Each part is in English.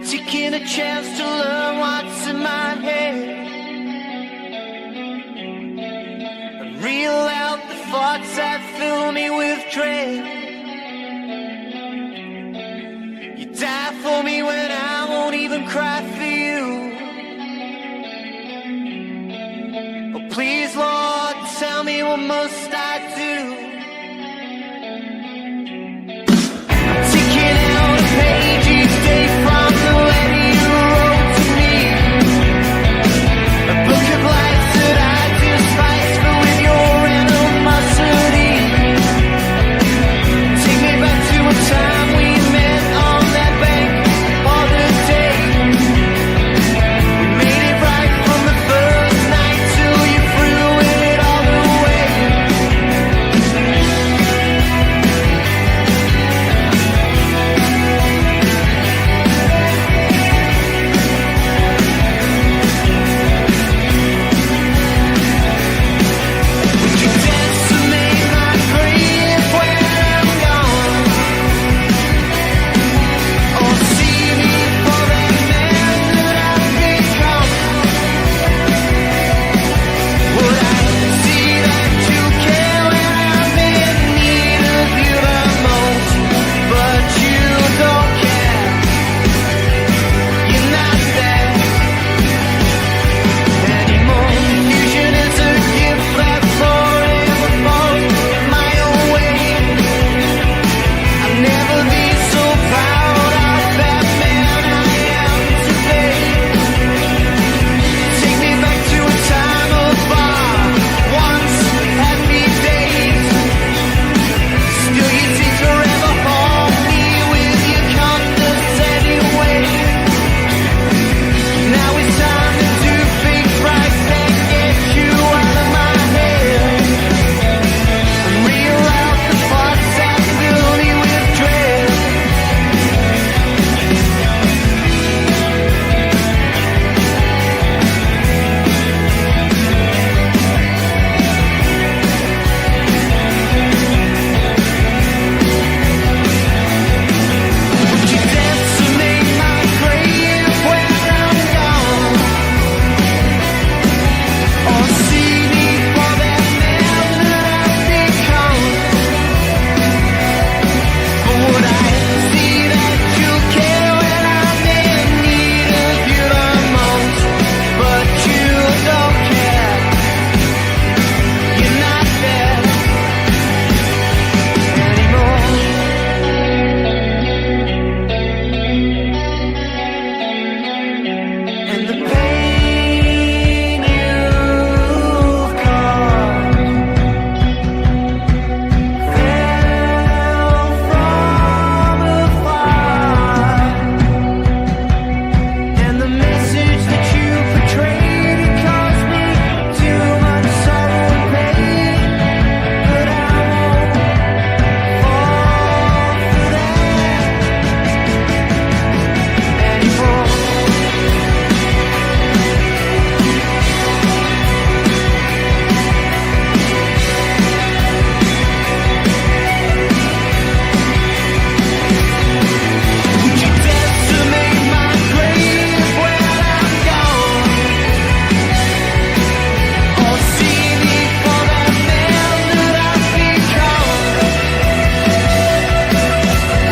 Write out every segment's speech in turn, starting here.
taking a chance to learn what's in my head and reel out the thoughts that fill me with dread. You die for me when I won't even cry for you. Oh, please, Lord, tell me what must I do? Taking out a page each day from the letter you wrote to me, a book of lies that I despise, filled with your animosity. Take me back to a time we met on that bank other day. We made it right from the first night till you threw it all away. Would you dance to make my grave when I'm gone? Or see me for that man that I've become? Would I see that you care when I'm in need of you the most? But you don't care. You're not there anymore. Confusion is a gift that forever falls my own way. I'll never be so proud of that man I am today. Take me back to a time of bar, once happy days. Still you take forever haunt me with your condescending way. Now it's time to do things right and get you out of my head and reel out the thoughts that fill me with dread. Would you dance to make my grave when I'm gone? Or see me for that man that I've become? Or would I see that you care when I'm in need of you the most? But you don't care. You're not there anymore. And the pain you've caused fell from afar, and the message that you portrayed, it caused me too much sorrow and pain. But I won't fall for that anymore. Would you dance to make my grave when I'm gone? Or see me for that man that I've become?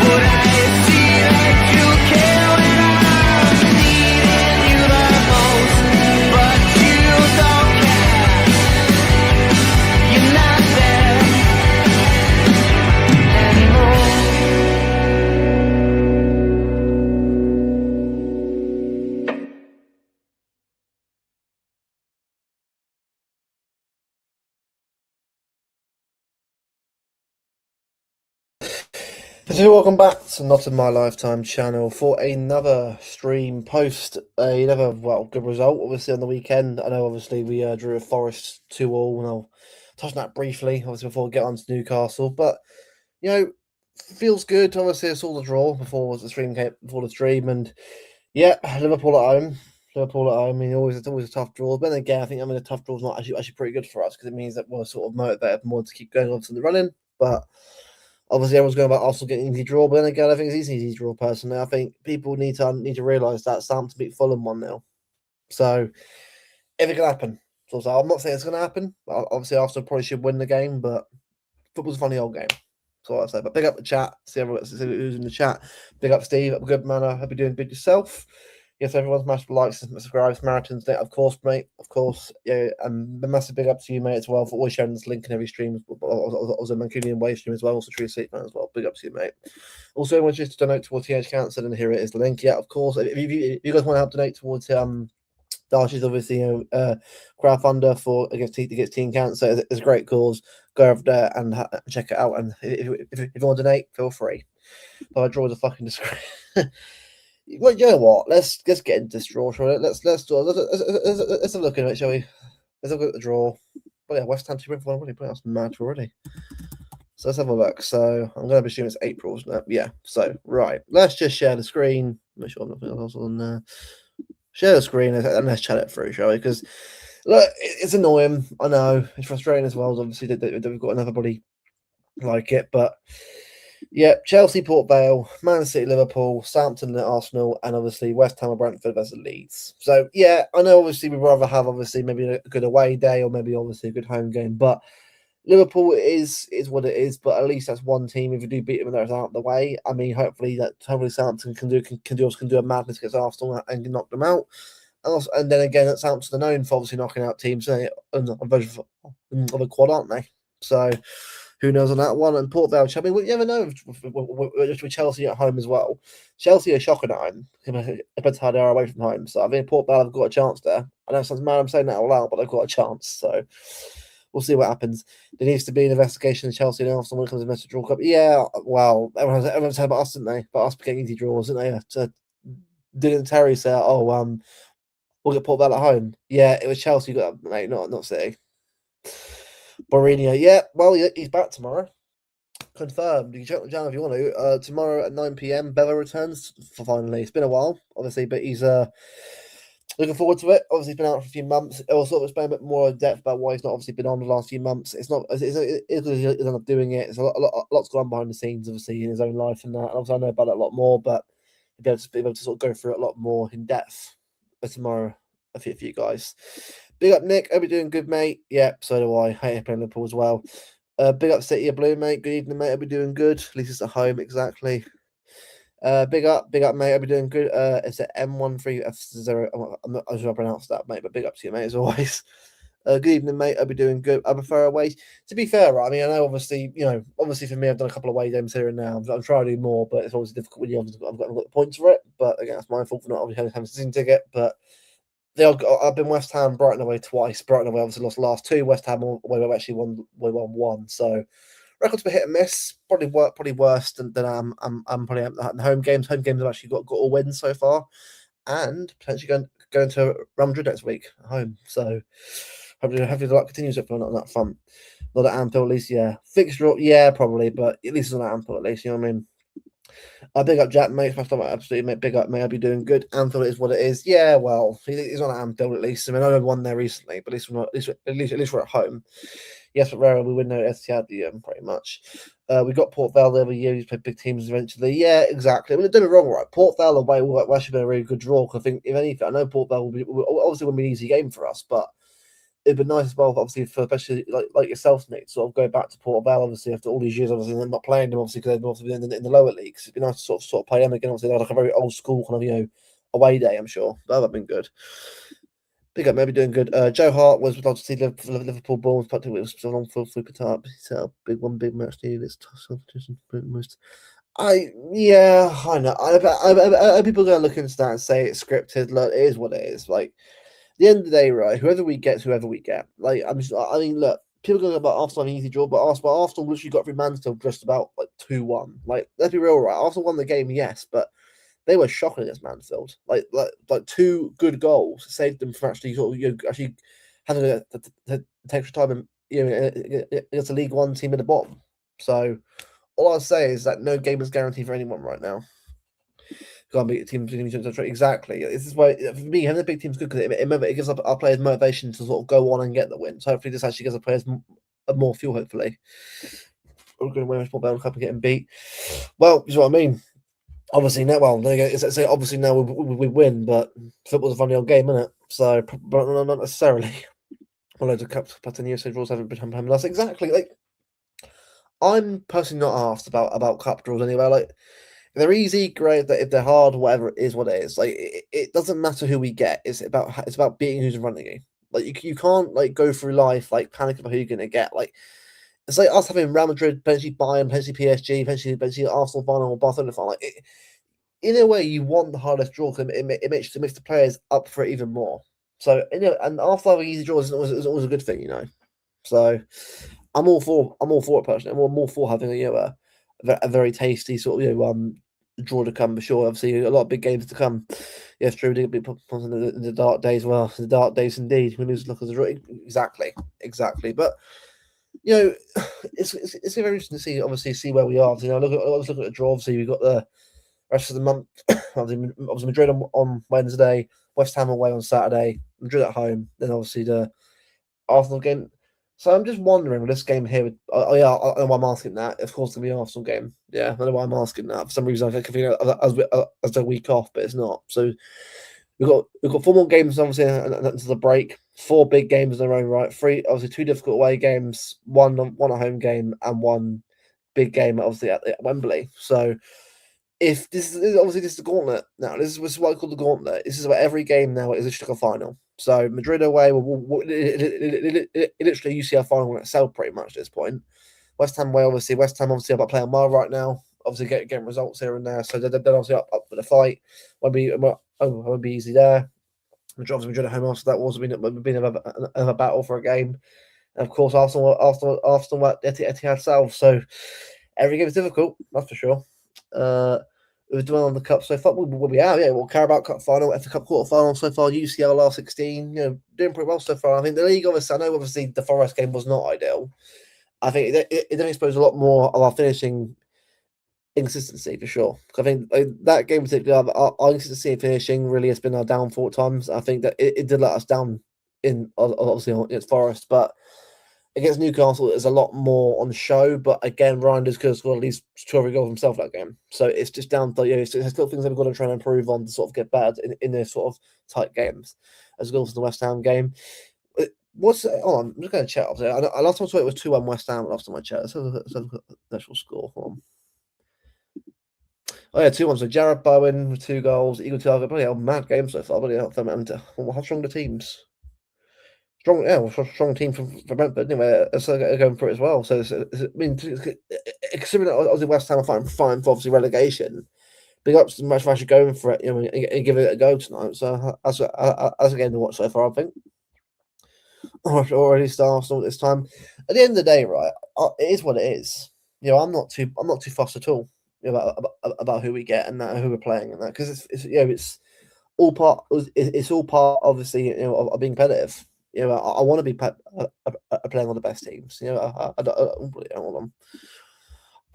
Would I see that you care when I'm needing you the most? But you don't care. You're not there anymore. Welcome back to Not in My Lifetime channel for another stream post another good result obviously on the weekend. I know obviously we drew a Forest 2-2 and I'll touch on that briefly obviously before we get on to Newcastle, but you know, feels good. Obviously I saw the draw before the stream, and yeah, Liverpool at home. I mean, it's always a tough draw. But then again, I think a tough draw is not actually pretty good for us because it means that we're sort of motivated more to keep going on to the running. But Obviously, everyone's going about Arsenal getting an easy draw, but then again, I think it's an easy draw. Personally, I think people need to realise that Southampton beat Fulham 1-0. So if it can happen, so I'm not saying it's going to happen. Obviously, Arsenal probably should win the game, but football's a funny old game. That's what I say. But big up the chat. See who's in the chat. Big up Steve. Up good man. I hope you're doing good yourself. Yes, everyone's massive likes and subscribes. Marathons, of course, mate. Of course, yeah. And a massive big up to you, mate, as well, for always sharing this link in every stream. Also, Mancunian Wave stream as well. Also, True Sleep Man as well. Big up to you, mate. Also, I want you to donate towards TH Cancer, and here it is the link. Yeah, of course. If you guys want to help donate towards Darcy's obviously crowdfunder for against teen cancer. It's a great cause. Go over there and check it out. And if you want to donate, feel free. But I draw the fucking disgrace. Well, you know what? Let's get into this draw, shall we? Let's have a look at it, shall we? Let's have a look at the draw. Well, yeah, West Ham 2-1 already. That's mad already. So let's have a look. So I'm going to assume it's April, isn't it? Yeah. So right, let's just share the screen. Make sure nothing else on there. Share the screen and let's chat it through, shall we? Because look, it's annoying. I know it's frustrating as well. Obviously, that we've got another body like it, but yeah, Chelsea, Port Vale, Man City, Liverpool, Southampton, and Arsenal, and obviously West Ham and Brentford versus Leeds. So yeah, I know obviously we'd rather have obviously maybe a good away day or maybe obviously a good home game, but Liverpool is what it is. But at least that's one team. If we do beat them and they're out of the way, I mean, hopefully Southampton can do a madness against Arsenal and can knock them out. And then again, that Southampton are known for obviously knocking out teams on version of a quad, aren't they? So who knows on that one? And Port Vale, I mean, you never know with Chelsea at home as well. Chelsea are shocking at home compared to how they are away from home. So I think Port Vale have got a chance there. I know it sounds mad I'm saying that out loud, but they've got a chance. So we'll see what happens. There needs to be an investigation of Chelsea and Arsenal when it comes to Mr. Draw Cup. Yeah, well, everyone's said about us, didn't they? But us getting easy draws, didn't they? So didn't Terry say, we'll get Port Vale at home? Yeah, it was Chelsea who got, mate, not City. Mourinho, yeah, well, he's back tomorrow. Confirmed. You can check the channel if you want to. Tomorrow at 9 p.m. Bella returns for finally. It's been a while, obviously, but he's looking forward to it. Obviously, he's been out for a few months. It will sort of explain a bit more in depth about why he's not obviously been on the last few months. It's not. He's ended up doing it. It's lot's gone on behind the scenes, obviously, in his own life and that. And obviously, I know about it a lot more, but be able to sort of go through it a lot more in depth tomorrow. A few guys. Big up Nick. Hope you're doing good, mate. Yeah, so do I. Hate playing Liverpool as well. Big up City of Blue, mate. Good evening, mate. I'll be doing good. At least it's at home, exactly. Big up, mate. I'll be doing good. It's at M13F0. I'm not sure I pronounced that, mate, but big up to you, mate, as always. Good evening, mate. I'll be doing good. I prefer away. To be fair, right, I mean, I know obviously, obviously for me, I've done a couple of away games here and now. I'm trying to do more, but it's always difficult when I've got the points for it. But again, that's my fault for not obviously having a season ticket. But I've been West Ham, Brighton away twice. Brighton away obviously lost the last two. West Ham away we've actually won one. So records for hit and miss. Probably worse than I'm probably at home games. Home games have actually got all wins so far, and potentially going to Real Madrid next week at home. So hopefully the luck continues up on that front. Not at Anfield, at least, yeah. Fixture, yeah, probably, but at least it's on Anfield, at least. You know what I mean? Big up Jack, mate. First time, absolutely, mate. Big up, mate. I'll be doing good. Anfield is what it is. Yeah, well, he's on Anfield at least. I mean, I know won there recently, but at least we're at home. Yes, but rarely we win no Etihad pretty much. We got Port Vale the other year. He's played big teams eventually. Yeah, exactly. I mean, don't get me wrong, right? Port Vale away will actually be a really good draw. Because I think if anything, I know Port Vale will be an easy game for us, but it'd be nice as well, obviously, for especially like yourself, Nick, sort of go back to Port Vale, obviously, after all these years, obviously, and not playing them, obviously, because they've obviously been in the lower leagues. It'd be nice to sort of play them again, obviously, like a very old school kind of, away day, I'm sure. That would have been good. Big up, maybe doing good. Joe Hart would love to see Liverpool Bournemouth, but it was still on full flip up. Set up big match needed. It's tough competition. Most. I know. I people are going to look into that and say it's scripted. Look, it is what it is. Like, at the end of the day, right? Whoever we get. Like, I mean, look, people are going about Arsenal an easy draw, but Arsenal literally got through Mansfield just about like 2-1. Like, let's be real, right? Arsenal won the game, yes, but they were shocking against Mansfield. Like two good goals saved them from actually sort of actually having to take extra time and against a League One team at the bottom. So all I'll say is that no game is guaranteed for anyone right now. Can't beat teams exactly. This is why for me having the big team's good because it gives our players motivation to sort of go on and get the win. So hopefully this actually gives our players more fuel. Hopefully. going to win a Sport World Cup and getting beat. Well, you know what I mean. Obviously, now, well, obviously now we win, but football's a funny old game, isn't it? So, but not necessarily. Well, loads of cups, but 10 years, so draws haven't been happening. That's exactly like I'm personally not asked about cup draws anyway. Like, if they're easy, great. If they're hard, whatever, it is what it is. Like, it doesn't matter who we get. It's about beating who's in front of you. Like, you can't like go through life like panicking about who you're gonna get. Like, it's like us having Real Madrid, potentially Bayern, potentially PSG, potentially Arsenal final or Barcelona final. Like, in a way, you want the hardest draw because it makes the players up for it even more. So, and after having easy draws is always a good thing, you know. So, I'm all for it personally. I'm all for having a very tasty sort of draw to come for sure. Obviously, a lot of big games to come. Yes, true. We'll be in the dark days. Well, the dark days indeed. We lose look at the draw. Exactly. But it's very interesting to see where we are. I was looking at the draw. Obviously, we've got the rest of the month. Obviously Madrid on Wednesday, West Ham away on Saturday, Madrid at home. Then obviously the Arsenal game. So I'm just wondering with this game here. Yeah, I know why I'm asking that. Of course, it's gonna be an Arsenal game. Yeah, I know why I'm asking that. For some reason, I think as a week off, but it's not. So we've got 4 more games obviously until the break. 4 big games in a row, right? 3 obviously 2 difficult away games, one at home game, and 1 big game obviously at Wembley. So if this is the gauntlet now. This is what I call the gauntlet. This is about every game now is a final. So Madrid away, literally UCL final in itself pretty much at this point. West Ham away, obviously. West Ham obviously about playing well right now. Obviously getting results here and there. So they're obviously up for the fight. Won't be easy there. Madrid at home after that was been another battle for a game. And of course Arsenal at Etihad South. So every game is difficult, that's for sure. We've done on the cup so far. We'll be out, yeah. Well, Carabao Cup final, FA Cup quarter final so far. UCL last 16, doing pretty well so far. I think the league, I know the Forest game was not ideal. I think it then exposed a lot more of our finishing inconsistency for sure. I think that game particularly, our inconsistency in finishing really has been our downfall at times. I think that it did let us down in obviously against Forest, but against Newcastle, there's a lot more on show, but again, Reinders could have scored at least 2 or 3 goals himself that game. So it's just down to, there's still things that we've got to try and improve on to sort of get better in their sort of tight games, as well as the West Ham game. Hold on, I'm just going to check. I last time I saw it was 2-1 West Ham last time I checked. Let's have a the actual score. Hold on. Oh yeah, 2-1. So Jared Bowen with 2 goals, Eagle Target. Bloody hell, mad game so far. Bloody hell, how strong the teams? Strong team from Brentford. Anyway, so going for it as well. So, I mean, considering that Aussie West Ham are fighting for obviously relegation, big ups to much actually going for it, and give it a go tonight. So that's a game to watch so far, I think. Or at least Arsenal this time. At the end of the day, right, it is what it is. I'm not too fussed at all about who we get and who we're playing and that because it's all part. It's all part, obviously, of being competitive. I want to be playing on the best teams. I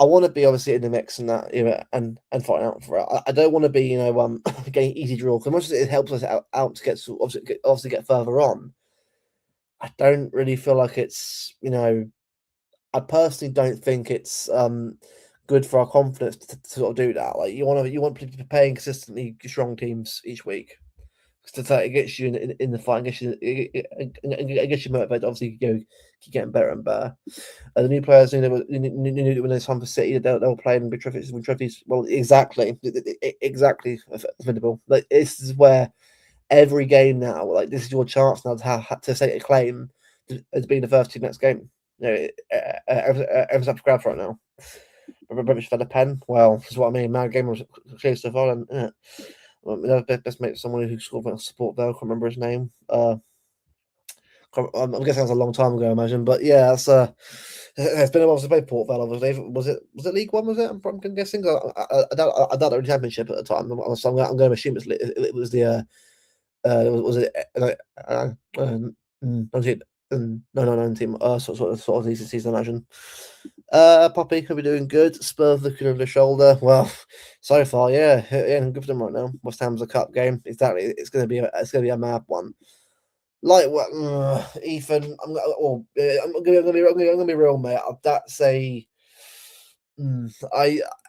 want to be obviously in the mix and that, and fighting out for it. I don't want to be, getting easy draw because much as it helps us out to get obviously get further on. I don't really feel like it's, I personally don't think it's good for our confidence to sort of do that. Like you want to be playing consistently strong teams each week. It gets you in the fight, it gets you motivated. Obviously, keep getting better and better. The new players knew when there's time for City, they'll play in big trophies. Well, exactly, Like this is where every game now, like this is your chance now to stake a claim as being the first team next game. Everyone's up for grabs right now. British fed a pen. Well, this is what I mean. Mad game was clear so far, and best mate someone who scored for support there. I can't remember his name. I'm guessing that was a long time ago, I imagine. But yeah, it's been a while since I played Port Vale. Obviously, was it League One? Was it? I'm guessing. I doubt the only championship at the time. So I'm going to assume it was the. Was it? No, 19. Sort of decent season, I imagine. Poppy could be doing good. Spurs looking over the shoulder. Well, so far, yeah, good for them right now. West Ham's a cup game. Exactly, it's gonna be a mad one. Like what, Ethan? I'm gonna be real, mate. That's a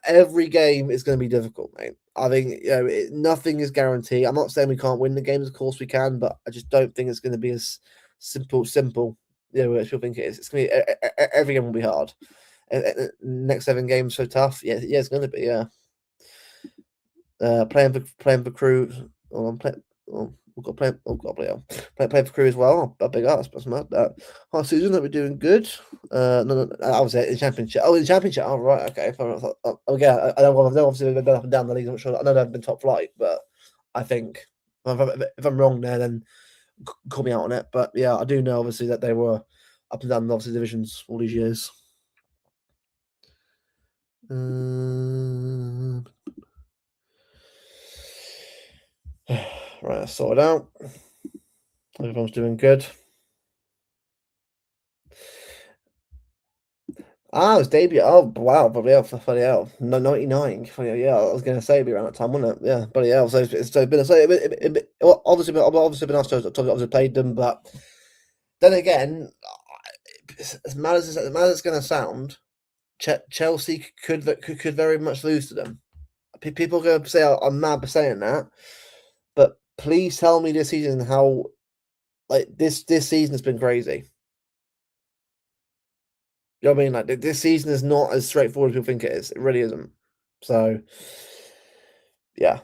Every game is going to be difficult, mate. I think nothing is guaranteed. I'm not saying we can't win the games. Of course we can, but I just don't think it's going to be as simple. As people think it is. It's going to be every game will be hard. Next 7 games so tough. Yeah, it's going to be. Yeah, playing for crew. Oh, I'm playing. Oh, we've got play. Oh God, play for crew as well. A big ass, that's mad. Oh, Susan, that we're doing good. No, I was in championship. Oh, in championship. Oh, right, okay. Again, I know I've obviously been up and down the league. I'm not sure. I know they've been top flight, but I think if I'm wrong there, then call me out on it. But yeah, I do know obviously that they were up and down obviously divisions all these years. Right, I sorted out. Everyone's doing good. Ah, it was debut. Oh, wow, bloody hell. No, 99. Yeah, I was going to say it'd be around that time, wouldn't it? Yeah, bloody hell. So it's been well, obviously, I've obviously been asked to obviously played them, but then again, as mad as it's going to sound, Chelsea could very much lose to them. People are going to say I'm mad for saying that, but please tell me this season how this season has been crazy. You know what I mean? Like this season is not as straightforward as people think it is. It really isn't. So, yeah,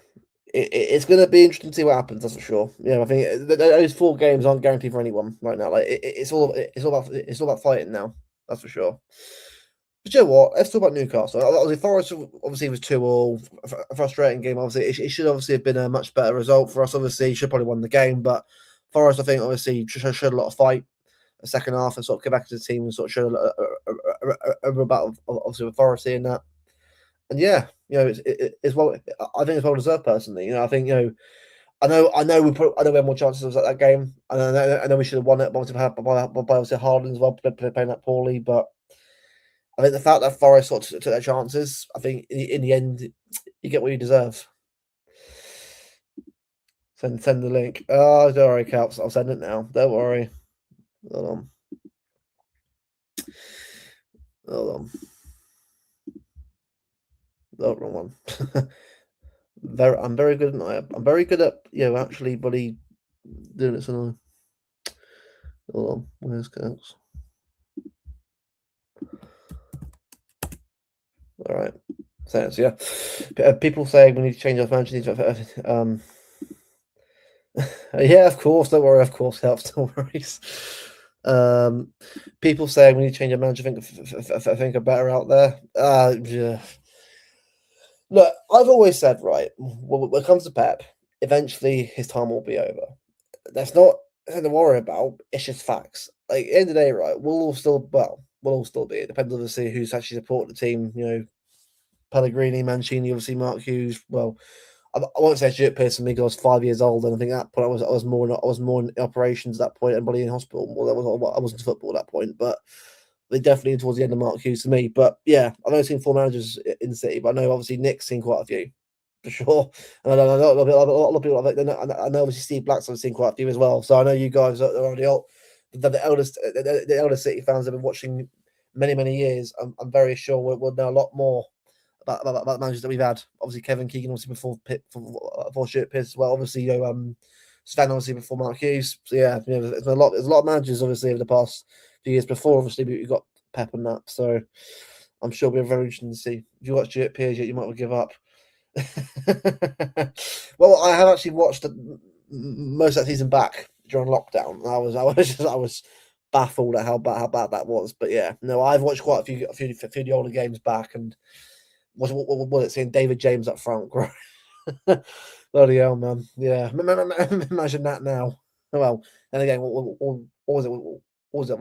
it's going to be interesting to see what happens. That's for sure. Yeah, I think those 4 games aren't guaranteed for anyone right now. Like it's all about fighting now. That's for sure. But you know what? Let's talk about Newcastle. Obviously, Forest obviously was 2-2. A frustrating game. Obviously, it should obviously have been a much better result for us. Obviously, should probably won the game, but Forest, I think, obviously showed a lot of fight the second half and sort of came back to the team and sort of showed a battle, obviously, with Forest in that. And yeah, it's well. I think it's well deserved personally. I think I know we had more chances at that game. And I know we should have won it, but obviously Haaland as well playing that poorly. But I think the fact that Forest sort of took their chances, I think in the end, you get what you deserve. Send the link. Oh, don't worry, Caps. I'll send it now. Don't worry. Hold on. Oh, wrong one. I'm very good at actually buddy doing it so hold on, where's Caps? Alright. So yeah. People saying we need to change our management. Yeah, of course, don't worry, of course helps, don't worry. People saying we need to change our manager. I think are better out there. Yeah. Look, I've always said, right, when it comes to Pep, eventually his time will be over. That's not nothing to worry about. It's just facts. Like, at the end of the day, right, we'll all still be. It depends, obviously, who's actually supporting the team. Pellegrini, Mancini, obviously, Mark Hughes. Well, I won't say Stuart Pearson because I was 5 years old, and I think at that point I was more in operations at that point and probably in hospital. Well, I wasn't football at that point, but they definitely towards the end of Mark Hughes to me. But yeah, I've only seen 4 managers in the City, but I know obviously Nick's seen quite a few for sure. And I know a lot of people. I know obviously Steve Blackstone's seen quite a few as well. So I know you guys are the eldest City fans have been watching many years. I'm very sure we'll know a lot more about the managers that we've had. Obviously, Kevin Keegan, obviously before Stuart Pearce as well. Obviously, Sven, obviously before Mark Hughes. So yeah, there's a lot of managers obviously over the past few years before. Obviously, we got Pep and that. So I'm sure it'll be very interesting to see. If you watch Stuart Pearce yet, you might well give up. Well, I have actually watched most of that season back during lockdown. I was baffled at how bad that was. But yeah, no, I've watched quite a few of the older games back and was it seeing David James up front? Bloody hell, man! Yeah, imagine that now. Well, and again, what was it? What was it?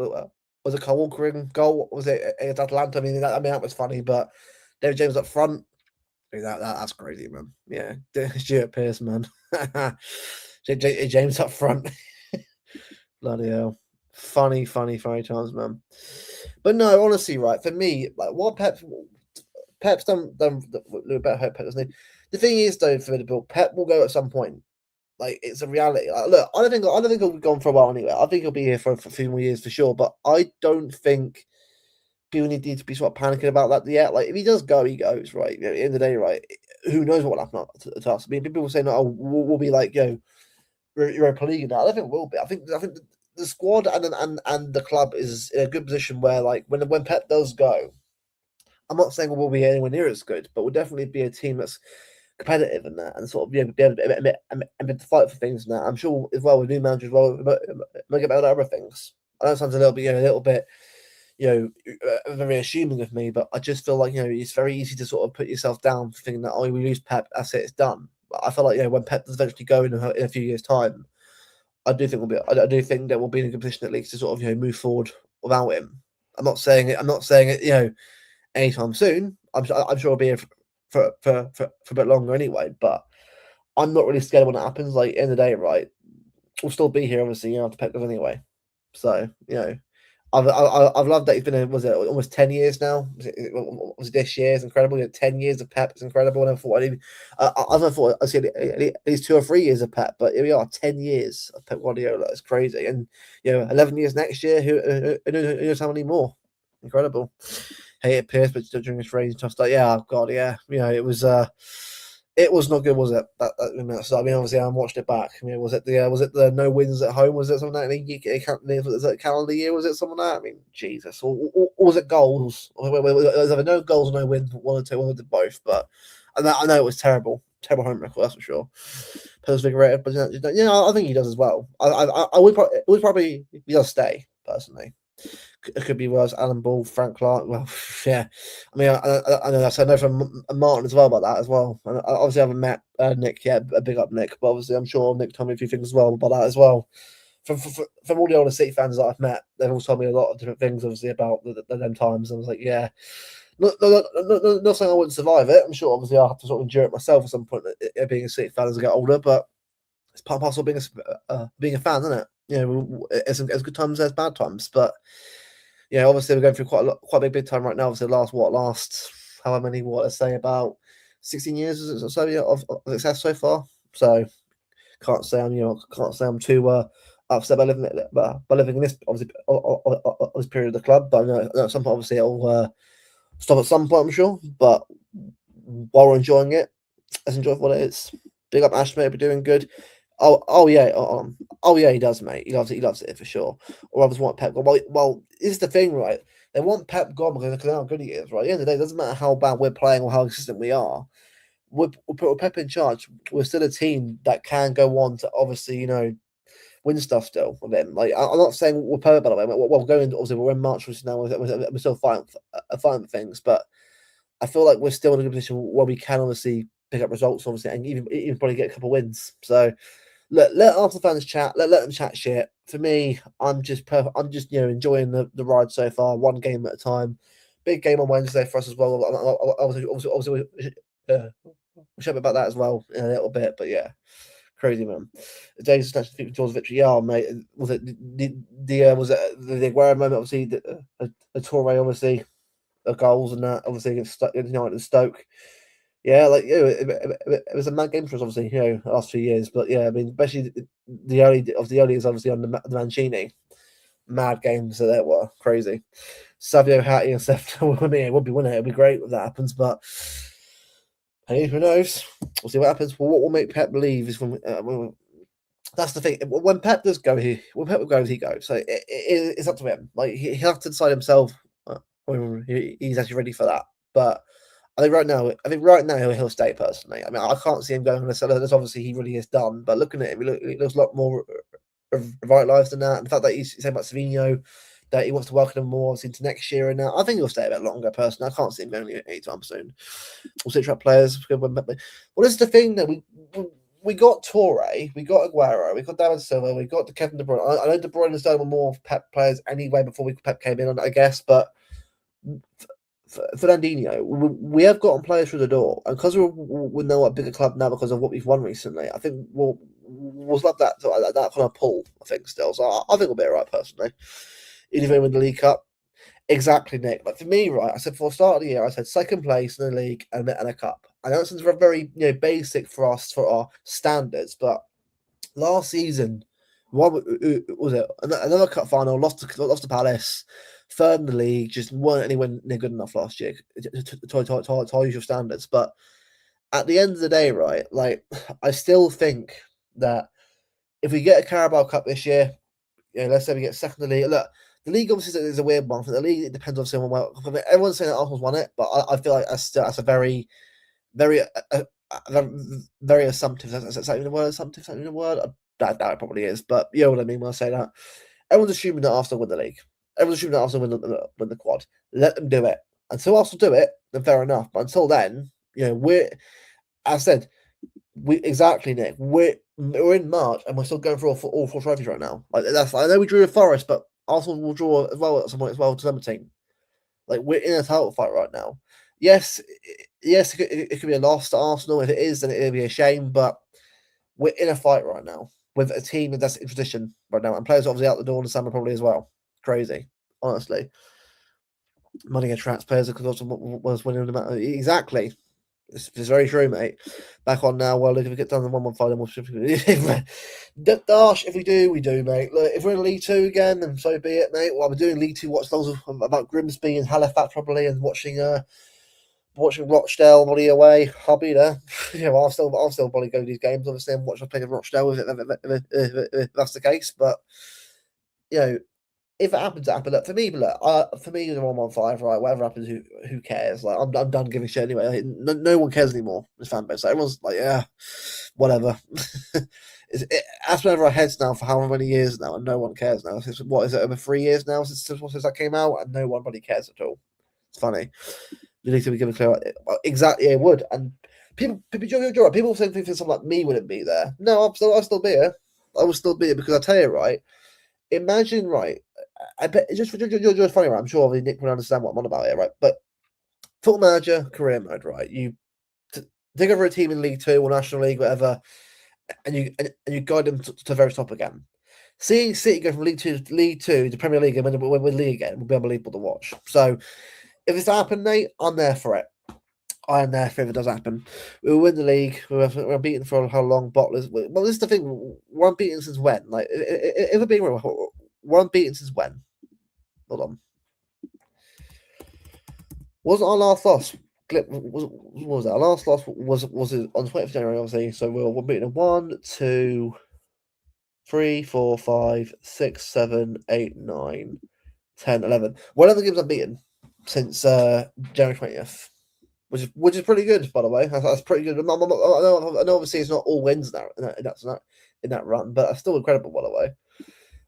Was it Kyle Walker in goal? What was it against Atlanta? I mean, that was funny, but David James up front. That's crazy, man. Yeah, Stuart Pearce, man. James up front. Bloody hell. Funny times, man. But no, honestly, right, for me, like what Pep's done a better Pep, doesn't he? The thing is, though, for Liverpool, Pep will go at some point. Like it's a reality. Like, look, I don't think he'll be gone for a while anyway. I think he'll be here for a few more years for sure. But I don't think people need to be sort of panicking about that yet. Like, if he does go, he goes, right? You know, at the end of the day, right? Who knows what will happen to us? I mean, people say, "No, we'll be like, Europa League now." I don't think it will be. I think the squad and the club is in a good position where, like, when Pep does go, I'm not saying we'll be anywhere near as good, but we'll definitely be a team that's competitive in that and sort of be able to fight for things now. I'm sure as well with new managers, well, we'll get better at other things. I know it sounds a little bit, very assuming of me, but I just feel like it's very easy to sort of put yourself down for thinking that we lose Pep, that's it, it's done. But I feel like when Pep does eventually go in a few years' time, I do think that we'll be in a good position at least to sort of move forward without him. I'm not saying it anytime soon. I'm sure it'll be for a bit longer anyway. But I'm not really scared when it happens. Like, end of the day, right? We'll still be here, obviously, after Pep goes anyway. So I've loved that he's been in, was it almost 10 years now? Was it this year? It's incredible. 10 years of Pep is incredible. And I thought I'd see at least 2 or 3 years of Pep, but here we are, 10 years of Pep Guardiola. It's crazy. And 11 years next year. Who knows how many more? Incredible. Hated Pierce, but during his reign, just like, yeah, oh God, yeah, it was not good, was it? So, I mean, obviously, I watched it back. I mean, was it the no wins at home? Was it something like that? Was it calendar year? Was it something like that? I mean, Jesus, or was it goals? Was there no goals, no wins? One or two, both. But I know it was terrible home record, that's for sure. Pillars Vigorate, but I think he does as well. I would probably he does stay personally. It could be worse. Alan Ball, Frank Clark. Well, yeah. I mean, I know I know from Martin as well about that as well. And I obviously haven't met Nick yet. A big up Nick, but obviously I'm sure Nick told me a few things as well about that as well. From all the older City fans that I've met, they've all told me a lot of different things, obviously about them times. I was like, yeah, not saying I wouldn't survive it. I'm sure obviously I'll have to sort of endure it myself at some point, being a City fan as I get older. But it's part and parcel of being a fan, isn't it? It's as good times as bad times, but obviously we're going through quite a big time right now. Obviously, last however many, let's say about 16 years or so of success so far. So can't say I'm too upset by living in this obviously this period of the club. But I know at some point obviously it'll stop at some point, I'm sure. But while we're enjoying it, let's enjoy what it is. Big up Ash, mate, be doing good. Oh yeah, he does, mate. He loves it for sure. Or others want Pep gone. Well, this is the thing, right? They want Pep gone because of how good he is, right? At the end of the day, it doesn't matter how bad we're playing or how consistent we are. We'll put Pep in charge. We're still a team that can go on to obviously, win stuff still with him. Like, I'm not saying we're perfect, by the way. We're going, obviously, we're in March, which now we're still fighting for things, but I feel like we're still in a good position where we can obviously pick up results, obviously, and even probably get a couple of wins. So, let Arsenal fans chat. Let them chat shit. For me, I'm just enjoying the ride so far. One game at a time. Big game on Wednesday for us as well. Obviously, we'll chat about that as well in a little bit. But yeah, crazy man. Days to speak towards victory. Yeah, mate. Was it was it the Aguero moment? Obviously, the Torre, obviously, the goals and that. Obviously against United and Stoke. Yeah, like it was a mad game for us, obviously, the last few years. But yeah, I mean, especially the early years, obviously under the Mancini, mad games that they were crazy. Savio Hattie and Seth it would be winning. It'd be great if that happens, but hey, who knows? We'll see what happens. Well, what will make Pep leave is when that's the thing. When Pep does go, he goes. So it's up to him. Like he'll have to decide himself when he's actually ready for that. But I think right now he'll stay personally. I mean, I can't see him going unless obviously he really is done. But looking at him, he looks a lot more revitalised than that. And the fact that he's saying about Savinho, that he wants to welcome him more into next year and now, I think he'll stay a bit longer. Personally, I can't see him going anytime soon. We'll see trap players. Well, this is the thing that we got Torre, we got Aguero, we got David Silva, we got Kevin De Bruyne. I know De Bruyne and Sterling were more Pep players anyway before Pep came in, I guess, but Fernandinho, we have gotten players through the door, and because we're now a bigger club now because of what we've won recently, I think we'll love that kind of pull. I think still, so I think we'll be alright personally. Even if we win the League Cup, exactly, Nick. But for me, right, I said before the start of the year, I said second place in the league and a cup. I know it's very basic for us for our standards, but last season, what was it? Another cup final, lost to Palace. third in the league, just weren't anywhere near good enough last year to our usual standards. But at the end of the day, right, like I still think that if we get a Carabao Cup this year, let's say we get second in the league. Look, the league obviously is a weird one. For the league, it depends obviously on everyone's saying that Arsenal's won it, but I feel like that's a very, very, very assumptive. Is that even a word? Assumptive? Is that even a word? I doubt it probably is, but you know what I mean when I say that. Everyone's assuming that Arsenal win the league. Everyone's assuming that Arsenal win the quad. Let them do it. Until Arsenal do it, then fair enough. But until then, as I said, exactly, Nick. We're in March and we're still going for all four trophies right now. Like I know we drew with Forest, but Arsenal will draw as well at some point as well to number team. Like we're in a title fight right now. Yes, it could be a loss to Arsenal. If it is, then it'll be a shame. But we're in a fight right now with a team that's in tradition right now, and players obviously out the door in the summer probably as well. Crazy, honestly. Money attracts players because also was winning the matter. Exactly. It's very true, mate. Back on now. Well, look, if we get done the 1-1 final, we'll Dash, if we do, mate. Look, if we're in League Two again, then so be it, mate. Well, we're doing League Two watch those about Grimsby and Halifax probably, and watching Rochdale bloody away. I'll be there. I'll still probably go to these games, obviously, and watch a play of Rochdale if that's the case. But if it happens, it happens. Look, for me, the 1-1-5, right? Whatever happens, who cares? Like, I'm done giving shit anyway. Like, no one cares anymore. This fan base, like, everyone's like, yeah, whatever. That's been over our heads now for how many years now, and no one cares now. What is it? Over 3 years now since that came out, and no one really cares at all. It's funny. You need to be given clear. Exactly, it would. And people saying things like me wouldn't be there. No, I'll still be here. I will still be here because I tell you, right. Imagine, right. I bet it's just funny, right? I'm sure Nick will understand what I'm on about here, right? But football manager, career mode, right? You take over a team in League Two or National League, whatever, and you guide them to the very top again. Seeing City go from League Two to Premier League and win league again will be unbelievable to watch. So if it's happened, Nate, I'm there for it. I am there if it does happen. We'll win the league. We're unbeaten for how long? Bottlers. Well, this is the thing. We're unbeaten since when? Like, if we're being real, we're unbeaten since when? Hold on. Wasn't our last loss? What was that? Our last loss was it on the 20th of January, obviously. So we're beaten 1, 2, 3, 4, 5, 6, 7, 8, 9, 10, 11. 11 games unbeaten since January 20th. Which is pretty good, by the way. That's pretty good. I know obviously it's not all wins in that run, but that's still incredible, by the way.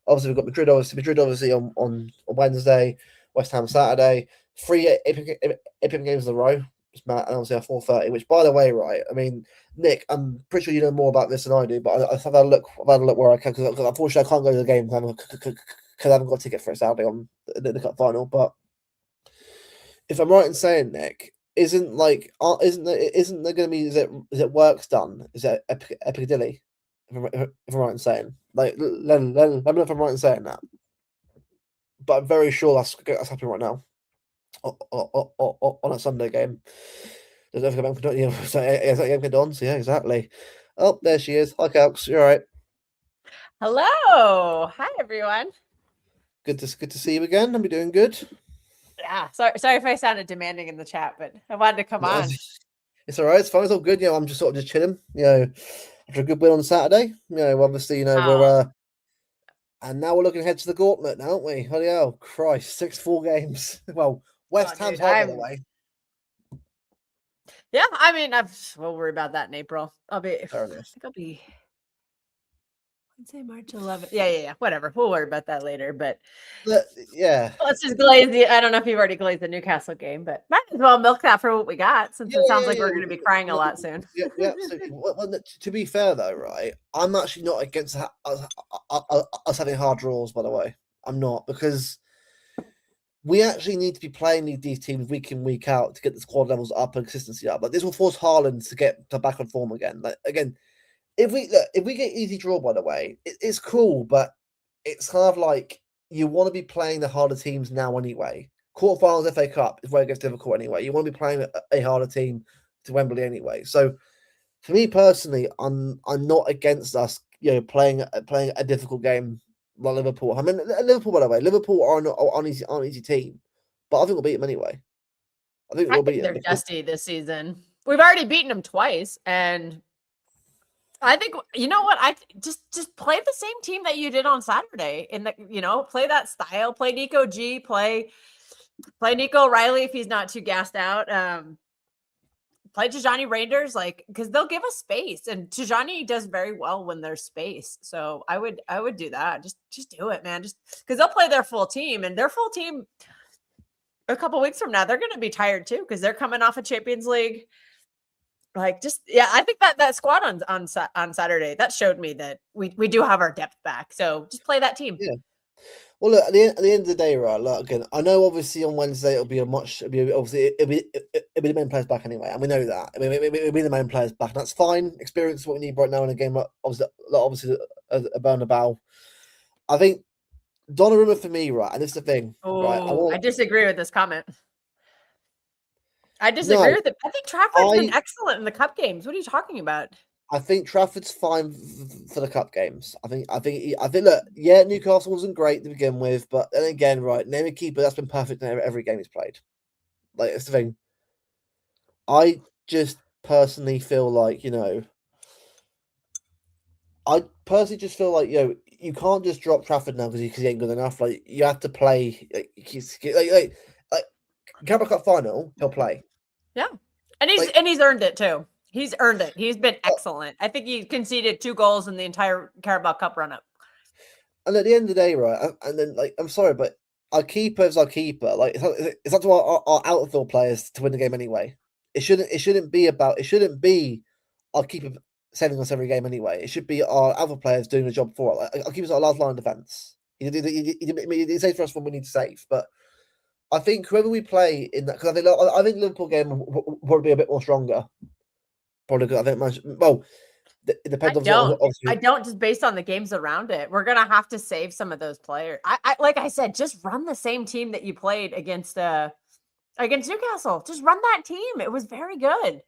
Obviously, we've got Madrid obviously on Wednesday, West Ham Saturday, 3 epic games in a row. It's mad, and obviously a 4:30. Which, by the way, right? I mean, Nick, I'm pretty sure you know more about this than I do, but I've had a look. Where I can because unfortunately I can't go to the game because I haven't got a ticket for it Saturday on the cup final. But if I'm right in saying, Nick, isn't there going to be is it works done? Is it Piccadilly? If I'm right in saying, like, let me know if I'm right in saying that. But I'm very sure that's happening right now on a Sunday game. There's nothing about is that game on? So yeah, exactly. Oh, there she is. Hi, Calx. You all right? Hello. Hi, everyone. Good to see you again. I'm doing good. Yeah. Sorry if I sounded demanding in the chat, but I wanted to come on. It's all right. It's fine. It's all good. I'm just chilling. After a good win on Saturday. Obviously, we're and now we're looking ahead to the gauntlet, now, aren't we? Holy hell, Christ! 6-4 games. Well, West Ham's hard, by the way. Yeah, I mean, we'll worry about that in April. I think I'll be. I'd say March 11th. Yeah. Whatever. We'll worry about that later. But yeah, let's just glaze I don't know if you've already glazed the Newcastle game, but might as well milk that for what we got, since it sounds like we're going to be crying a lot soon. Yeah, absolutely. Well, to be fair, though, right, I'm actually not against us having hard draws. By the way, I'm not, because we actually need to be playing these teams week in, week out to get the squad levels up and consistency up. Like, this will force Haaland to get back on form again. Like, again, if we get easy draw, by the way, it's cool, but it's kind of like you want to be playing the harder teams now anyway. Quarterfinals FA Cup is where it gets difficult anyway. You want to be playing a harder team to Wembley anyway. So for me personally, I'm not against us, playing a difficult game like Liverpool. I mean, Liverpool, by the way, Liverpool aren't an easy team, but I think we'll beat them anyway. I think we'll beat they're them. dusty this season. We've already beaten them twice, and I think you know what? I just play the same team that you did on Saturday. In the play that style. Play Nico G. Play Nico Riley if he's not too gassed out. Play Tijani Raiders, because they'll give us space, and Tijani does very well when there's space. So I would do that. Just do it, man. Just because they'll play their full team, and their full team a couple weeks from now, they're going to be tired too because they're coming off a Champions League. I think that squad on Saturday that showed me that we do have our depth back. So just play that team. Yeah. Well, look, at the end of the day, right? Look, again, I know obviously on Wednesday it'll be it'll be the main players back anyway, and we know that. I mean, it'll be the main players back, and that's fine. Experience is what we need right now in a game, obviously a Bernabeu. I think Donnarumma for me, right, and this is the thing, right? I disagree with this comment. I disagree with it. I think Trafford's been excellent in the cup games. What are you talking about? I think Trafford's fine for the cup games. I think. Look, yeah, Newcastle wasn't great to begin with, but then again, right, name a keeper that's been perfect in every game he's played. Like, it's the thing. I just personally feel like I personally just feel like you can't just drop Trafford now because he ain't good enough. Like, you have to play. Like Carabao Cup final, he'll play. Yeah, and he's earned it too. He's earned it. He's been excellent. I think he conceded 2 goals in the entire Carabao Cup run-up. And at the end of the day, right, and then I'm sorry, but our keeper is our keeper. Like, it's up to our outfield players to win the game anyway. It shouldn't be our keeper saving us every game anyway. It should be our outfield players doing the job for it. Like, our keeper's our last line of defense. He saves for us when we need to save, but I think whoever we play in that, because I think Liverpool game will probably be a bit more stronger. Probably, I think. Well, it depends. I don't just based on the games around it. We're gonna have to save some of those players. I like I said, just run the same team that you played against Newcastle. Just run that team. It was very good.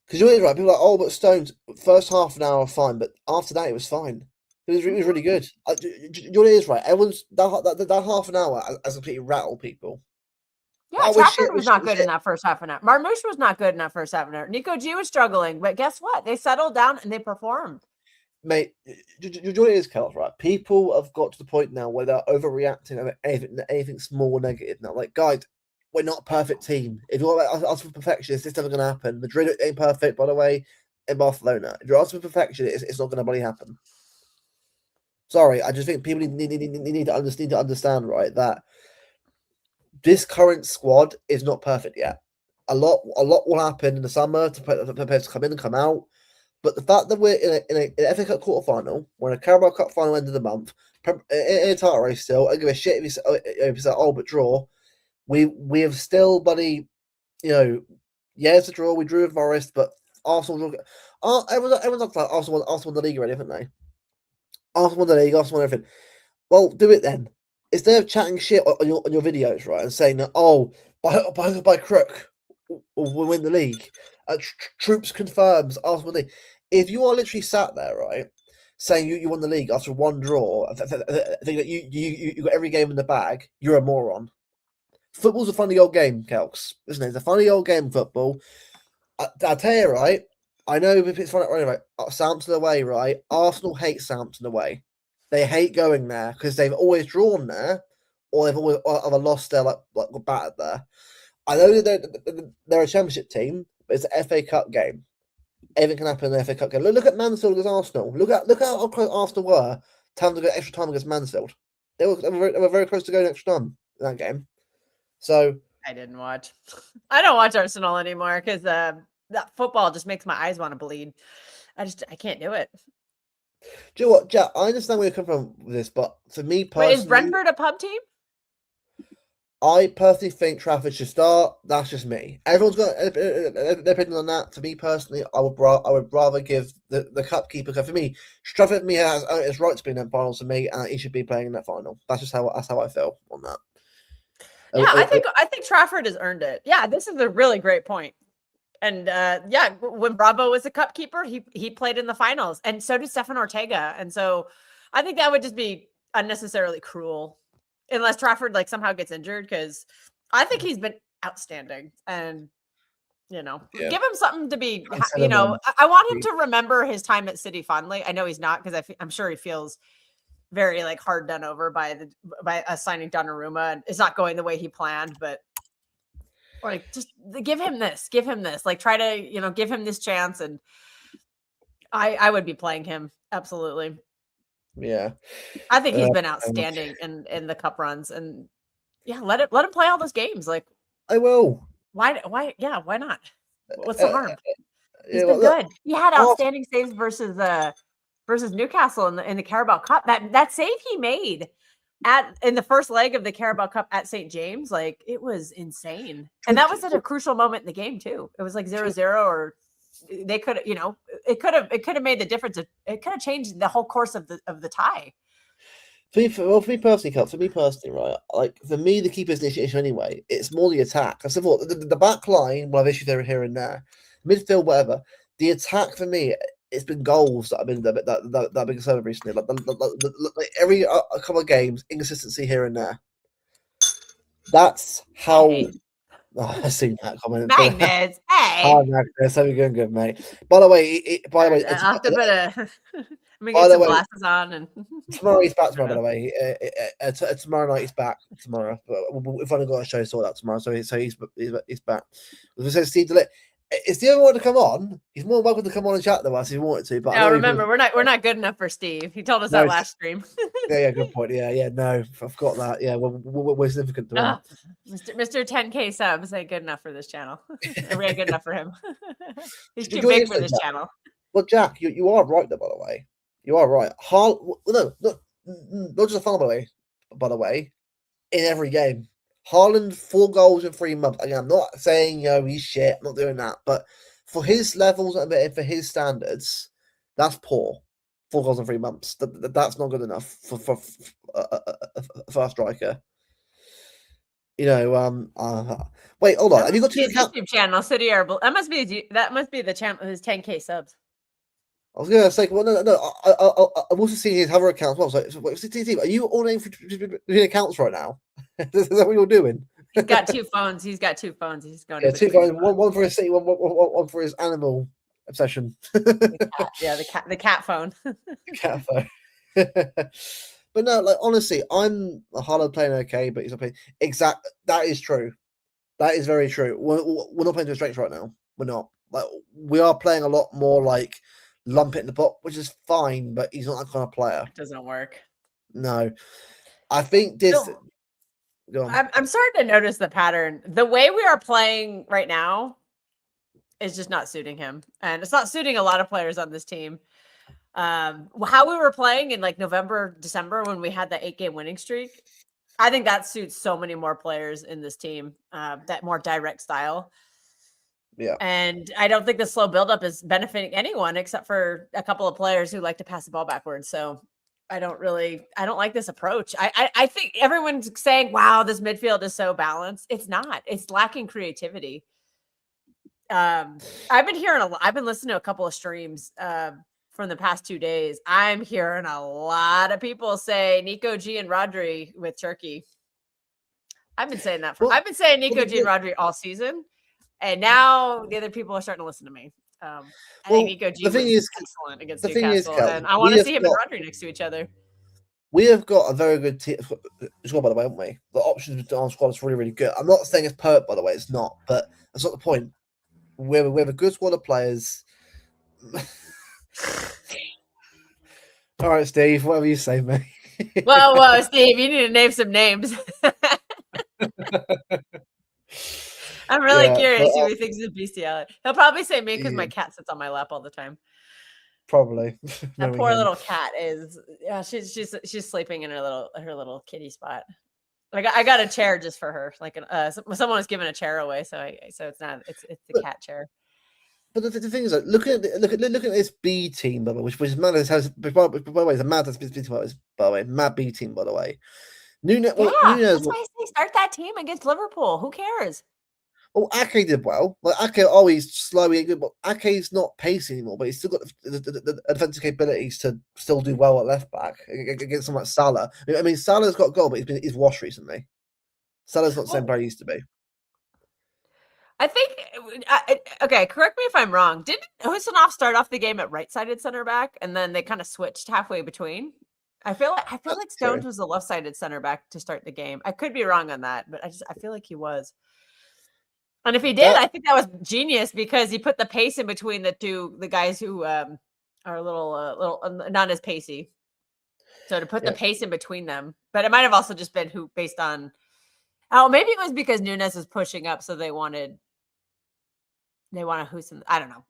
Because you're right. People are like, but Stones first half an hour fine, but after that it was fine. It was really good. You're right. Everyone's that half an hour has completely rattled people. Yeah, Trafford was not good in that first half an hour. Marmoush was not good in that first half an hour. Nico G was struggling, but guess what? They settled down and they performed. Mate, you is Kels, right? People have got to the point now where they're overreacting over anything small or negative now. Like, guys, we're not a perfect team. If you're asking for perfection, it's never going to happen. Madrid ain't perfect, by the way, in Barcelona. If you're asking for perfection, it's not going to bloody happen. Sorry, I just think people need to understand, right, that this current squad is not perfect yet. A lot will happen in the summer to players to come in and come out. But the fact that we're in an FA Cup quarterfinal, we're in a Carabao Cup final end of the month, in a title race still, I give a shit if it's but draw. We have still, buddy, it's a draw. We drew with Forest, but Arsenal. Everyone's like Arsenal won the league already, haven't they? Arsenal won the league. Arsenal won everything. Well, do it then. Instead of chatting shit on your videos, right, and saying that, by crook, we'll win the league. Troops confirms Arsenal win the league. If you are literally sat there, right, saying you won the league after one draw, I think that you got every game in the bag, you're a moron. Football's a funny old game, Kelks, isn't it? It's a funny old game, football. I tell you, right, I know if it's funny, right, Southampton away, right, Arsenal hate Southampton away. They hate going there because they've always drawn there, or they've always either lost there, like battered there. I know that they're a championship team, but it's an FA Cup game. Anything can happen in the FA Cup game. Look at Mansfield against Arsenal. Look how close Arsenal were to get extra time against Mansfield. They were very close to going extra time in that game. So I didn't watch. I don't watch Arsenal anymore because that football just makes my eyes want to bleed. I can't do it. Do you know what, Jack? I understand where you're coming from with this, but for me personally, is Brentford a pub team? I personally think Trafford should start. That's just me. Everyone's got their opinion on that. For me personally, I would rather give the cup keeper. For me, Trafford has right to be in that final. For me, and he should be playing in that final. That's how I feel on that. Yeah, I think Trafford has earned it. Yeah, this is a really great point. And when Bravo was a cup keeper, he played in the finals, and so did Stefan Ortega. And so I think that would just be unnecessarily cruel, unless Trafford like somehow gets injured. Because I think he's been outstanding, and give him something to be. I want him to remember his time at City fondly. I know he's not, because I'm sure he feels very like hard done over by signing Donnarumma, and it's not going the way he planned. But like, just give him this, like, try to give him this chance, and I would be playing him absolutely. Yeah, I think he's been outstanding in the cup runs, and let him play all those games. Like, I will. Why? Yeah, why not? What's the harm? He's Yeah, been good. He had outstanding saves versus Newcastle in the Carabao Cup. That save he made in the first leg of the Carabao Cup at St. James, like, it was insane. And that was at a crucial moment in the game too. It was like 0-0, or they could, it could have made the difference. It could have changed the whole course of the tie. For me personally, right? Like, for me, the keeper's issue anyway. It's more the attack. I said, the back line will have issues here and there. Midfield, whatever. The attack for me, it's been goals that have been that have been concerned recently. Like every couple of games, inconsistency here and there. That's how. Hey. Oh, I seen that comment. Magnets, hey. Oh, Magnets, how you going, good mate? By the way, I'll have to put let me get some glasses on. And tomorrow he's back. Tomorrow, by the way, tomorrow night he's back. Tomorrow, we've only got a show sorted out tomorrow, so he's back. As I said, Steve DeLitt, it's the only one to come on. He's more welcome to come on and chat to us if he wanted to. But no, remember, we're not good enough for Steve. He told us that last stream. Yeah, good point. Yeah, no, I've got that. Yeah, we're significant to him. Mr. 10K subs ain't good enough for this channel. We ain't good enough for him. He's too big for this channel. Well, Jack, you are right, though, by the way. You are right. No, not just a fan, by the way, in every game. Haaland, 4 goals in 3 months. Again, I'm not saying, he's shit. I'm not doing that. But for his levels and for his standards, that's poor. 4 goals in 3 months. That's not good enough for a striker. Wait, hold on. Have you got two YouTube channel? City Herbal. That must be the channel. His 10K subs. I was gonna say, well, no. I've also seen his other accounts. Well, so are you all named for accounts right now? Is that what you're doing? He's got 2 phones. He's going. 2 phones. One for his city, one for his animal obsession. The cat phone. The cat phone. But no, like, honestly, I'm Haaland playing okay, but he's not playing that is true. That is very true. We're not playing to his strengths right now. We're not. Like, we are playing a lot more like lump it in the pot, which is fine, but he's not that kind of player. It doesn't work. No. I think this. Go on. I'm starting to notice the pattern. The way we are playing right now is just not suiting him, and it's not suiting a lot of players on this team. How we were playing in like November, December, when we had that 8-game winning streak, I think that suits so many more players in this team. That more direct style. Yeah. And I don't think the slow buildup is benefiting anyone except for a couple of players who like to pass the ball backwards. So I don't like this approach. I think everyone's saying, wow, this midfield is so balanced. It's not. It's lacking creativity. I've been listening to a couple of streams from the past 2 days. I'm hearing a lot of people say Nico G and Rodri with Turkey. I've been saying that I've been saying Nico G and Rodri all season. And now the other people are starting to listen to me. I think Nico G is excellent against Newcastle, and I want to see him and Rodri next to each other. We have got a very good squad, by the way, haven't we? The options on squad is really, really good. I'm not saying it's perfect, by the way. It's not, but that's not the point. We have a good squad of players. All right, Steve, whatever you say, mate. Well, Steve, you need to name some names. I'm really curious who he thinks is bestiality. He'll probably say me because my cat sits on my lap all the time. Probably. That poor little cat is. Yeah, she's sleeping in her little kitty spot. I got a chair just for her. Like someone was giving a chair away, so it's the cat chair. But the thing is, like, look at this B team, by the way, which mad has. By the way, it's a mad mad B team, by the way. Nunez, that's why I say start that team against Liverpool. Who cares? Well, Ake did well. Like Ake always slowly good, but Ake's not pacey anymore. But he's still got the defensive capabilities to still do well at left back against someone like Salah. I mean, Salah's got a goal, but he's washed recently. Salah's not the same player he used to be. I think, okay, correct me if I'm wrong. Didn't Husanov start off the game at right-sided center back, and then they kind of switched halfway between? I feel like Stones was the left-sided center back to start the game. I could be wrong on that, but I feel like he was. And if he did, I think that was genius because he put the pace in between the guys who are a little not as pacey. So to put the pace in between them, but it might have also just been based on. Oh, maybe it was because Nunes was pushing up, so they want to Husan. I don't know.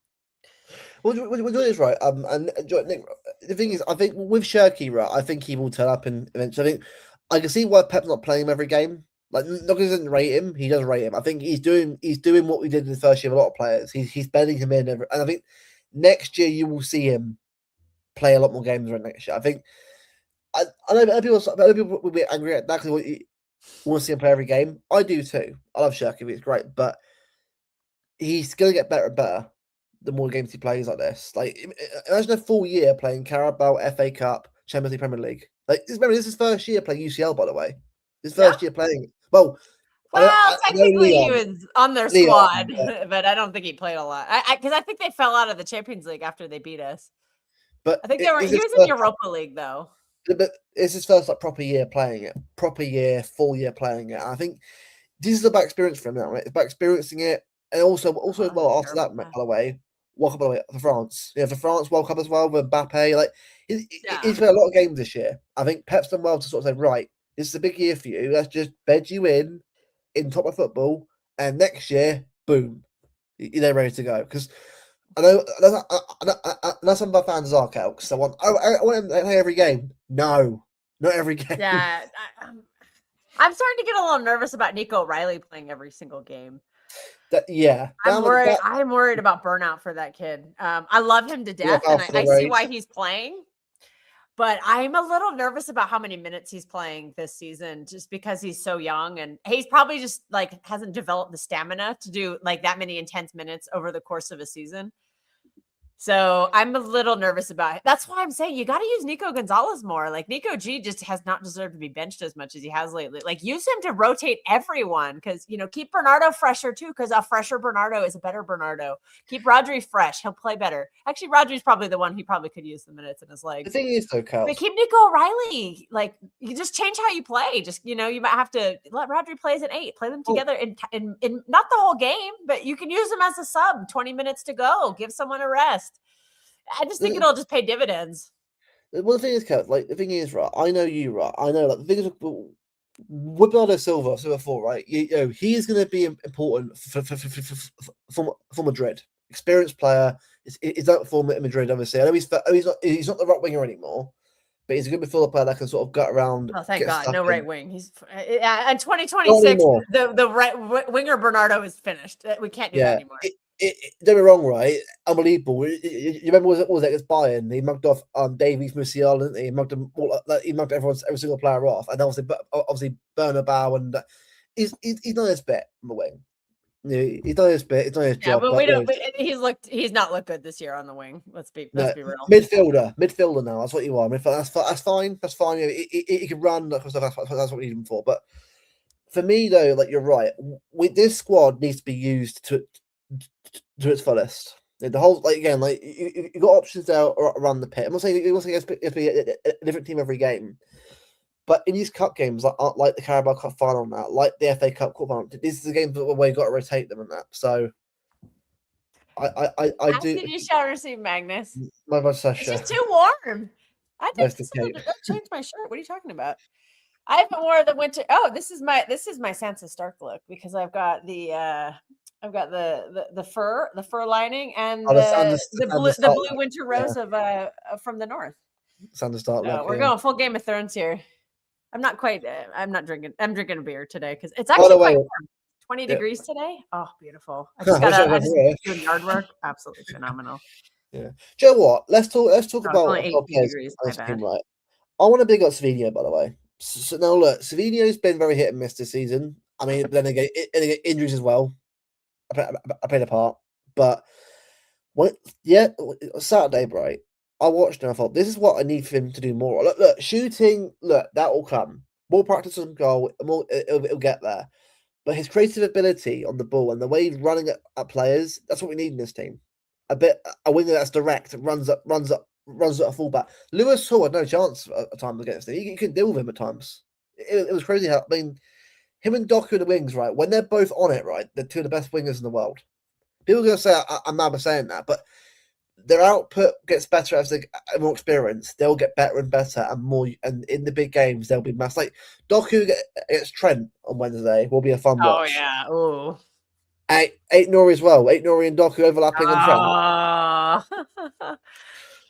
Well, it is right. And Nick, the thing is, I think with Shirky, right, I think he will turn up and eventually. I think I can see why Pep's not playing him every game. Like, not because he doesn't rate him, he does rate him. I think he's doing what we did in the first year of a lot of players. He's bedding him in, and I think next year you will see him play a lot more games right next year. I think I know people will be angry at that because you want to see him play every game. I do too. I love Shirky, it's great, but he's going to get better and better the more games he plays like this. Like, imagine a full year playing Carabao, FA Cup, Champions League, Premier League. Like, this is his first year playing UCL, by the way. His first year playing. Well, technically he was on their squad, but I don't think he played a lot. Because I think they fell out of the Champions League after they beat us. But I think he was in Europa League though. But it's his first proper year playing it. Full year playing it. I think this is about experience for him now, right? It's about experiencing it, and also as well after that, by the way, World Cup, by the way, for France. For France World Cup as well with Mbappe. Like he's played a lot of games this year. I think Pep's done well to sort of say, right, this is a big year for you. Let's just bed you in top of football, and next year, boom, you're ready to go. Because I know some of our fans are Calcs. So I want him to play every game. No, not every game. Yeah, I'm starting to get a little nervous about Nico Riley playing every single game. I'm worried about burnout for that kid. I love him to death, and I see why he's playing. But I'm a little nervous about how many minutes he's playing this season, just because he's so young, and he's probably just hasn't developed the stamina to do that many intense minutes over the course of a season. So I'm a little nervous about it. That's why I'm saying you got to use Nico Gonzalez more. Nico G just has not deserved to be benched as much as he has lately. Use him to rotate everyone because, keep Bernardo fresher too, because a fresher Bernardo is a better Bernardo. Keep Rodri fresh. He'll play better. Actually, Rodri's probably the one he probably could use the minutes in his legs. The thing is, though, Cal, but keep Nico O'Reilly. You just change how you play. Just, you might have to let Rodri play as an 8. Play them together in not the whole game, but you can use them as a sub. 20 minutes to go. Give someone a rest. I just think it'll just pay dividends. Well, the thing is, Kev, right? I know you, right? I know, the thing is, with Bernardo Silva, 4, right? He is going to be important for Madrid. Experienced player. He's out for Madrid, obviously. I know he's not the right winger anymore, but he's a good midfielder player that can sort of gut around. Oh, thank God, no right wing. He's in 2026. The right winger Bernardo is finished. We can't do that anymore. Don't be wrong, right? Unbelievable. You remember what was it against Bayern? He mugged off Davies, Musiala, didn't he? He mugged them all. He mugged every single player off, and obviously Bernabeu, and he's done his bit on the wing. He's done his bit. He's done his job. But we don't. He's not looked good this year on the wing. Let's be real. Midfielder now. That's what you are. That's fine. That's fine. He can run. That's what we need him for. But for me, though, you're right. This squad needs to be used to its fullest. The whole you got options there around the pit. I'm not saying it's be a different team every game, but in these cup games, like the Carabao Cup final, and that, like the FA Cup final, this is the game where you got to rotate them and that. So, I do. You shall receive, Magnus. My mustache. It's just too warm. I didn't change my shirt. What are you talking about? I haven't worn the winter. Oh, this is my Sansa Stark look because I've got the fur lining and the blue winter rose of from the north. Sansa Stark look. We're going full Game of Thrones here. I'm not quite. I'm not drinking. I'm drinking a beer today because it's actually quite warm. 20 degrees today. Oh, beautiful! I just got doing yard work. Absolutely phenomenal. Yeah. Do you know what? Let's talk about only 18 degrees. Right. I want to big up Savinho, by the way. So now look, Savinho's been very hit and miss this season. I mean, then again, injuries as well. I played a part. But Saturday, right? I watched and I thought, this is what I need for him to do more. Look, shooting, that will come. More practice on goal, more it'll get there. But his creative ability on the ball and the way he's running at players, that's what we need in this team. A winger that's direct, runs at a fullback. Lewis Hall had no chance at times against him. You couldn't deal with him at times. It was crazy how, I mean, him and Doku in the wings, right? When they're both on it, right, they're two of the best wingers in the world. People are going to say I'm mad for saying that, but their output gets better as they get more experience. They'll get better and better and more. And in the big games, they'll be mass. Like Doku against Trent on Wednesday will be a fun Oh watch. yeah. Ooh. Eight Nori as well. Eight Nori and Doku overlapping on Trent.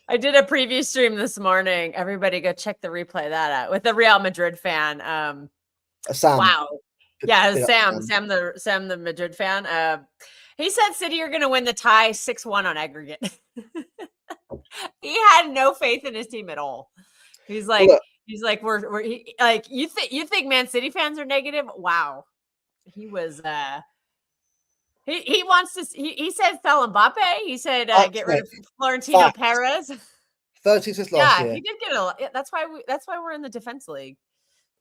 I did a preview stream this morning. Everybody go check the replay of that out with the Real Madrid fan. Sam. Wow. Yeah, Sam, Sam the Madrid fan. He said City are going to win the tie 6-1 on aggregate. He had no faith in his team at all. He's like, we're you think Man City fans are negative? Wow. He was he wants to. He said sell Mbappe. He said get rid of Florentino Perez. 30 assists last year. He did get a. That's why we're in the defense league.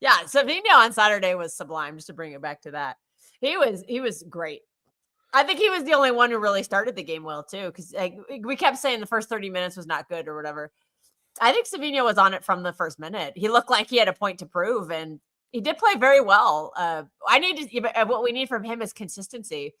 Yeah, Savinho on Saturday was sublime. Just to bring it back to that, he was great. I think he was the only one who really started the game well too, because we kept saying the first 30 minutes was not good or whatever. I think Savinho was on it from the first minute. He looked like he had a point to prove, and he did play very well. What we need from him is consistency.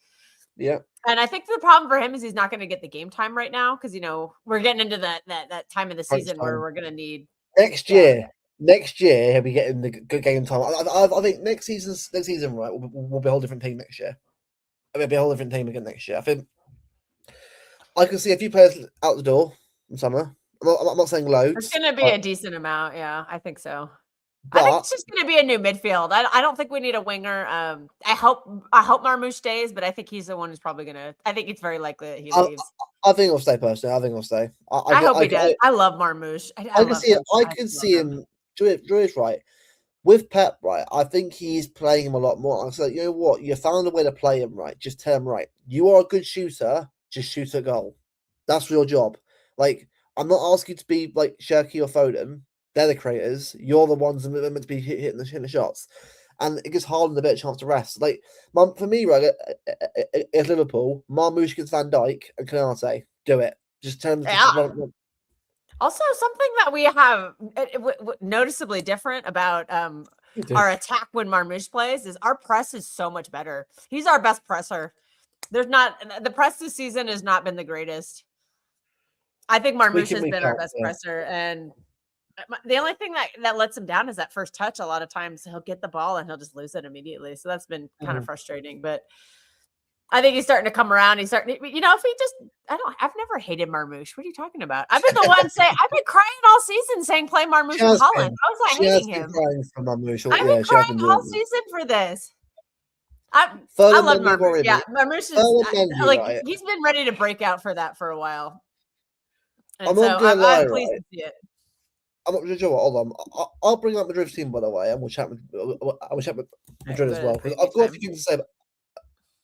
Yeah. And I think the problem for him is he's not going to get the game time right now because we're getting into that time of the season where we're going to need next year. Next year he'll be getting the good game time. I think next season, right, will be a whole different team next year. It'll be a whole different team again next year. I think I can see a few players out the door in summer. I'm not saying loads. It's going to be a decent amount. Yeah, I think so. But I think it's just going to be a new midfield. I don't think we need a winger. I hope Marmoush stays, but I think he's the one who's probably going to. I think it's very likely that he leaves. I think he'll stay personally. I think he'll stay. I hope he does. I love Marmoush. I can see him. Geordies right. With Pep, right, I think he's playing him a lot more. I said, you know what? You found a way to play him, right? Just tell him, right, you are a good shooter. Just shoot a goal. That's your job. Like, I'm not asking you to be like Shirky or Foden. They're the creators. You're the ones that are meant to be hitting the shots. And it gives Haaland a bit of chance to rest. Like, for me, right, at Liverpool, Marmoush against Van Dijk and Canate, do it. Just tell them. Also, something that we have noticeably different about our attack when Marmoush plays is our press is so much better. He's our best presser. The press this season has not been the greatest. I think Marmoush has been our best presser, and the only thing that lets him down is that first touch. A lot of times he'll get the ball and he'll just lose it immediately. So that's been kind of frustrating, but I think he's starting to come around. He's starting, if he just, I've never hated Marmoush. What are you talking about? I've been the one saying, I've been crying all season saying play Marmoush and Holland. I was like hating him. I've been crying all season for this. I love Marmoush. Yeah, Marmoush is he's been ready to break out for that for a while. And I'm pleased to see it. I'm not sure. Hold on, I'll bring up Madrid's team by the way, and we'll chat with Madrid as well because I've got a few things to say.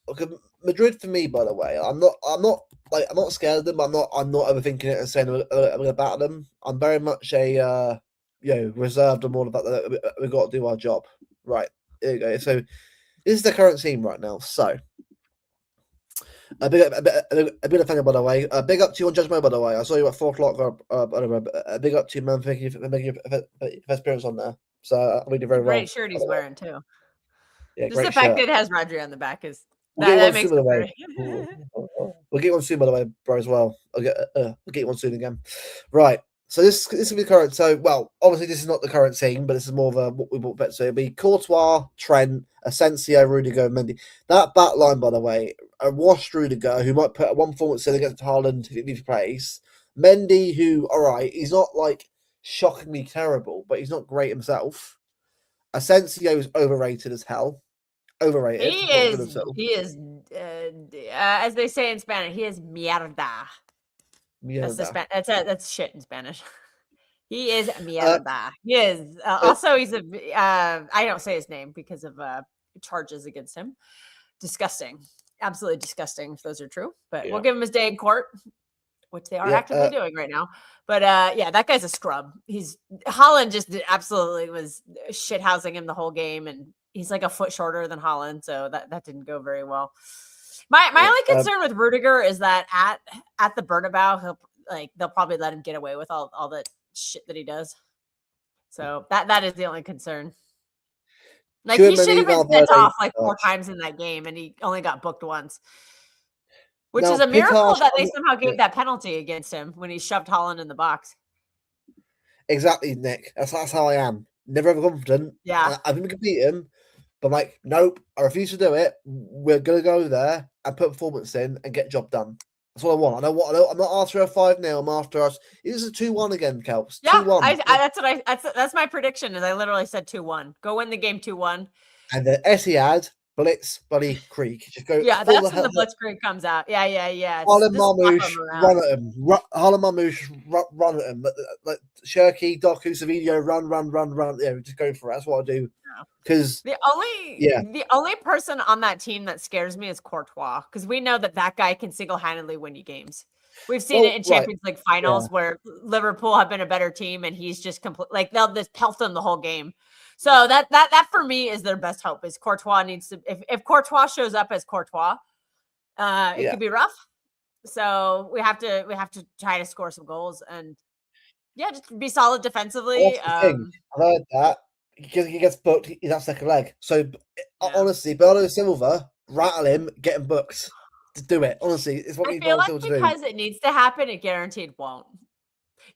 Okay, Madrid for me, by the way, I'm not scared of them. I'm not overthinking it and saying I'm going to battle them. I'm very much a reserved and all about that. We've got to do our job. Right, here you go. So this is the current team right now. So a bit of fan, by the way. Big up to you on Judge Mo, by the way. I saw you at 4:00. A big up to you, man, for making your first appearance on there. So I did very well. Great shirt he's wearing too. Yeah, just the fact that it has Rodri on the back is that makes it great. We'll get one soon, by the way, bro, as well. I'll get one soon again. Right. So this will be the current. So, well, obviously this is not the current team, but this is more of what we bought better. So it'll be Courtois, Trent, Asensio, Rudiger, Mendy. That back line, by the way, a washed Rudiger who might put one performance in against Haaland if he plays. Mendy, who, all right, he's not like shockingly terrible, but he's not great himself. Asensio is overrated as hell. Overrated. He is. As they say in Spanish, he is mierda. That's shit in Spanish. He is mierda. He is. Also, he's I don't say his name because of charges against him. Disgusting. absolutely disgusting if those are true. But Yeah. we'll give him his day in court, which they are actively doing right now. But yeah, that guy's a scrub. Holland just absolutely was shithousing him the whole game, and he's like a foot shorter than Holland, so that didn't go very well. My only concern with Rudiger is that at the Bernabeu, they'll probably let him get away with all the shit that he does. So that is the only concern. Like, he should have been sent off like 4 times in that game, and he only got booked once. Which is a miracle that they somehow gave that penalty against him when he shoved Holland in the box. Exactly, Nick. That's how I am. Never ever confident. Yeah. I've been competing, but I'm like, nope, I refuse to do it. We're going to go there and put performance in and get job done. That's what I want. I'm not after a 5-0. I'm after us. It is a 2-1 again, Kelps. Yeah, 2-1. That's my prediction. Is I literally said 2-1. Go win the game 2-1. And then Etihad, Blitz, Buddy, Creek. Just go. Yeah, that's when the Blitzkrieg comes out. Yeah. Harlem Marmouche, run at him. Harlem Marmouche, run at him. Like Shirky, Doku, Savidio, run. Yeah, just go for it. That's what I do. Because the only person on that team that scares me is Courtois, because we know that guy can single-handedly win you games. We've seen it in Champions League finals where Liverpool have been a better team, and he's just complete. They'll just pelt them the whole game. So that for me is their best hope. Is Courtois needs to if Courtois shows up as Courtois, it could be rough. So we have to try to score some goals and just be solid defensively. I've heard that. He gets booked. He's at second leg. So honestly, Bernardo Silva, rattle him, get him booked. Just do it. Honestly, it's what we feel like, because it needs to happen. It guaranteed won't.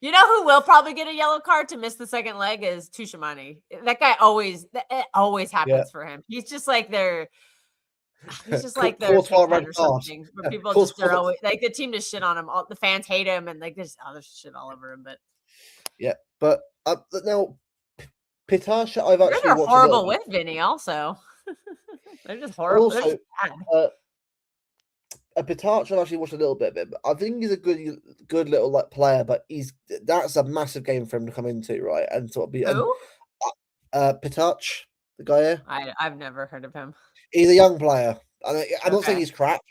You know who will probably get a yellow card to miss the second leg is Tushimani. That guy always happens for him. He's just like their or something. Where people just are always like the team just shit on him. All the fans hate him, and like there's other shit all over him. But now Pitasha, I've actually they're horrible with Vinny. Also, they're just horrible. Also, Pitarch, I've actually watched a little bit of him. I think he's a good little player, but that's a massive game for him to come into, right? And sort of be Pitarch, the guy here. I've never heard of him. He's a young player. I'm not saying he's crap.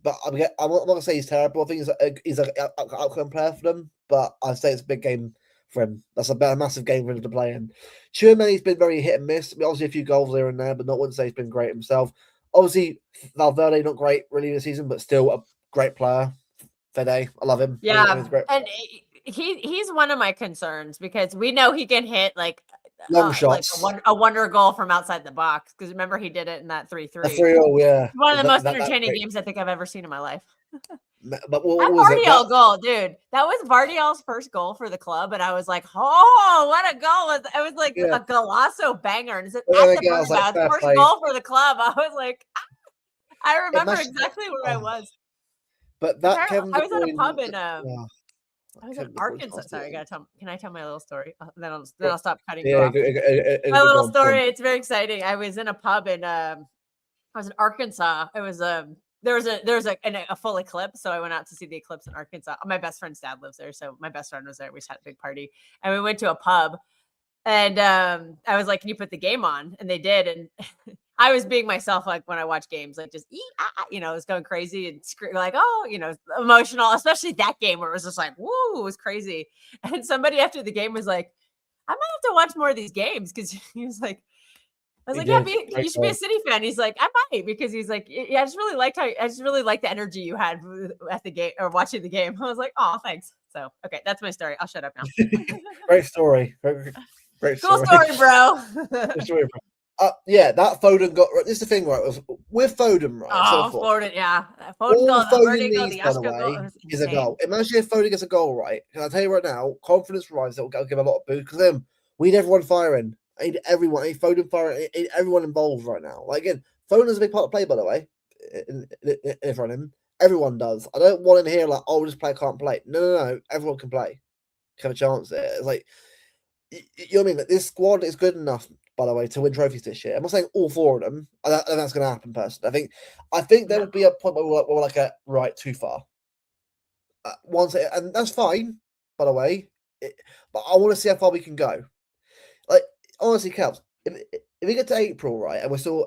But I'm not gonna say he's terrible. I think he's an outcome player for them. But I'd say it's a big game for him. That's a massive game for him to play in. Chouameni's been very hit and miss. Obviously, a few goals here and there, but not one to say he's been great himself. Obviously, Valverde not great really this season, but still a great player. Fede, I love him. Yeah, and he's one of my concerns because we know he can hit long shots, like a wonder goal from outside the box. Because remember, he did it in that 3-3. 3-0, yeah. One of the most entertaining games I think I've ever seen in my life. But what was Vardiel goal, dude. That was Vardiel's first goal for the club, and I was like, "Oh, what a goal!" It was like a golazo banger, and it's first goal for the club. I was like, I remember exactly where I was. But that I was at a pub in I was in Arkansas. Sorry, can I tell my little story? Then I'll stop cutting you off. My little story. It's very exciting. I was in a pub in I was in Arkansas. It was there was a full eclipse, so I went out to see the eclipse in Arkansas. My best friend's dad lives there, so my best friend was there. We just had a big party, and we went to a pub, and I was like, "Can you put the game on?" And they did, and I was being myself, like when I watch games, like just it was going crazy and like, emotional, especially that game where it was just like, woo, it was crazy. And somebody after the game was like, "I might have to watch more of these games," because he was like. I was like, you should be a City fan. He's like, I might, because he's like, I just really liked the energy you had at the game or watching the game. I was like, oh, thanks. So, okay, that's my story. I'll shut up now. Great story. Great cool story, bro. Yeah, that Foden got. This is the thing, right? With Foden, right? Oh, Foden, yeah. Foden needs, by the way, is a goal. Imagine if Foden gets a goal, right? Can I tell you right now? Confidence rise. That will give a lot of boost because then we need everyone firing. I need everyone. I need Foden firing. I need everyone involved right now. Like again, Foden is a big part of play, by the way. In front of him, everyone does. I don't want to hear like, "Oh, this player can't play." No. Everyone can play. Have a chance there. It's like, you know what I mean? Like, this squad is good enough, by the way, to win trophies this year. I'm not saying all 4 of them, and that's going to happen. Personally, I think there will be a point where we're like, right, too far. And that's fine, by the way. But I want to see how far we can go. Like honestly, Kels, if we get to April, right, and we're still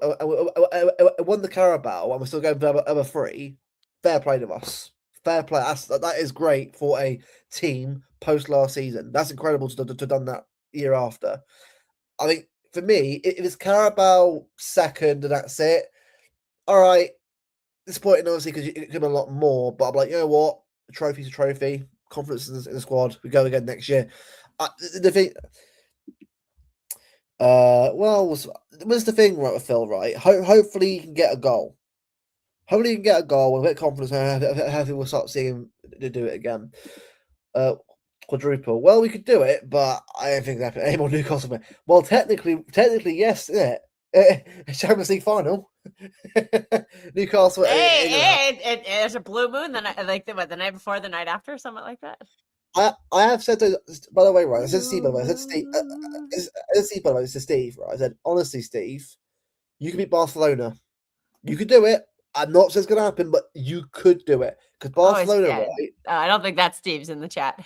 won the Carabao and we're still going for other three, fair play to us. Fair play. That is great for a team post last season. That's incredible to have done that year after. I think for me, if it's Carabao second and that's it, all right. Disappointing, obviously, because it could have been a lot more. But I'm like, you know what? A trophy's a trophy. Confidence in the squad. We go again next year. The thing. Well, what's the thing, right, with Phil? Right. Hopefully, he can get a goal. Hopefully, he can get a goal with a bit of confidence. Hopefully, we'll start seeing him do it again. Quadruple. Well, we could do it, but I don't think that any more Newcastle. Well, technically, yes, isn't it? Champions League final. Newcastle. It's a blue moon. Like the night before, the night after, something like that. I have said to, by the way, right? I said to Steve, by the way, I said to Steve, I said to Steve, by the way, to Steve, right? I said, honestly, Steve, you can beat Barcelona. You could do it. I'm not saying it's going to happen, but you could do it because Barcelona, right? I don't think that Steve's in the chat.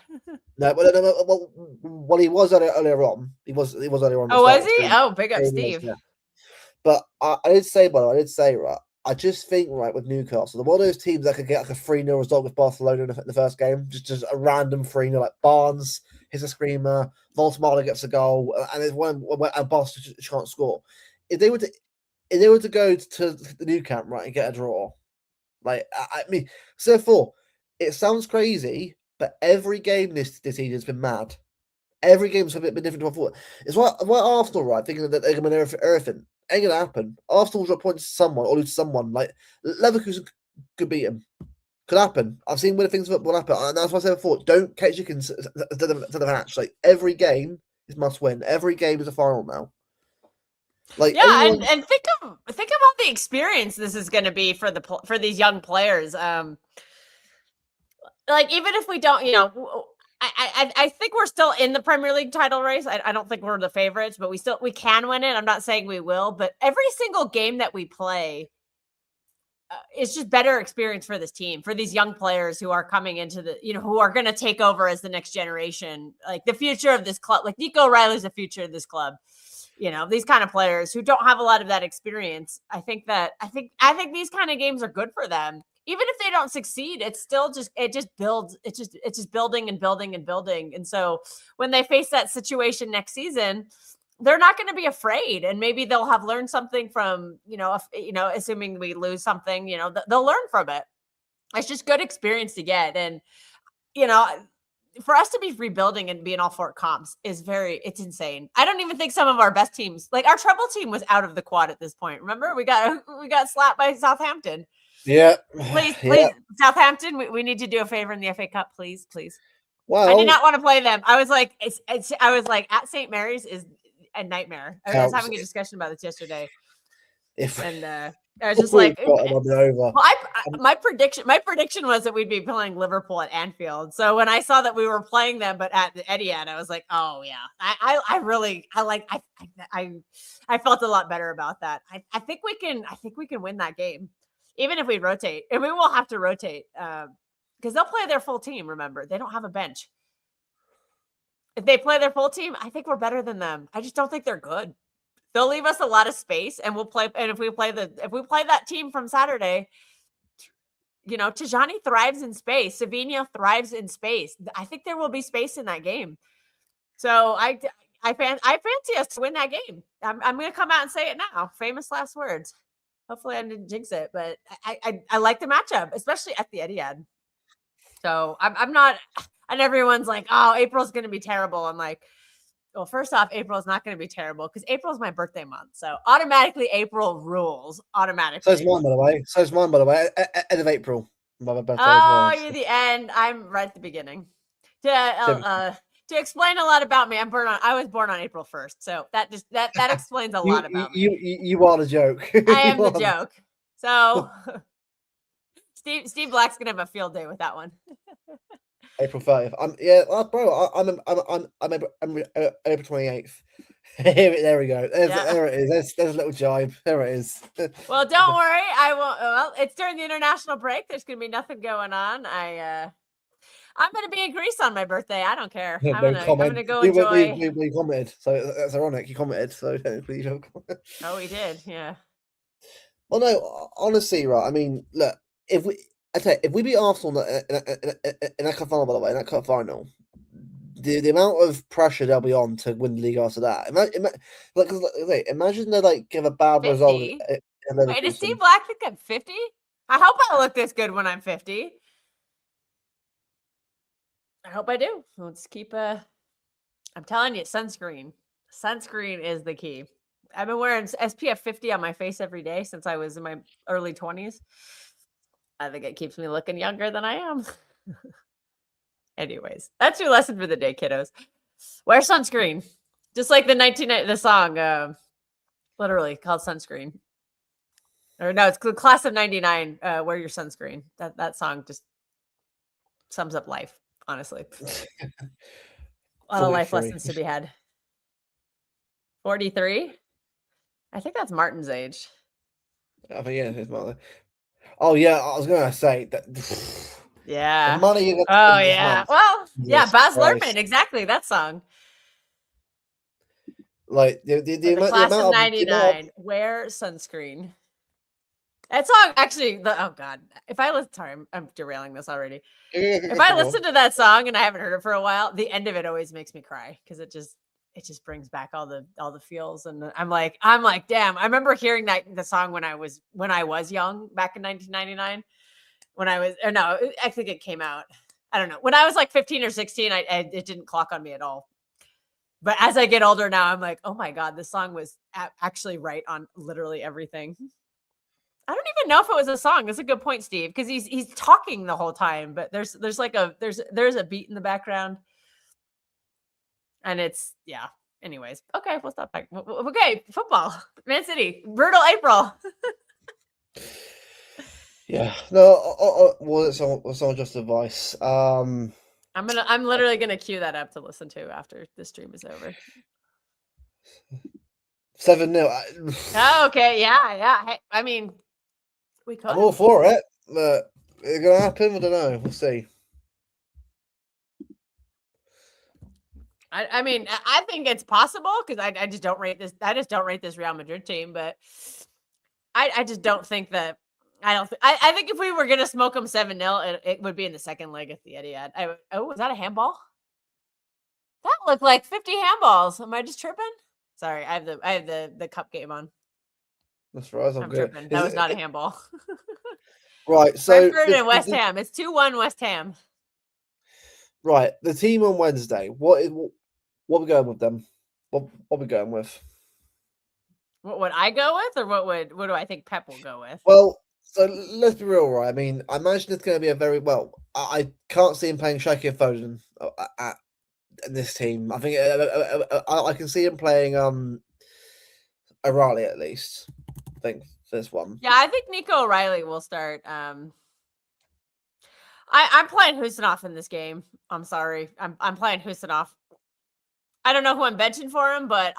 No, well, he was earlier on. He was earlier on. Oh, was he? Oh, big up Steve. Yeah. But I did say, by the way, right, I just think, right, with Newcastle, they're one of those teams that could get like a 3-0 result with Barcelona in the first game. Just a random 3-0, like Barnes hits a screamer, Voltemala gets a goal, and there's one where Barcelona can't score. If they were to go to the new camp, right, and get a draw, like, I mean, so therefore, it sounds crazy, but every game this season has been mad. Every game's a bit different to what I thought. It's why Arsenal, right, thinking that they're going to win everything. Ain't gonna happen. Arsenal will drop points to someone or lose to someone. Like Leverkusen could beat him. Could happen. I've seen where things will happen, and that's why I said before. Don't catch chickens to the match. Like every game is must win. Every game is a final now. Like yeah, and think about the experience this is going to be for these young players. Like even if we don't, I think we're still in the Premier League title race. I don't think we're the favorites, but we can win it. I'm not saying we will, but every single game that we play is just better experience for this team, for these young players who are coming into who are going to take over as the next generation, like the future of this club. Like Nico Riley's the future of this club. These kind of players who don't have a lot of that experience. I think these kind of games are good for them. Even if they don't succeed, it's still just builds. It's just building and building and building. And so when they face that situation next season, they're not going to be afraid. And maybe they'll have learned something from, assuming we lose something, they'll learn from it. It's just good experience to get. And, for us to be rebuilding and be in all four comps it's insane. I don't even think some of our best teams, like our treble team, was out of the quad at this point. Remember, we got slapped by Southampton. Yeah. Please, yeah. Southampton, we need to do a favor in the FA Cup, please. Well, I did not want to play them. I was like, I was like, at St. Mary's is a nightmare. I was having a discussion about this yesterday, and I was just like, well, my prediction was that we'd be playing Liverpool at Anfield. So when I saw that we were playing them, but at the Etihad, I was like, oh yeah, I felt a lot better about that. I think we can win that game, even if we rotate, and we will have to rotate because they'll play their full team. Remember, they don't have a bench. If they play their full team, I think we're better than them. I just don't think they're good. They'll leave us a lot of space, and we'll play. And if we play that team from Saturday, Tijani thrives in space. Savinho thrives in space. I think there will be space in that game. So I fancy us to win that game. I'm going to come out and say it now. Famous last words. Hopefully I didn't jinx it, but I like the matchup, especially at the Etihad. So I'm not. And everyone's like, "Oh, April's going to be terrible." I'm like, well, first off, April is not going to be terrible because April is my birthday month. So automatically April rules automatically. So is mine, by the way. End of April. My birthday you're the end. I'm right at the beginning. To explain a lot about me, I was born on April 1st. So that explains a lot about me. You are the joke. I am the joke. So Steve Black's going to have a field day with that one. April 30th. I'm April 28th. There we go. There it is. There's a little jibe. There it is. Well, don't worry. I won't. Well, it's during the international break. There's going to be nothing going on. I'm gonna be in Greece on my birthday. I don't care. No I'm gonna go enjoy. We commented, so that's ironic. You commented, so technically you don't comment. Oh, we did, yeah. Well, no, honestly, right. I mean, look, if we, I tell you, if we beat Arsenal in that cup final, by the way, in that cup final, the amount of pressure they'll be on to win the league after that. Imagine they like give a bad result 50. in Wait, does Leverkusen. Steve Black think I'm 50? I hope I look this good when I'm 50. I hope I do. Let's keep I'm telling you, sunscreen. Sunscreen is the key. I've been wearing SPF 50 on my face every day since I was in my early 20s. I think it keeps me looking younger than I am. Anyways, that's your lesson for the day, kiddos. Wear sunscreen. Just like the song, literally called Sunscreen. Or no, it's the class of 99, wear your sunscreen. That song just sums up life, honestly. A lot of life 43. lessons to be had. 43? I think that's Martin's age. I think yeah, it's Martin. Oh yeah, I was gonna say that. Yeah. The money you're gonna Oh spend this yeah. month, Well, yeah, Jesus Baz Christ. Luhrmann, exactly that song. Like the The amount, class the of amount of 99, wear sunscreen. That song actually, oh God. If I listen, sorry, I'm derailing this already. If I listen to that song and I haven't heard it for a while, the end of it always makes me cry because it just brings back all the feels. And I'm like, damn. I remember hearing the song when I was young back in 1999. I think it came out. I don't know. When I was like 15 or 16, it didn't clock on me at all. But as I get older now, I'm like, oh my God, this song was actually right on literally everything. I don't even know if it was a song. That's a good point, Steve, because he's talking the whole time, but there's a beat in the background, and it's yeah. Anyways, okay, we'll stop back. Okay, football, Man City, brutal April. Yeah, no, was someone just advice? I'm literally gonna cue that up to listen to after the stream is over. 7-0. Oh, okay, yeah. Hey, I mean, we could. I'm all for it, but it's gonna happen. I don't know. We'll see. I mean, I think it's possible because I just don't rate this. I just don't rate this Real Madrid team, but I just don't think that. I think if we were gonna smoke them 7-0, it would be in the second leg at the Etihad. Was that a handball? That looked like 50 handballs. Am I just tripping? Sorry, I have the cup game on. That's right. I'm tripping. That was not a handball. Right. So Brentford and West Ham. It's 2-1 West Ham. Right. The team on Wednesday. What are we going with them? What are we going with? What would I go with, or what do I think Pep will go with? Well, so let's be real, right? I mean, I imagine it's going to be a very I can't see him playing Shaki and Foden at this team. I think I can see him playing O'Reilly at least. I think for this one. Yeah, I think Nico O'Reilly will start. I'm playing Husinov in this game. I'm sorry. I'm playing Husinov. I don't know who I'm benching for him, but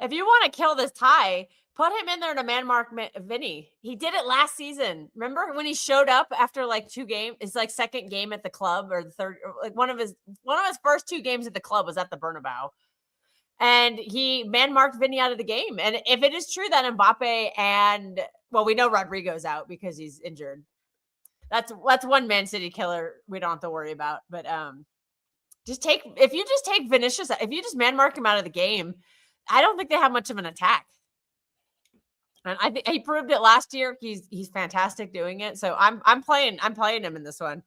if you want to kill this tie, put him in there to man mark Vinny. He did it last season. Remember when he showed up after like 2 games? It's like second game at the club or the third, or like one of his first 2 games at the club was at the Bernabeu. And he man marked Vinny out of the game. And if it is true that Mbappe we know Rodrigo's out because he's injured. That's one Man City killer we don't have to worry about. But if you just take Vinicius, if you just man mark him out of the game, I don't think they have much of an attack. And I think he proved it last year. He's fantastic doing it. So I'm playing him in this one.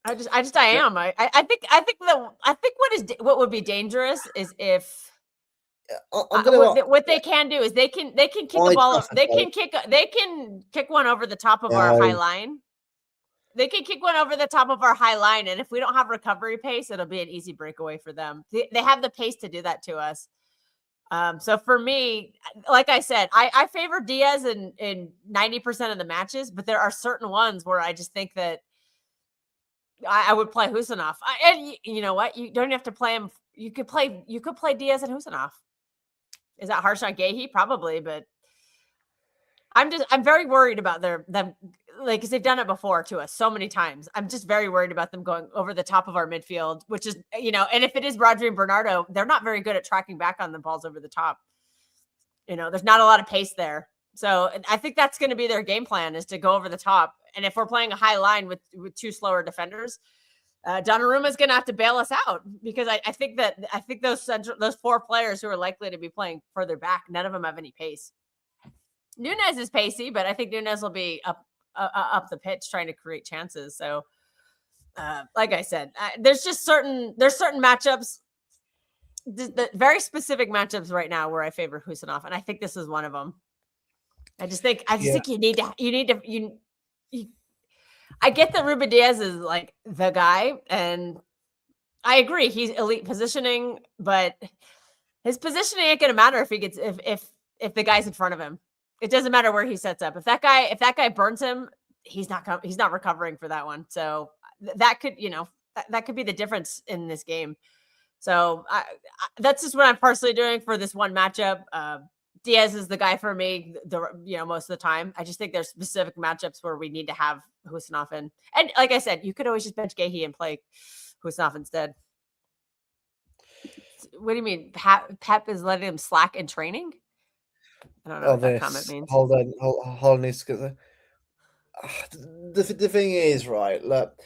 I am. I think what would be dangerous is if what they can do is they can kick the ball. They can kick one over the top of our high line. They can kick one over the top of our high line, and if we don't have recovery pace, it'll be an easy breakaway for them. They have the pace to do that to us. So for me, like I said, I favor Diaz in 90% of the matches, but there are certain ones where I just think that I would play Husinov. And you know what? You don't have to play him. You could play Diaz and Husinov. Is that harsh on Gahey? Probably, but I'm very worried about them because they've done it before to us so many times. I'm just very worried about them going over the top of our midfield, which is, and if it is Rodri and Bernardo, they're not very good at tracking back on the balls over the top. There's not a lot of pace there. So I think that's going to be their game plan, is to go over the top. And if we're playing a high line with two slower defenders, Donnarumma is going to have to bail us out, because I think those four players who are likely to be playing further back, none of them have any pace. Nunes is pacey, but I think Nunes will be up the pitch trying to create chances. So, like I said, there's certain matchups, the very specific matchups right now where I favor Husanov, and I think this is one of them. I just think you need to. I get that Ruben Diaz is like the guy, and I agree he's elite positioning, but his positioning ain't gonna matter if he gets if the guy's in front of him. It doesn't matter where he sets up. If that guy burns him, he's not recovering for that one. So that could that could be the difference in this game. So that's just what I'm personally doing for this one matchup. Diaz is the guy for me, most of the time. I just think there's specific matchups where we need to have Husanov in. And like I said, you could always just bench Gehi and play Husanov instead. What do you mean? Pep is letting him slack in training? I don't know what that comment means. Hold on. Needs to get there. The thing is, right, look,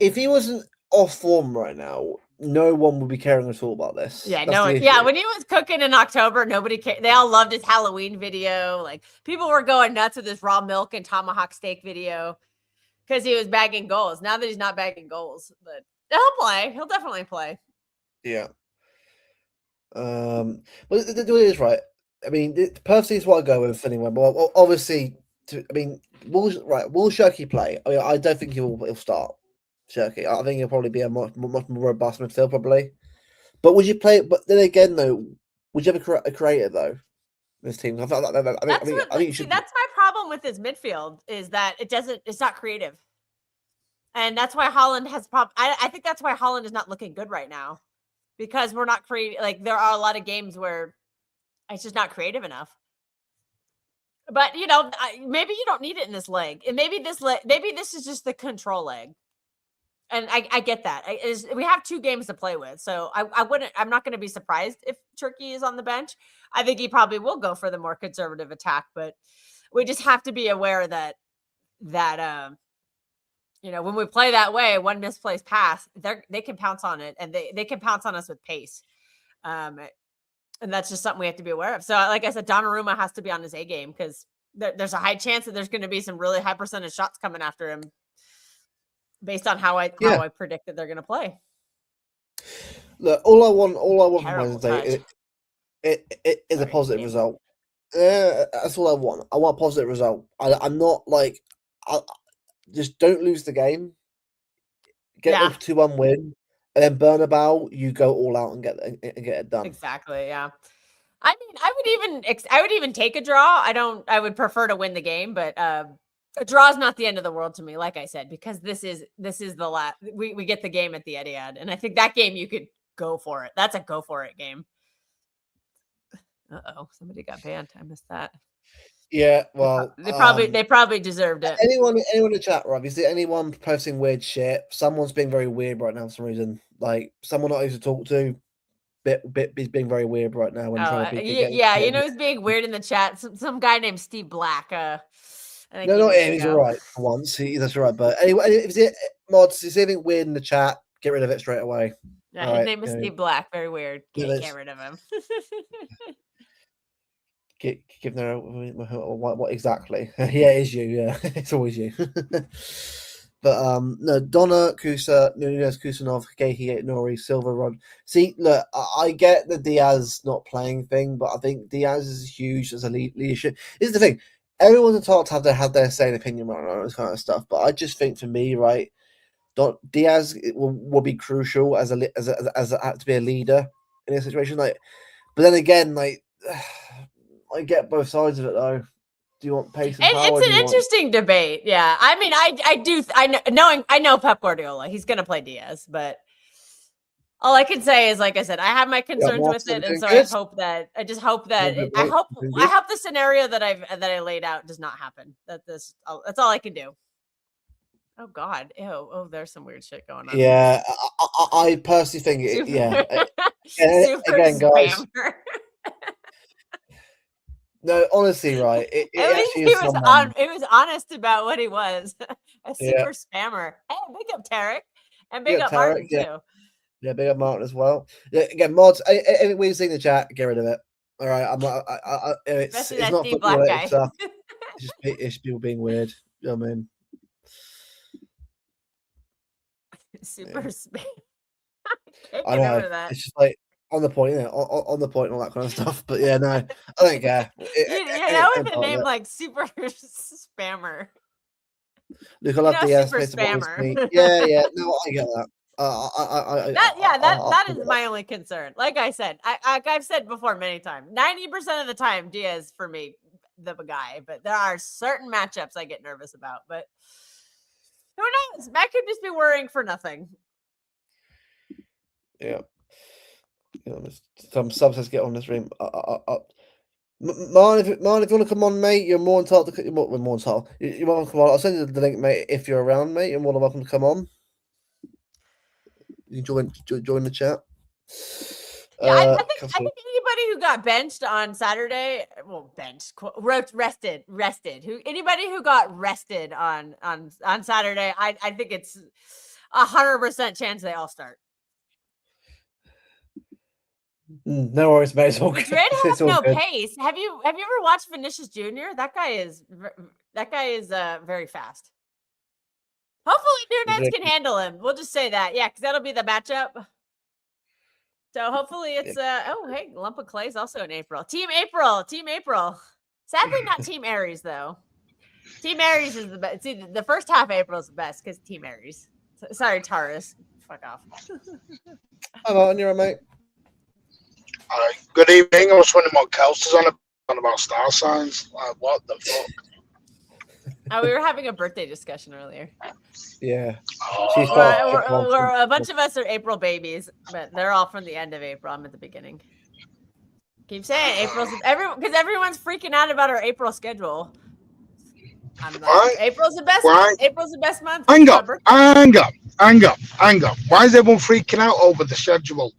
if he wasn't off form right now, no one would be caring at all about this. Yeah, when he was cooking in October, nobody cared. They all loved his Halloween video. Like, people were going nuts with his raw milk and tomahawk steak video because he was bagging goals. Now that he's not bagging goals, but he'll play. He'll definitely play. Yeah. But it is right. I mean, personally, is what I go with anyway. But obviously, will Shirky play? I mean, I don't think he'll start Shirky. I think he'll probably be a much more robust midfield, probably. But would you play? But then again, though, would you have a creator though? This team, I think that's my problem with his midfield, is that it's not creative, and that's why Holland has problem. I think that's why Holland is not looking good right now, because we're not creative. Like, there are a lot of games where it's just not creative enough. But maybe you don't need it in this leg, and maybe this is just the control leg. And I get that. We have 2 games to play with, so I'm not going to be surprised if Turkey is on the bench. I think he probably will go for the more conservative attack, but we just have to be aware that when we play that way, one misplaced pass, they can pounce on it, and they can pounce on us with pace. And that's just something we have to be aware of. So, like I said, Donnarumma has to be on his A game, because there's a high chance that there's going to be some really high percentage shots coming after him, based on how I predict that they're going to play. Look, all I want from Wednesday is a positive result. That's all I want. I want a positive result. I'm not like, just don't lose the game. Get a 2-1 win, and then Bernabeu, you go all out and get it done. Exactly. Yeah. I mean, I would even take a draw. I would prefer to win the game, but a draw is not the end of the world to me, like I said, because this is the last. We get the game at the Etihad, and I think that game you could go for it. That's a go for it game. Somebody got banned. I missed that. Yeah, well, they probably deserved it. Anyone in the chat, Rob? Is there anyone posting weird shit? Someone's being very weird right now for some reason. Like, someone I used to talk to, is being very weird right now. When trying to he's being weird in the chat. Some guy named Steve Black. I think no, not him. He's all right for once. That's all right. But anyway, if it's mods, is anything weird in the chat? Get rid of it straight away. Yeah, his name is Steve Black. Very weird. Get rid of him. Give them what exactly? Yeah, it is you. Yeah, it's always you. But no, Donna, Kusa, Nunes, Kusanov, Gehi, Nori, Silva, Rod. See, look, I get the Diaz not playing thing, but I think Diaz is huge as a leadership. This is the thing. Everyone's entitled to have their say and opinion on this kind of stuff, but I just think for me, right, Diaz will be crucial as to be a leader in a situation like. But then again, like. I get both sides of it, though. Do you want pace and power? It's an interesting debate. Yeah, I mean, I know Pep Guardiola. He's going to play Diaz, but all I can say is, like I said, I have my concerns with it, and so I hope that the scenario that I laid out does not happen. That's all I can do. Oh God. Ew. Oh, there's some weird shit going on. Yeah, I personally think it. Yeah, Super again, guys. spammer. No, honestly, right? At It least actually he is was someone. It was honest about what he was. A Yeah, super spammer. Hey, big up Tarek. And big big up up Tarek. Martin Yeah, too. yeah, big up Martin as well. Yeah, again, mods. Anything we see in the chat, get rid of it. All right, I'm not. Especially It's that not Steve football Black related guy. stuff. It's people being weird. You know what I mean? Super Yeah. spam. Can't I get know. over that. It's just like on the point, on the point, and all that kind of stuff. But yeah, no, I don't care. That End with a part of name it. like super spammer. Look, I love the Super space to bottom spammer. me. Yeah, yeah. No, I get that. That I'll is give it my only concern. Like I said, I've said before many times, 90% of the time, Diaz for me, the guy. But there are certain matchups I get nervous about. But who knows? Matt could just be worrying for nothing. Yeah. You know, some subs has to get on the stream. Martin, if you want to come on, mate, you're more entitled to. You're more entitled. You're welcome to come on. I'll send you the link, mate. If you're around, mate, you're more than welcome to come on. You can join the chat. Yeah, I think anybody who got benched on Saturday, well, rested. Anybody who got rested on Saturday, I think it's 100% chance they all start. No worries, mate. It's all Madrid good. has no pace. Have you ever watched Vinicius Jr.? That guy is very fast. Hopefully Nunes can handle him. We'll just say that. Yeah, because that'll be the matchup. So hopefully it's oh hey, lump of clay is also in April. Team April. Sadly not Team Aries though. Team Aries is the best. See, the first half of April is the best because Team Aries. Sorry, Taurus. Fuck off. Hi Martin, you're right, mate. Good evening. I was wondering what Kels is on about star signs. Like, what the fuck? We were having a birthday discussion earlier. Yeah. A bunch of us are April babies, but they're all from the end of April. I'm at the beginning. Keep saying because everyone's freaking out about our April schedule. I'm like, April's the best month. April's the best month. Hang on. Why is everyone freaking out over the schedule?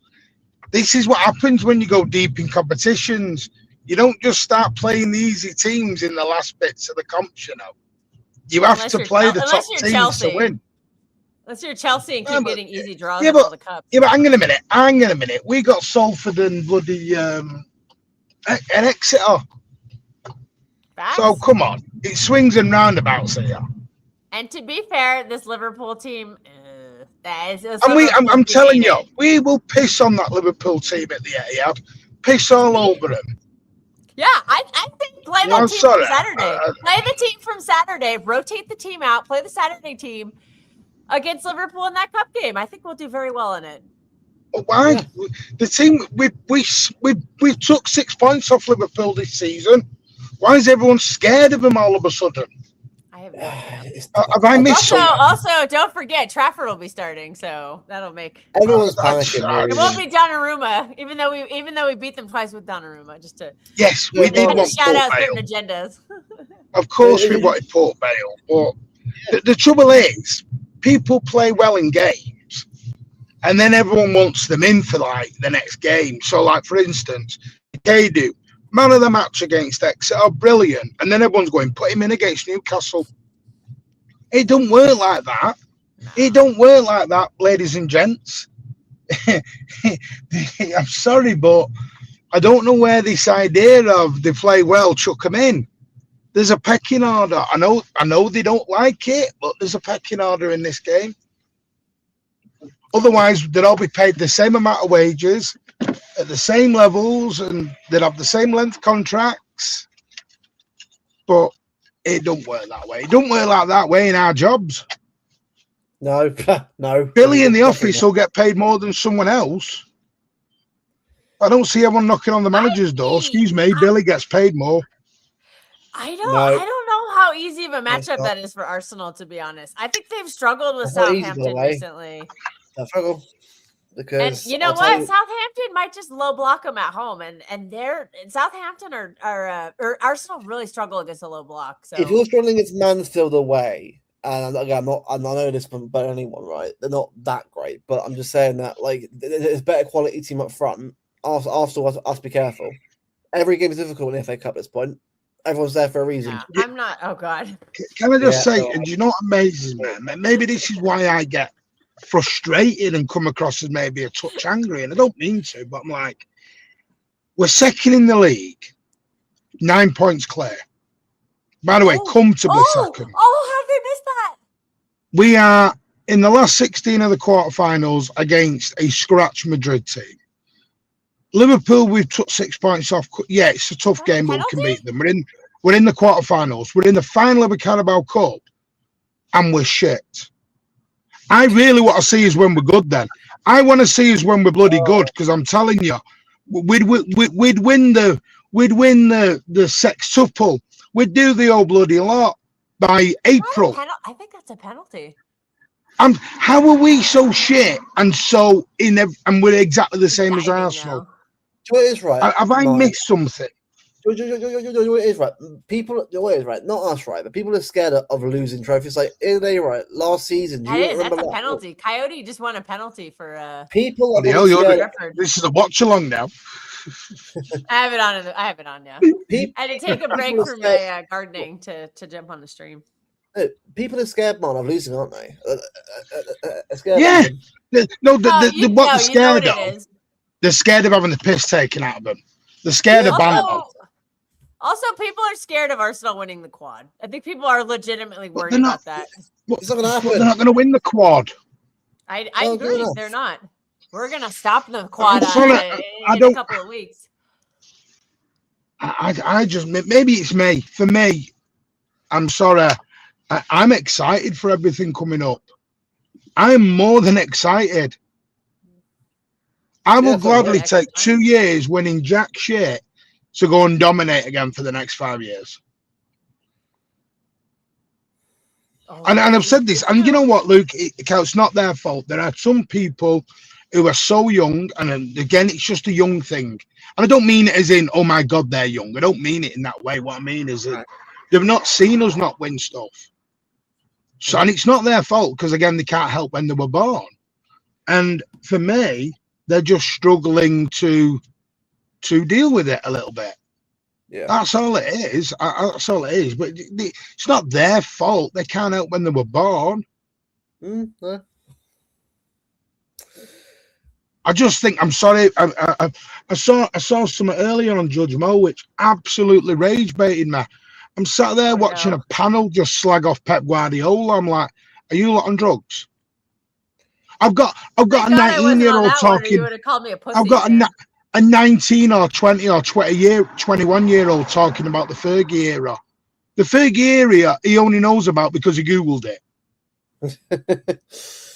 This is what happens when you go deep in competitions. You don't just start playing the easy teams in the last bits of the comps, you know. You have to play the top teams to win. Unless you're Chelsea and keep getting easy draws in all the cups. Yeah, but hang on a minute. We got Salford and bloody and Exeter. Facts. So come on, it swings and roundabouts here. And to be fair, this Liverpool team, I'm telling you, we will piss on that Liverpool team at the Etihad. Piss all over them. Yeah, I think play the team from Saturday. Play the team from Saturday. Rotate the team out. Play the Saturday team against Liverpool in that cup game. I think we'll do very well in it. Why? Yeah. The team we took 6 points off Liverpool this season. Why is everyone scared of them all of a sudden? I have no idea. Have I missed something? Also, don't forget Trafford will be starting, so that'll make everyone's panicking. It won't be Donnarumma, even though we beat them twice with Donnarumma. Just to we did want shout out certain agendas. Of course, we wanted Port Vale, but the trouble is, people play well in games, and then everyone wants them in for like the next game. So, like for instance, Kadu, man of the match against Exeter, brilliant, and then everyone's going put him in against Newcastle. It don't work like that. It don't work like that, ladies and gents. I'm sorry, but I don't know where this idea of they play well, chuck them in. There's a pecking order. I know they don't like it, but there's a pecking order in this game. Otherwise, they'd all be paid the same amount of wages at the same levels, and they'd have the same length contracts. But it don't work that way. It don't work like that way in our jobs. No. Billy in the office will get paid more than someone else. I don't see everyone knocking on the manager's door. Excuse me, Billy gets paid more. I don't know how easy of a matchup that is for Arsenal, to be honest. I think they've struggled with Southampton recently. They struggle because you know what? Southampton might just low block them at home, and Southampton or Arsenal really struggle against a low block. So if you're struggling against Mansfield away, And again, I know this better than anyone, right? They're not that great, but I'm just saying that like there's better quality team up front. Arsenal has to be careful. Every game is difficult in the FA Cup at this point. Everyone's there for a reason. Yeah, I'm not. Oh God. Can I just say, so- and you know what amazes me? Maybe this is why I get frustrated and come across as maybe a touch angry, and I don't mean to, but I'm like, we're second in the league, 9 points clear. By the way, comfortably second. Oh, how did they miss that? We are in the last 16 of the quarterfinals against a scratch Madrid team. Liverpool, we've took 6 points off. Yeah, it's a tough game, but we can beat them. We're in the quarterfinals. We're in the final of the Carabao Cup, and we're shit. I really want to see us when we're good. Then I want to see us when we're bloody good, because I'm telling you, we'd win the sextuple. We'd do the old bloody lot by April. I think that's a penalty. How are we so shit and so and we're exactly the same as Arsenal? It is right. Have I missed something? It is right. People, it is right. Not us, right? But people are scared of losing trophies. Like, is they right? Last season, That's a penalty. Coyote just won a penalty for. People are this is a watch along now. I have it on now. I had to take a break from my gardening to jump on the stream. People are scared, man, of losing, aren't they? Yeah. They're scared of. They're scared of having the piss taken out of them. They're scared of banter. Also, people are scared of Arsenal winning the quad. I think people are legitimately worried about that. It's not going to happen. They're not going to win the quad. I agree. They're not. We're going to stop the quad in a couple of weeks. I just, maybe it's me. For me, I'm sorry. I'm excited for everything coming up. I'm more than excited. I will gladly take 2 years winning jack shit to go and dominate again for the next 5 years. And I've said this, and you know what, Luke? It's not their fault. There are some people who are so young, and again, it's just a young thing. And I don't mean it as in, oh my God, they're young. I don't mean it in that way. What I mean is that they've not seen us not win stuff. So, and it's not their fault, because again, they can't help when they were born. And for me, they're just struggling to deal with it a little bit. Yeah, that's all it is. That's all it is. But it's not their fault. They can't help when they were born. No. I just think, I'm sorry. I saw something earlier on Judge Mo, which absolutely rage baited me. I'm sat there watching a panel just slag off Pep Guardiola. I'm like, are you lot on drugs? I've got a 19-year-old talking. You would have called me a pussy. I've got a 19 or 20 or 21-year-old talking about the Fergie era. The Fergie era he only knows about because he Googled it.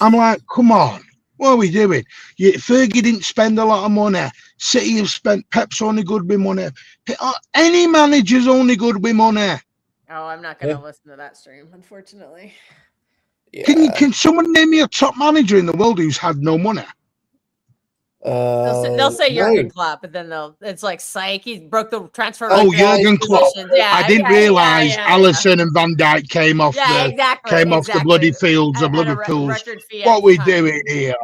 I'm like, come on, what are we doing? Fergie didn't spend a lot of money. City have spent. Pep's only good with money. Any manager's only good with money. Oh, I'm not going to listen to that stream, unfortunately. Yeah. Can someone name me a top manager in the world who's had no money? They'll say Jurgen Klopp, but then it's like psych. He broke the transfer. Jurgen Klopp. Yeah, I didn't realize Alisson and Van Dijk came off the bloody fields of Liverpool's. What we doing here?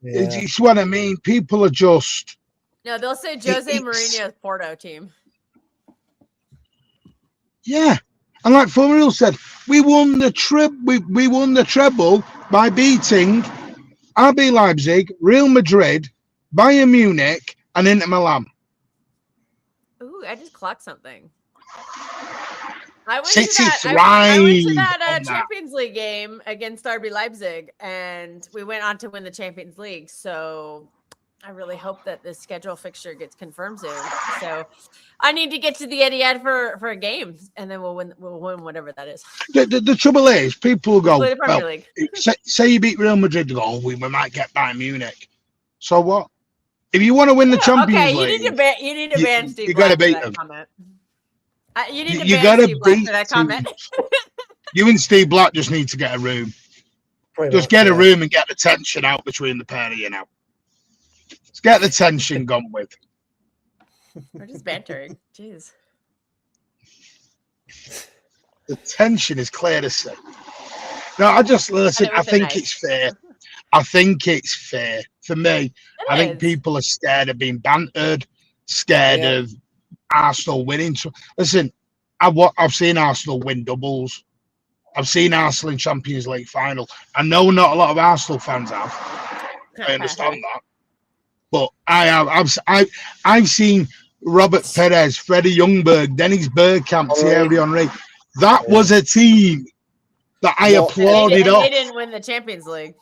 Yeah. It's what I mean. People are just. No, they'll say Jose Mourinho's Porto team. Yeah. And like Formula said, we won the treble by beating RB Leipzig, Real Madrid, Bayern Munich, and Inter Milan. Ooh, I just clocked something. I went to that Champions League game against RB Leipzig, and we went on to win the Champions League. So I really hope that this schedule fixture gets confirmed soon. So I need to get to the Etihad for a game, and then we'll win whatever that is. The trouble is, people go, the Premier League. say you beat Real Madrid, they go, oh, we might get Bayern Munich. So what? If you want to win the Champions League, you need to ban Steve. You got to beat them. You need to ban Steve Black for that comment. You and Steve Black just need to get a room. Get a room and get the tension out between the pair of you now. Let's get the tension gone with. We're just bantering. Jeez. The tension is clear to see. No, I just listen. it I with a think knife. it's fair. I think it's fair for me. I think is. people are scared of being bantered, scared Yeah. of Arsenal winning. So, listen, I've seen Arsenal win doubles. I've seen Arsenal in Champions League final. I know not a lot of Arsenal fans have. I understand that, but I have. I've seen Robert Perez, Freddie Ljungberg, Dennis Bergkamp, Thierry Henry. That was a team that I Not- applauded They off. didn't win the Champions League.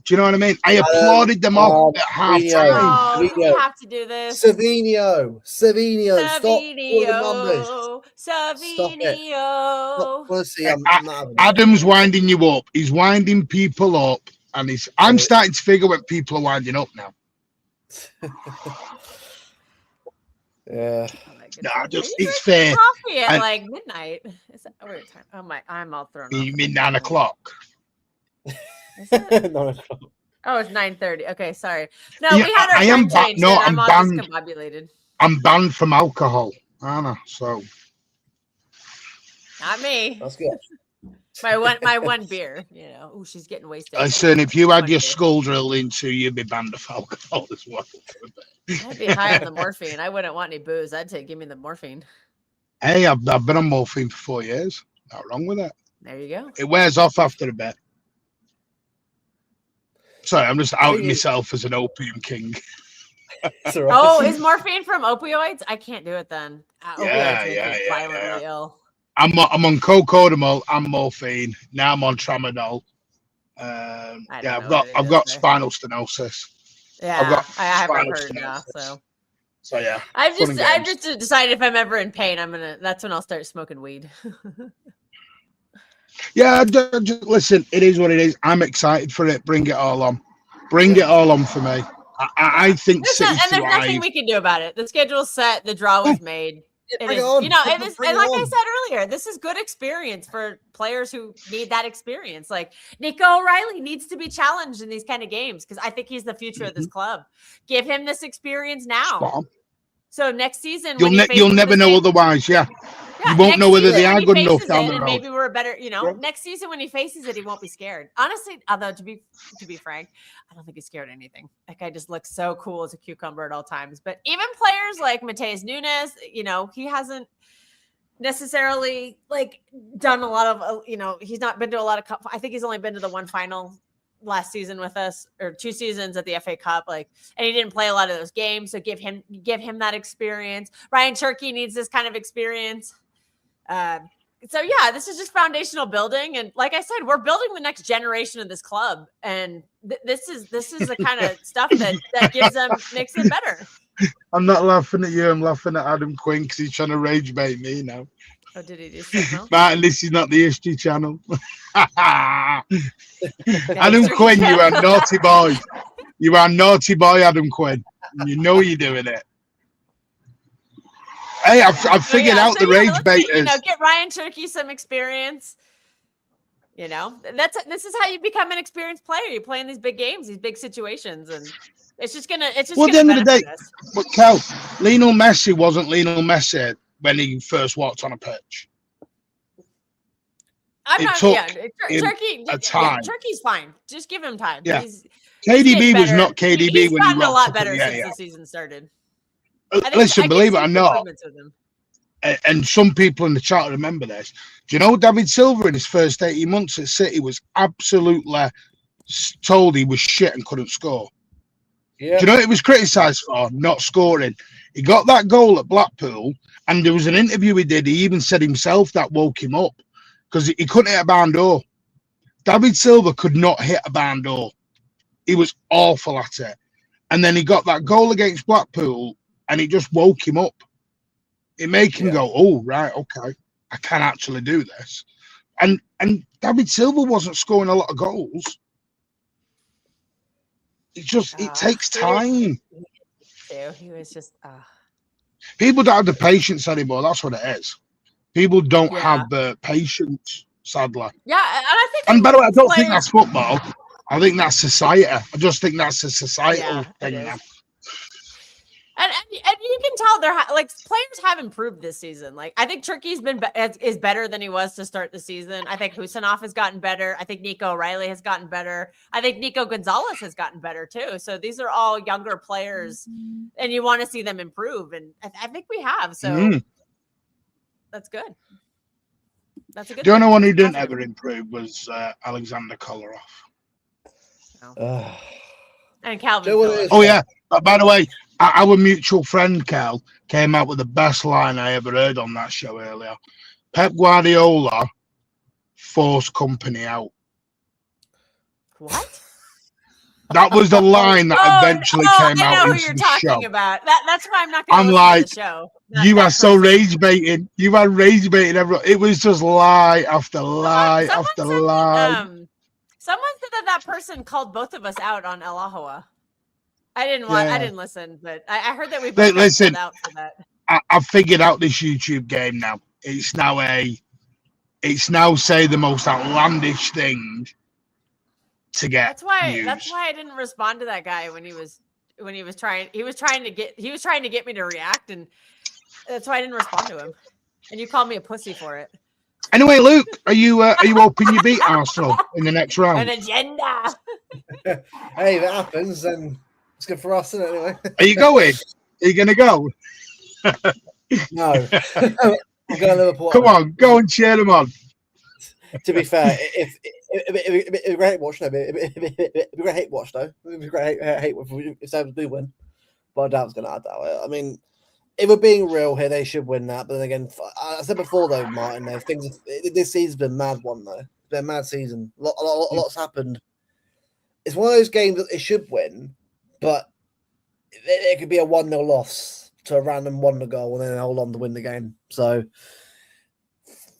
Do you know what I mean? I applauded them off at half Savinho. time. Oh, do we Savinho. have to do this? Savinho. Stop calling him numbers. Savinho. Honestly, I'm not having it. Adam's winding you up. He's winding people up, and I'm starting to figure when people are winding up now. Yeah. No, it's fair. Coffee at And- like midnight. Is that weird time? Oh my! I'm all thrown off. You mean 9 o'clock? Is it? 9 o'clock. Oh, it's 9:30. Okay, sorry. No, Yeah, we had our I am time changed. no, and I'm all banned. discombobulated. I'm banned from alcohol, aren't I? So Not me. That's good. My one beer. You know. Oh, she's getting wasted. listen, if you had One your beer. skull drilled into you, you'd be banned of alcohol as well. I'd be high on the morphine. I wouldn't want any booze. I'd say, give me the morphine. Hey, I've been on morphine for 4 years. Not wrong with it. There you go. It wears off after a bit. Sorry, I'm just outing myself as an opium king. It's all right. Oh, is morphine from opioids? I can't do it then. Yeah, Opioids make yeah, me yeah, violently ill. I'm on cocodamol and morphine. Now I'm on tramadol. I don't Yeah, know what it I've is got there. spinal stenosis. Yeah, got I have spinal heard now. stenosis. So So yeah, I've fun and just decided if I'm ever in pain, that's when I'll start smoking weed. yeah. Just listen, it is what it is. I'm excited for it. Bring it all on. Bring it all on for me. I think And City there's nothing thrive. we can do about it. The schedule's set. The draw was made. It Bring is, it on. you know, it is, Bring and it like I on. said earlier, this is good experience for players who need that experience. Like Nico O'Reilly needs to be challenged in these kind of games because I think he's the future of this club. Give him this experience Spot now. on. So next season, You'll when he you'll faces never the know same- otherwise. Yeah. Yeah, You won't next know whether season they when are he good enough faces down it, the and road. maybe we're better. You know, Yeah. next season when he faces it, he won't be scared. Honestly, although to be frank, I don't think he's scared of anything. That guy just looks so cool as a cucumber at all times. But even players like Mateus Nunes, you know, he hasn't necessarily like done a lot of. You know, he's not been to a lot of cup. I think he's only been to the one final last season with us, or 2 seasons at the FA Cup, like, and he didn't play a lot of those games. So give him that experience. Ryan Turkey needs this kind of experience. So yeah, this is just foundational building, and like I said, we're building the next generation of this club, and this is the kind of stuff that gives them makes them better. I'm not laughing at you. I'm laughing at Adam Quinn because he's trying to rage bait me now. Oh, did he do something? Martin, this is not the history channel. Adam Quinn, you are naughty boy. You are naughty boy, Adam Quinn. You know you're doing it. Hey, I've figured out the rage let's bait get, you is. know, get Ryan Turkey some experience. You know, this is how you become an experienced player. You play in these big games, these big situations, and it's just Well, at the gonna end of the benefit day, us. But Cal, Lionel Messi wasn't Lionel Messi when he first walked on a pitch. I'm it not. took Yeah, him Turkey. a time. Turkey's fine. Just give him time. Yeah. He's KDB getting was better. not KDB He's when he gotten a rocked lot up better in the since AL. the season started. I think Listen, I can believe it see or not, improvements with him. and some people in the chat remember this. Do you know David Silva in his first 18 months at City was absolutely told he was shit and couldn't score? Yeah. Do you know what he was criticised for? Not scoring. He got that goal at Blackpool, and there was an interview he did. He even said himself that woke him up because he couldn't hit a barn door. David Silva could not hit a barn door. He was awful at it. And then he got that goal against Blackpool, and it just woke him up. It made him go, oh, right, okay, I can actually do this. And David Silva wasn't scoring a lot of goals. It just, it takes time. He was just. People don't have the patience anymore. That's what it is. People don't Yeah. have the patience, sadly. Yeah, and I think. And by the way, I don't think players- that's football. I think that's society. I just think that's a societal Yeah, it thing is. now. And you can tell they're like players have improved this season. Like I think Turkey's been is better than he was to start the season. I think Husanov has gotten better. I think Nico O'Reilly has gotten better. I think Nico Gonzalez has gotten better too. So these are all younger players, and you want to see them improve. And I think we have. So that's good. That's a good. The only one who didn't ever improve was Alexander Kolarov. And Calvin. Oh yeah. By the way, our mutual friend Cal came out with the best line I ever heard on that show earlier. Pep Guardiola forced company out. What? That was the line that eventually came out. I know who you're talking about. That's why I'm not going to listen like, to the show. You are so rage baiting. You are rage baiting everyone. It was just lie after lie after lie. Someone said that person called both of us out on El Ahoa. I didn't listen, but I heard that we both got called out for that. I figured out this YouTube game now. It's now say the most outlandish thing to get. That's why I didn't respond to that guy when he was trying to get me to react, and that's why I didn't respond to him. And you called me a pussy for it. Anyway, Luke, are you hoping you beat Arsenal in the next round? An agenda. Hey, if it happens, then it's good for us, isn't it? Anyway. Are you going? Are you going to go? No. I'm going to Liverpool. Come on, go and cheer them on. To be fair, if a great watch though, it'd be a great hate watch though. It'd be a great hate if Sabres do win, but I doubt it's going to add that way. I mean, if we're being real here, they should win that. But then again, I said before though, Martin, this season's been a mad one though. It's been a mad season. A lot's happened. It's one of those games that they should win, but it could be a 1-0 loss to a random 1-0 goal, and then hold on to win the game. So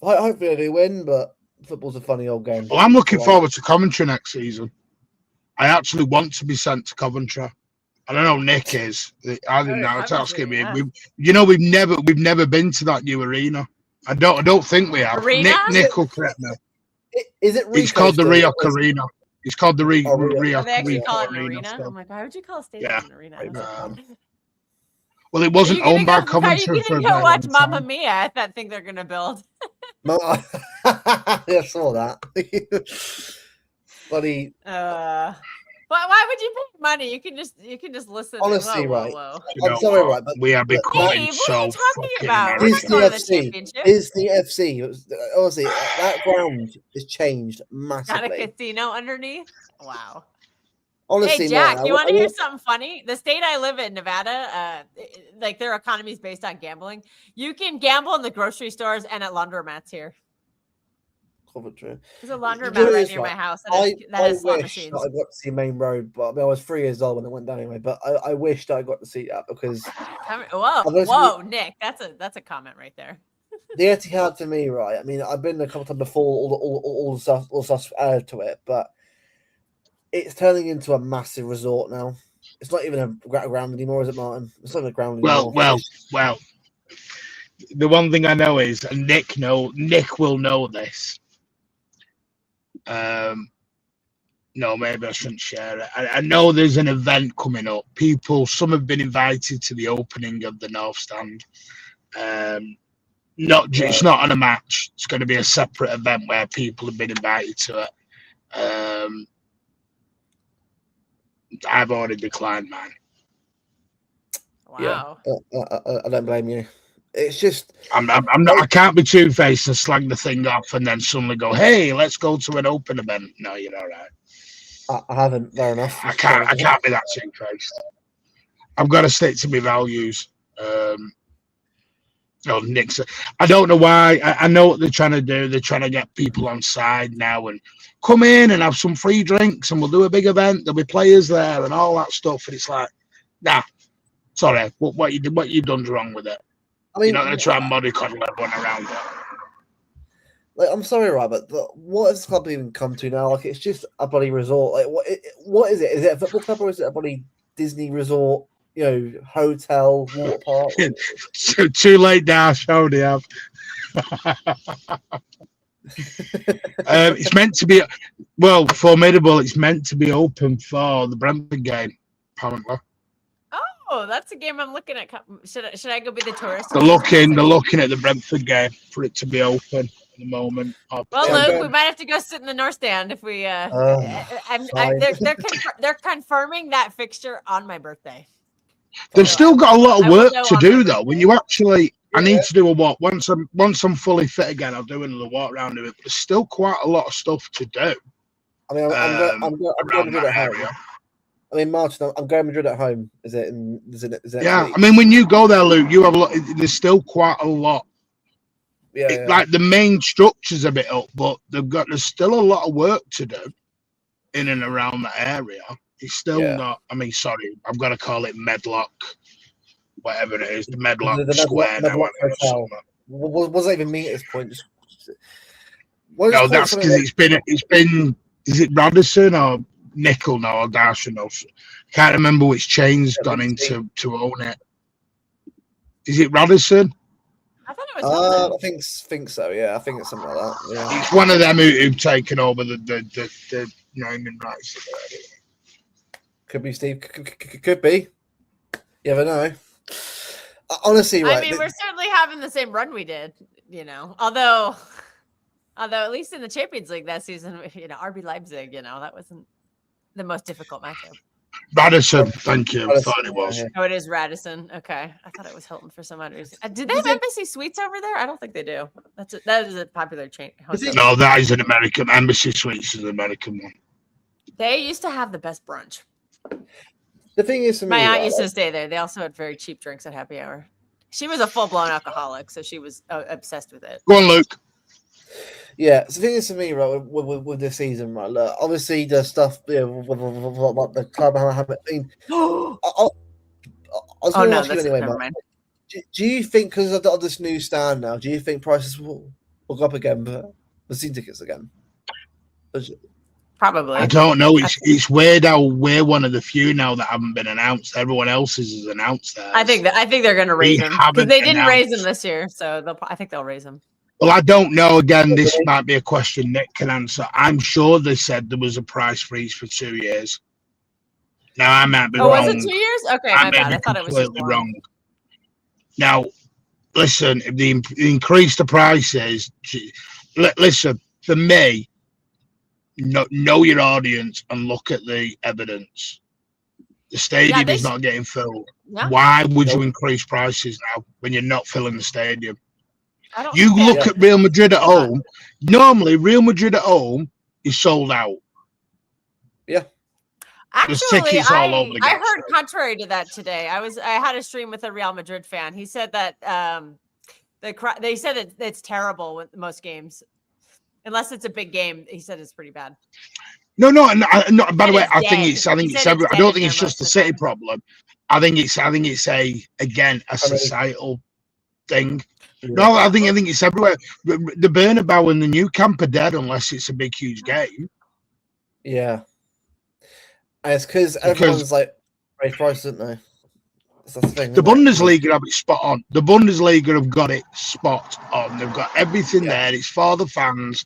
hopefully they win, but football's a funny old game. Well, I'm looking forward to Coventry next season. I actually want to be sent to Coventry. I don't know. Nick is. I didn't know. It's asking me. Yeah. We've never been to that new arena. I don't think we have. Arena? Nick will correct me. Is it? It's called the Rio Arena. It's called the Rio They actually call it an arena. So. I'm like, why would you call a stadium an arena? Well, it wasn't owned by Coventry for a go watch Mamma Mia at that thing they're gonna build. I saw that. Buddy. Why would you pay money? You can just listen. Honestly, whoa, right? whoa. I'm sorry, right? But we are becoming so fucking about? Disney FC. Honestly, that ground has changed massively. Got a casino underneath. Wow. Honestly, hey Jack, man, you want to hear something funny? The state I live in, Nevada, like their economy is based on gambling. You can gamble in the grocery stores and at laundromats here. Coventry. There's a laundromat right near my house. I wish I got to see Main Road, but I mean, I was 3 years old when it went down anyway. But I wished I got to see that because. Whoa, Nick, that's a comment right there. The Etihad for me, right? I mean, I've been a couple times before. All the stuff added to it, but it's turning into a massive resort now. It's not even a ground anymore, is it, Martin? It's not a ground anymore. Well. The one thing I know is, and Nick will know this. No, maybe I shouldn't share it. I know there's an event coming up. Some have been invited to the opening of the North Stand. It's not on a match. It's going to be a separate event where people have been invited to it. I've already declined mine. Wow. Yeah, I don't blame you. It's just I'm not. I can't be two-faced and slag the thing off and then suddenly go, "Hey, let's go to an open event." No, you're all right. I haven't. Fair enough. I can't be that two-faced. I've got to stick to my values. Nick's. I don't know why. I know what they're trying to do. They're trying to get people on side now and come in and have some free drinks and we'll do a big event. There'll be players there and all that stuff. And it's like, nah, sorry. What you've done's wrong with it. I mean, you're not going to try and mollycoddle everyone around it. Like, I'm sorry, right, but what has this club even come to now? Like, it's just a bloody resort. Like, what is it? Is it a football club or is it a bloody Disney resort? You know, hotel, water park. Too late, Dash. I already have. It's meant to be formidable. It's meant to be open for the Brentford game, apparently. Oh, that's a game I'm looking at. Should I go be the tourist? They're looking at the Brentford game for it to be open at the moment. Well, Yeah, Luke, go- we might have to go sit in the north stand if we. fine. They're confirming that fixture on my birthday. They've still got a lot I of will work know to on do my though. When you actually, I need to do a walk once I'm fully fit again. I'll do another walk around of it. But there's still quite a lot of stuff to do. I mean, I'm going around Madrid that at home. area. I mean, Martin, I'm going Madrid at home. Is it next Yeah, week? I mean, when you go there, Luke, you have a lot. There's still quite a lot. Yeah. Like the main structure's a bit up, but there's still a lot of work to do in and around that area. It's still not. I mean, sorry, I've got to call it Medlock, whatever it is, the Medlock Square now. Medlock Hotel. What does that even mean at this point? No, that's because it's been. Is it Radisson or Nickel now or Darsham? Can't remember which chain's gone into to own it. Is it Radisson? I thought it was. I think so. Yeah, I think it's something like that. Yeah. It's one of them who've taken over the naming rights. Could be Steve. Could be. You never know. Honestly, right. I mean, we're certainly having the same run we did, although at least in the Champions League that season, RB Leipzig, that wasn't the most difficult matchup. Radisson, thank you. I thought it was. Oh, it is Radisson. Okay, I thought it was Hilton for some odd reason. Did they have Embassy Suites over there? I don't think they do. That is a popular chain. No, that is an American. Embassy Suites is an American one. They used to have the best brunch. The thing is, for me, My aunt used to stay there. They also had very cheap drinks at happy hour. She was a full-blown alcoholic, so she was obsessed with it. Go on, Luke. Yeah, so the thing is for me, right, with this season, right, look, obviously the stuff, with the club, I mean, I was going to ask you anyway, Mark, do you think, because of this new stand now, do you think prices will go up again for season tickets again? Probably. I don't know. It's weird how we're one of the few now that haven't been announced. Everyone else's is announced there. I think they're going to raise them because they didn't raise them this year, so I think they'll raise them. Well, I don't know. Again, this might be a question Nick can answer. I'm sure they said there was a price freeze for 2 years. Now, I might be wrong. Was it 2 years? Okay, my bad. I thought it was just one. Wrong. Now, listen, if they increase the prices, listen, for me, know your audience and look at the evidence. The stadium is not getting filled. Yeah. Why would you increase prices now when you're not filling the stadium? You look at Real Madrid at home. Normally, Real Madrid at home is sold out. Yeah. Actually, I heard contrary to that today. I had a stream with a Real Madrid fan. He said that they said that it's terrible with most games, unless it's a big game. He said it's pretty bad. No. By the way, I think it's. I don't think it's just a City problem. I think it's a societal thing. No, I think it's everywhere. The Bernabeu and the new camp are dead unless it's a big, huge game. Yeah. And it's because everyone's like raised prices, isn't they? That's the thing. The Bundesliga have it spot on. The Bundesliga have got it spot on. They've got everything there. It's for the fans.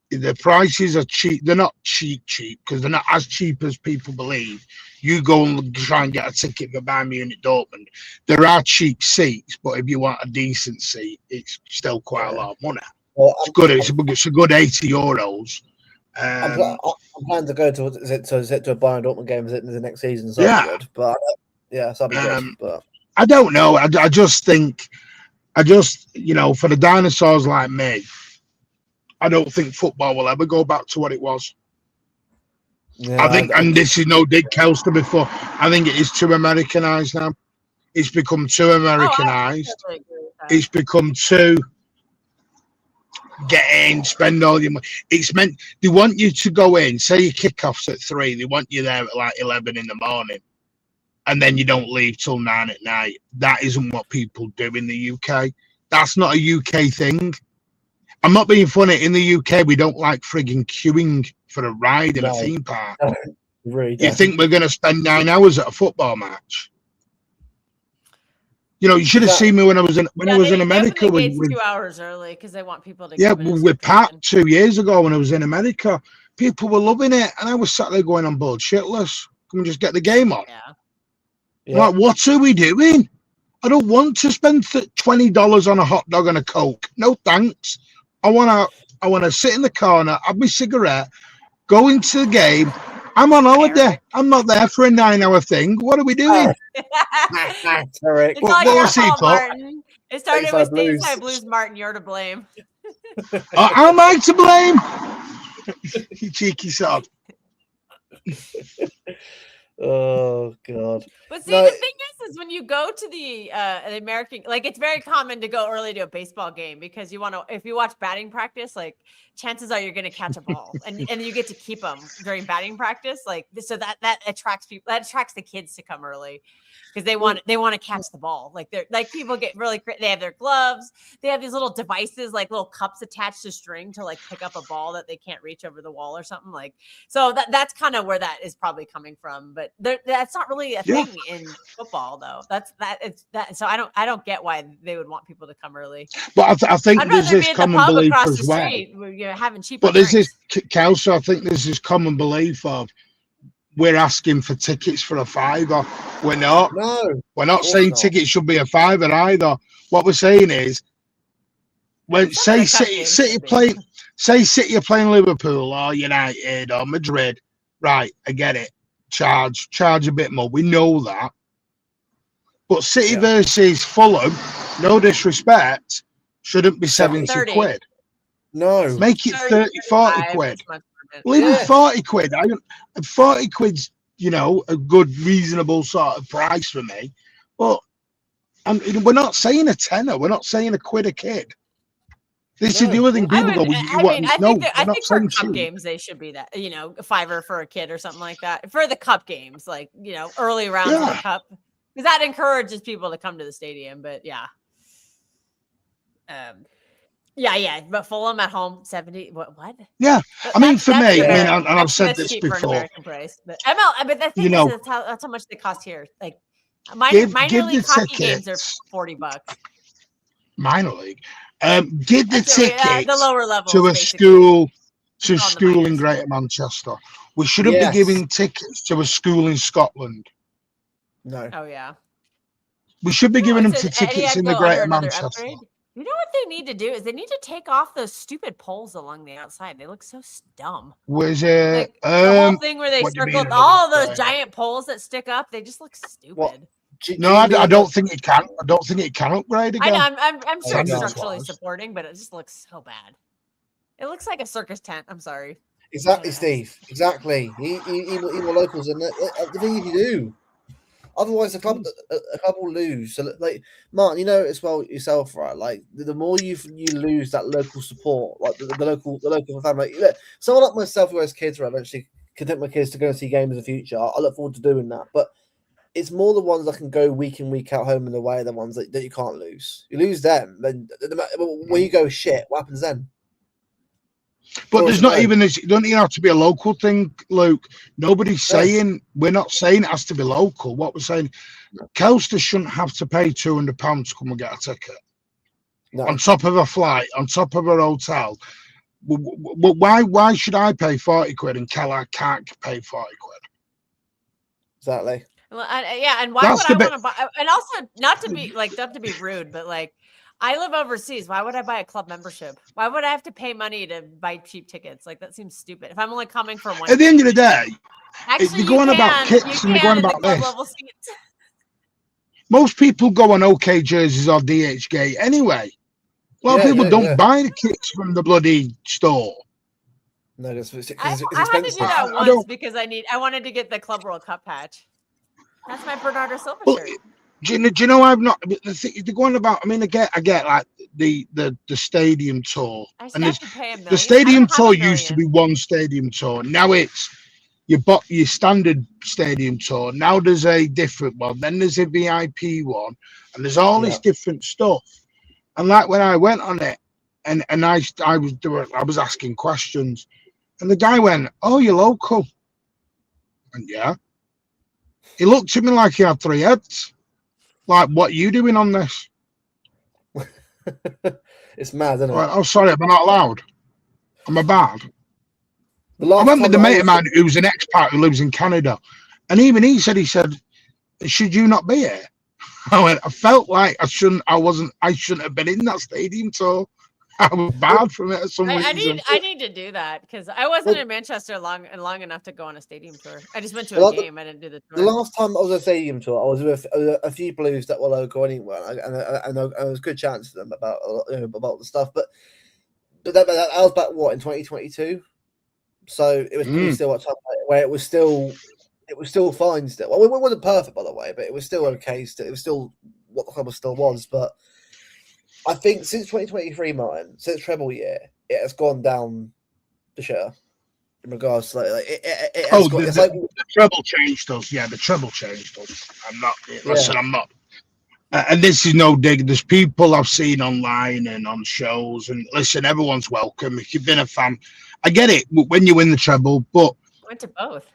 The prices are cheap. They're not cheap because they're not as cheap as people believe. You go and try and get a ticket for Bayern Munich Dortmund. There are cheap seats, but if you want a decent seat, it's still quite a lot of money. Well, it's good. It's a good €80. I'm planning to go to a Bayern Dortmund game the next season. So good. But so be good. But I don't know. I just think, for the dinosaurs like me, I don't think football will ever go back to what it was. Yeah, I think, and this is no dig Kelster before. I think it is too Americanized now. It's become too Americanized. It's become too get in, spend all your money. It's meant they want you to go in. Say your kickoffs at 3. They want you there at like 11 in the morning, and then you don't leave till 9 at night. That isn't what people do in the UK. That's not a UK thing. I'm not being funny. In the UK, we don't like frigging queuing for a ride in a theme park. Really you think we're going to spend 9 hours at a football match? You should have seen me when I was in America. With 2 hours early because they want people to. Yeah, with Pat 2 years ago when I was in America, people were loving it, and I was sat there going, "I'm bored shitless. Can we just get the game on?" Yeah. Yeah. Like, what are we doing? I don't want to spend $20 on a hot dog and a Coke. No thanks. I wanna sit in the corner, have my cigarette, go into the game. I'm on holiday. I'm not there for a 9-hour thing. What are we doing? Correct. It's all What your was he fault, for? Martin. It started with Stateside Blues. Stateside Blues, Martin. You're to blame. Am I to blame? You cheeky sod. Oh God. But see, No. the thing is when you go to the American, like it's very common to go early to a baseball game because you want to. If you watch batting practice, like chances are you're going to catch a ball, and you get to keep them during batting practice. Like so that attracts people. That attracts the kids to come early because they want to catch the ball. Like they're like people get really. They have their gloves. They have these little devices, like little cups attached to string to like pick up a ball that they can't reach over the wall or something. Like so that's kind of where that is probably coming from. But that's not really a thing in football, though. So I don't get why they would want people to come early. But I think I'd there's rather this be in the common pub belief across as the well. street where you're having cheaper But there's drinks. this, Kelsey, I think there's this common belief of we're asking for tickets for a $5. We're not. No. We're not course saying not. tickets should be a $5 either. What we're saying is, when Some of say the cup City games City should be. play, say City are playing Liverpool or United or Madrid, right? I get it. Charge a bit more. We know that. But City Yeah. versus Fulham, no disrespect, shouldn't be 70 30. quid. No. Make it 30, 40 quid. Leave Yeah. it 40 quid. 40 quid's, a good, reasonable sort of price for me. But we're not saying a tenner. We're not saying a quid a kid. This is the other thing people go, I think for cup games they should be that, a $5 for a kid or something like that. For the cup games, like, early rounds of the cup. Because that encourages people to come to the stadium. But yeah. Yeah. But Fulham at home, 70. What? Yeah. But I mean, for me, fair. and I've said That's this cheap for an before. American price. But but the thing is, that's how much they cost here. Like minor league hockey games are $40. Minor league. Give the tickets the lower level to a school in Greater Manchester. We shouldn't be giving tickets to a school in Scotland. No. Oh yeah. We should be giving them tickets in the Greater Manchester. Upgrade. You know what they need to do is they need to take off those stupid poles along the outside. They look so dumb. Was it like, the whole thing where they circled all those giant poles that stick up? They just look stupid. I don't think it can. I don't think it can upgrade again. I know. I'm sure it's structurally supporting, but it just looks so bad. It looks like a circus tent. I'm sorry. Exactly, Steve. Exactly. Even locals in it. The thing you do. Otherwise, the club will lose. So, like Martin, as well yourself, right? Like the more you lose that local support, like the local family. Like, someone like myself who has kids, right? Eventually, can take my kids to go and see games in the future. I look forward to doing that. But it's more the ones that can go week in, week out, home and away, the ones that you can't lose. You lose them, then when you go shit, what happens then? But there's not even this. It doesn't even have to be a local thing, Luke. Nobody's saying we're not saying it has to be local. What we're saying, Kelster shouldn't have to pay £200 to come and get a ticket on top of a flight, on top of a hotel. Why should I pay 40 quid and Keller can't pay 40 quid? Exactly. Well, and why would I want to buy? And also, not to be rude, but like. I live overseas. Why would I buy a club membership? Why would I have to pay money to buy cheap tickets? Like that seems stupid. If I'm only coming for one. At the end of the day, actually, you're going about kits and you're going about this. Seats. Most people go on OK jerseys or DHgate anyway. A lot of people don't buy the kits from the bloody store. No, it's expensive. I had to do that once because I wanted to get the Club World Cup patch. That's my Bernardo Silva shirt. Do you know I've not they're going about? I mean, I get like the stadium tour, and the stadium tour used to be one stadium tour. Now it's your standard stadium tour. Now there's a different one. Then there's a VIP one, and there's all this different stuff. And like when I went on it, and I was asking questions, and the guy went, "Oh, you're local," and he looked at me like he had 3 heads. Like, what are you doing on this? It's mad, isn't it? Right, oh, sorry, I'm not allowed. Am I bad? I went with the mate of mine who's an expat who lives in Canada. And even he said, should you not be here? I felt like I shouldn't have been in that stadium, so I was bad from it for some reason. I need to do that because I wasn't in Manchester long enough to go on a stadium tour. I just went to a game. I didn't do the tour. The last time I was at a stadium tour, I was with a few Blues that were local anyway, and there was a good chance to them about the stuff. But that was back in 2022. So it was still a time where it was still fine still. Well, it wasn't perfect, by the way, but it was still okay. It was still what the club still was. But I think since 2023, Martin, since treble year, it has gone down the shitter in regards to the treble changed us. Yeah, the treble changed us. I'm not. Listen, I'm not. And this is no dig. There's people I've seen online and on shows, and listen, everyone's welcome. If you've been a fan, I get it when you win the treble, but I went to both.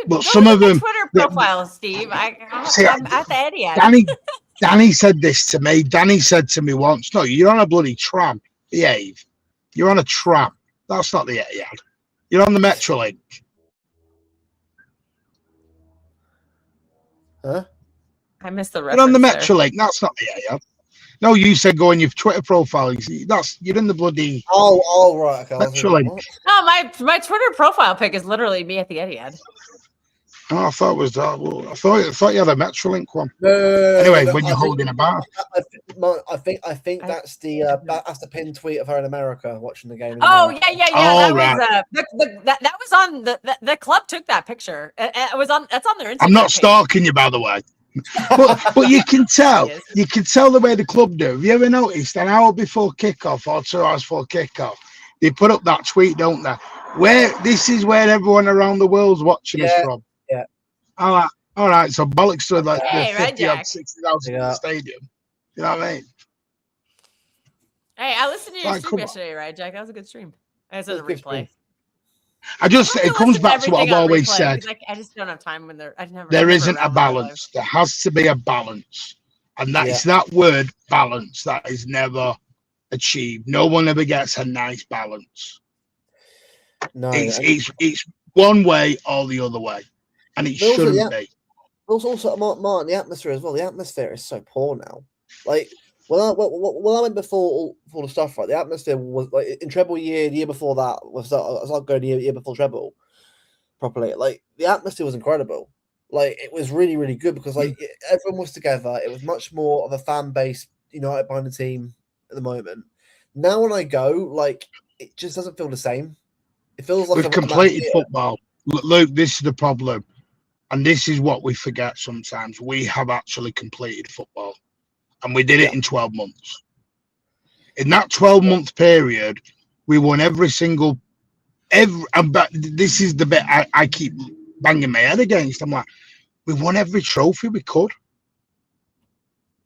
But some of them Twitter profile, Steve. I'm at the Etihad. Danny said this to me. Danny said to me once, "No, you're on a bloody tram. Behave. You're on a tram. That's not the Etihad. You're on the Metrolink." Huh? I missed the reference. You're on the Metrolink. There. That's not the Etihad. No, you said go on your Twitter profile. You're in the bloody. Oh, right. Okay. Metrolink. No, my Twitter profile pic is literally me at the Etihad. Oh, I thought it was that. Well, I thought you had a Metrolink one. No, anyway, when you're holding a bar. I think that's the pinned tweet of her in America watching the game. Oh yeah. Oh, that was on the club took that picture. That's on their Instagram. I'm not page. stalking you, by the way. but you can tell the way the club do. Have you ever noticed an hour before kickoff or 2 hours before kickoff, they put up that tweet, don't they? This is where everyone around the world's watching us from. Yeah. All right. So bollocks to like hey, 50 or 60,000 in the stadium. You know what I mean? Hey, I listened to your stream yesterday, right, Jack? That was a good stream. It's a replay. It comes back to what I've always said. I just don't have time when there isn't a balance. There has to be a balance. And it's that word balance that is never achieved. No one ever gets a nice balance. No, it's one way or the other way. And it shouldn't be. Also, Martin, the atmosphere as well. The atmosphere is so poor now. Like when I went before the stuff, right? The atmosphere was like in treble year, the year before that I was not going the year before treble properly. Like the atmosphere was incredible. Like it was really, really good because like everyone was together. It was much more of a fan base united behind the team at the moment. Now when I go, like it just doesn't feel the same. It feels like we've completed football. Luke, this is the problem. And this is what we forget sometimes. We have actually completed football. And we did it in 12 months. In that 12-month period, we won every single... But this is the bit I keep banging my head against. I'm like, we won every trophy we could.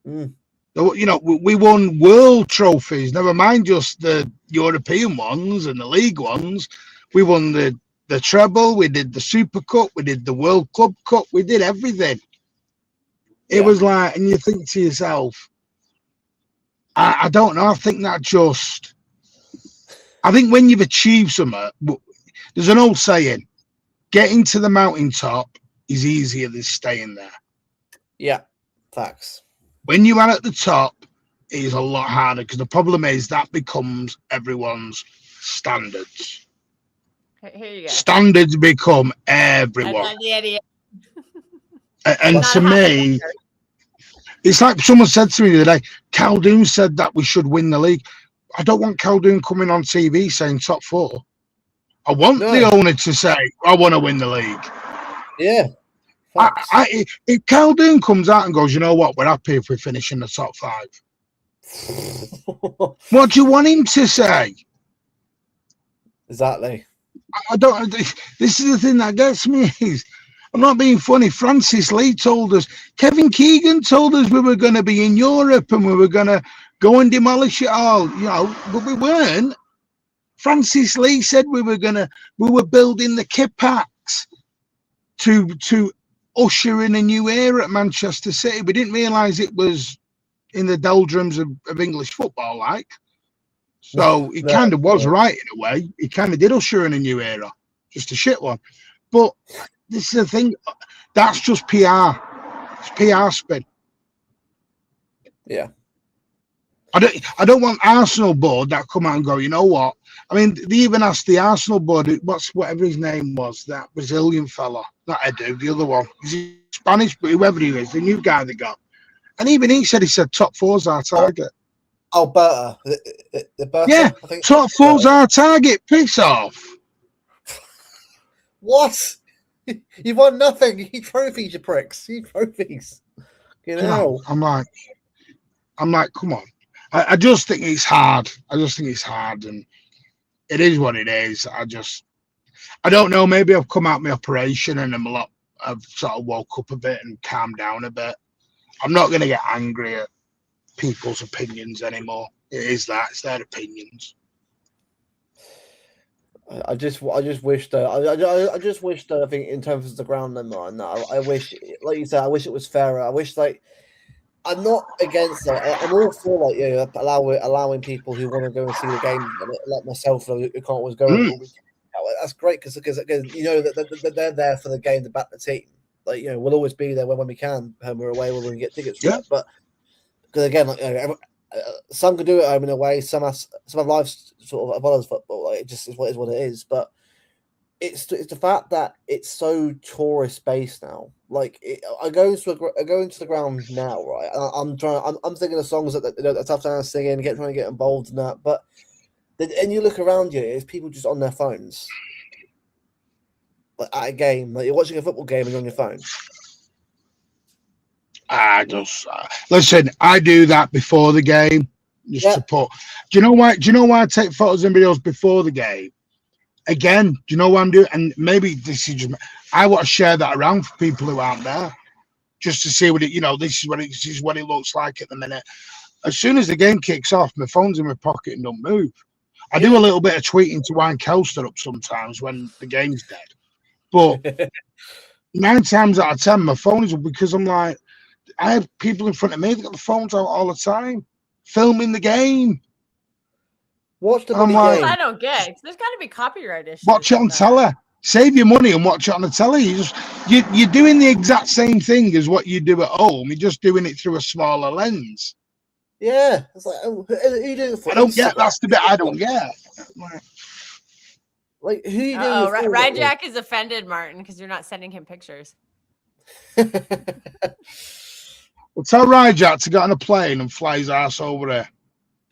We won world trophies, never mind just the European ones and the league ones. We won the treble, we did the Super Cup, we did the World Club Cup, we did everything. It was like, and you think to yourself, I don't know, I think when you've achieved something, there's an old saying, getting to the mountaintop is easier than staying there. Yeah, facts. When you are at the top, it is a lot harder because the problem is that becomes everyone's standards. Here you go. Standards become everyone. And to me, it's like someone said to me the other day, Caldoon said that we should win the league. I don't want Caldoon coming on TV saying top 4. I want the owner to say, I want to win the league. Yeah. If Caldoon comes out and goes, you know what, we're happy if we finish in the top 5. What do you want him to say? Exactly. I don't. This is the thing that gets me. I'm not being funny. Francis Lee told us. Kevin Keegan told us we were going to be in Europe and we were going to go and demolish it all. But we weren't. Francis Lee said we were building the Kipaks to usher in a new era at Manchester City. We didn't realise it was in the doldrums of English football, like. So he kind of was right in a way. He kind of did usher in a new era, just a shit one. But this is the thing, that's just PR. It's PR spin. Yeah. I don't want Arsenal board that come out and go, you know what? I mean, they even asked the Arsenal board, whatever his name was, that Brazilian fella, not Edu, the other one. He's Spanish, but whoever he is, the new guy they got. And even he said top four's our target. Alberta. The Berta, Yeah, I think. top four's our target. Piss off. What? You've won nothing. You need trophies, you pricks. You need trophies. You know. I'm like, come on. I just think it's hard. And it is what it is. I don't know. Maybe I've come out my operation and I've sort of woke up a bit and calmed down a bit. I'm not going to get angry at people's opinions anymore. It is that. It's their opinions. I just wish that I just wish that I think in terms of the ground and that I wish, like you said, I wish it was fairer. I wish I'm not against that. I'm all for allowing people who want to go and see the game, like myself, who can't always go. That's great because you know that they're there for the game to back the team. Like, you know, we'll always be there when we can, home or away, when we can get tickets for it. But because again, like, you know, some can do it home and away. Some have lives sort of follows football. Like, it just is what it is. But it's the fact that it's so tourist based now. Like, I go into the ground now, right? I'm thinking of songs that Tough Town singing, trying to get involved in that. But and you look around you, it's people just on their phones. Like at a game, like you're watching a football game and you're on your phone. Listen. I do that before the game, just to put. Do you know why? I take photos and videos before the game? Again, do you know what I'm doing? And maybe this is just. I want to share that around for people who aren't there, just to see what it. You know, this is what it looks like at the minute. As soon as the game kicks off, my phone's in my pocket and don't move. I do a little bit of tweeting to wind Kelster up sometimes when the game's dead. But 9 times out of 10, my phone is because I'm like, I have people in front of me that got the phones out all the time, filming the game. Watch the game. I don't get. There's got to be copyright issues. Watch it on telly. Save your money and watch it on the telly. You're doing the exact same thing as what you do at home. You're just doing it through a smaller lens. Yeah, it's like, who are you doing it for? I don't get. That's the bit I don't get. Like, who are you doing? Rajak is offended, Martin, because you're not sending him pictures. Well, tell Rajak to get on a plane and fly his ass over there.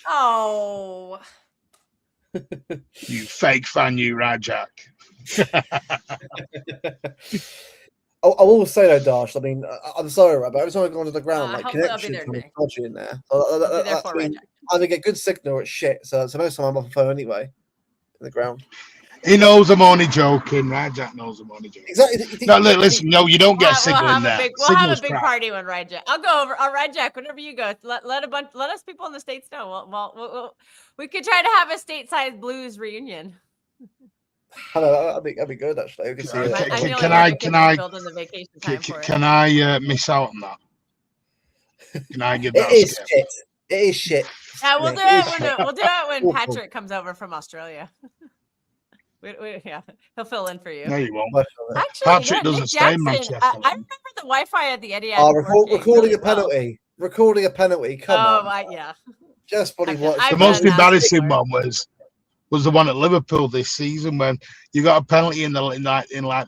Oh, you fake fan, you Rajak. I will say though, Dash. I mean, I'm sorry, but every time I go onto the ground, like connection is dodgy in there. I get good signal or it's shit. So most of the time I'm off the phone anyway. In the ground. He knows I'm only joking. Rajak knows I'm only joking. Exactly. No, listen. No, you don't get signal in there. We'll have a big party when Rajak. I'll go over. Rajak, whenever you go, let us people in the States know. We could try to have a stateside blues reunion. I know, that'd be good actually. Can I miss out on that? Can I give that? It is shit. Yeah, we'll do it when Patrick comes over from Australia. Yeah, he'll fill in for you. No, you won't. Actually, Patrick doesn't stay in Manchester. I remember the Wi-Fi at the Etihad. Recording a penalty. Recording a penalty. Come on. Yeah. Just funny. The most embarrassing one was the one at Liverpool this season when you got a penalty in like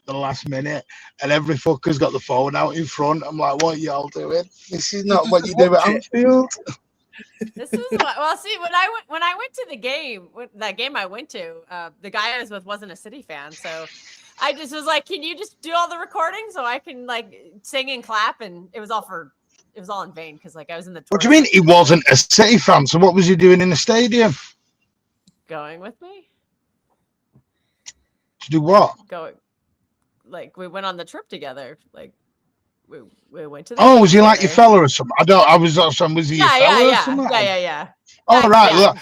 the last minute and every fucker's got the phone out in front. I'm like, what are y'all doing? This is not what you do at Anfield. This is well. See, when I went to the game, that game I went to, the guy I was with wasn't a City fan, so I just was like, "Can you just do all the recording so I can like sing and clap?" And it was all in vain because like I was in the. What do you mean he wasn't a City fan? So what was he doing in the stadium? Going with me. To do what? Like we went on the trip together. Like we went to. Was he like your fella or something? Was he your fella or something? Yeah. Oh right. Look,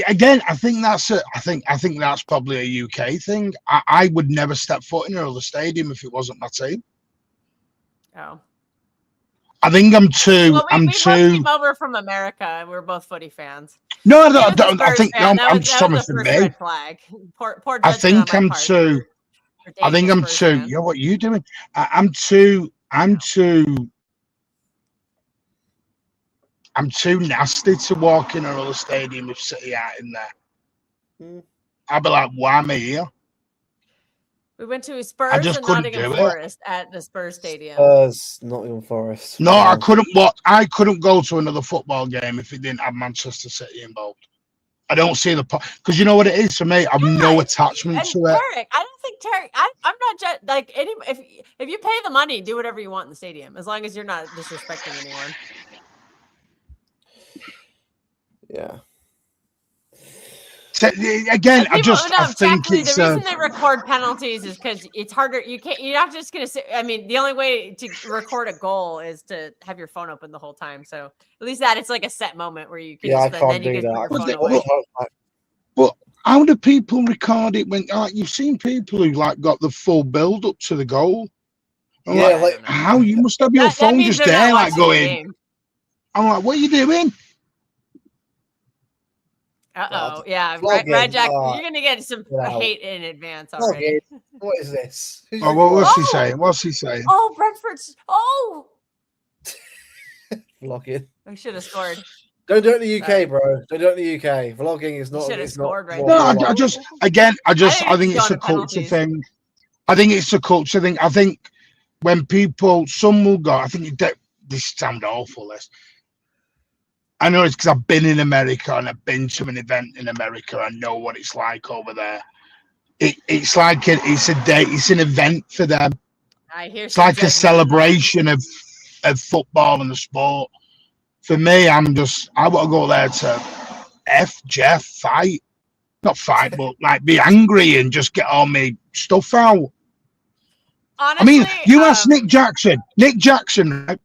again, I think that's probably a UK thing. I would never step foot in another stadium if it wasn't my team. Oh. I think I'm too. Well, we both came over from America, and we're both footy fans. No, I don't. I think I'm just talking for me. Flag. I think I'm too. Yeah, what are you doing? I'm too I'm too nasty to walk in another stadium with City out in there. I'd be like, why am I here? We went to Spurs just and couldn't Nottingham do it. Forest at the Spurs Stadium. Nottingham Forest. No, I couldn't watch. I couldn't go to another football game if it didn't have Manchester City involved. I don't see the point because you know what it is for me. I've no attachment to it. Tarek, I don't think Tarek. I'm not like any. If you pay the money, do whatever you want in the stadium, as long as you're not disrespecting anyone. Yeah. So, again, I think it's the reason they record penalties is because it's harder. You're not just gonna say. I mean, the only way to record a goal is to have your phone open the whole time. So at least it's like a set moment where you can. Yeah, I then can't you do can that. put your phone away. But how do people record it when you've seen people who like got the full build up to the goal? Yeah, like how you must have your phone just there, like going. I'm like, what are you doing? Yeah, Red Jack, you're gonna get some hate in advance already. What is this? What's he saying? What's he saying? Oh, Brentford's. Oh, vlogging. I should have scored. Don't do it in the UK, bro. Don't do it in the UK. Vlogging is not. Should have scored right now. No, I think it's a culture thing. I think it's a culture thing. I think when some will go. I think this sounds awful. I know it's because I've been in America and I've been to an event in America. I know what it's like over there. It's like it's a day. It's an event for them. It's like a celebration of football and the sport. For me, I want to go there to Jeff, fight. Not fight, but like be angry and just get all my stuff out. Honestly, I mean, you ask Nick Jackson. Nick Jackson, right?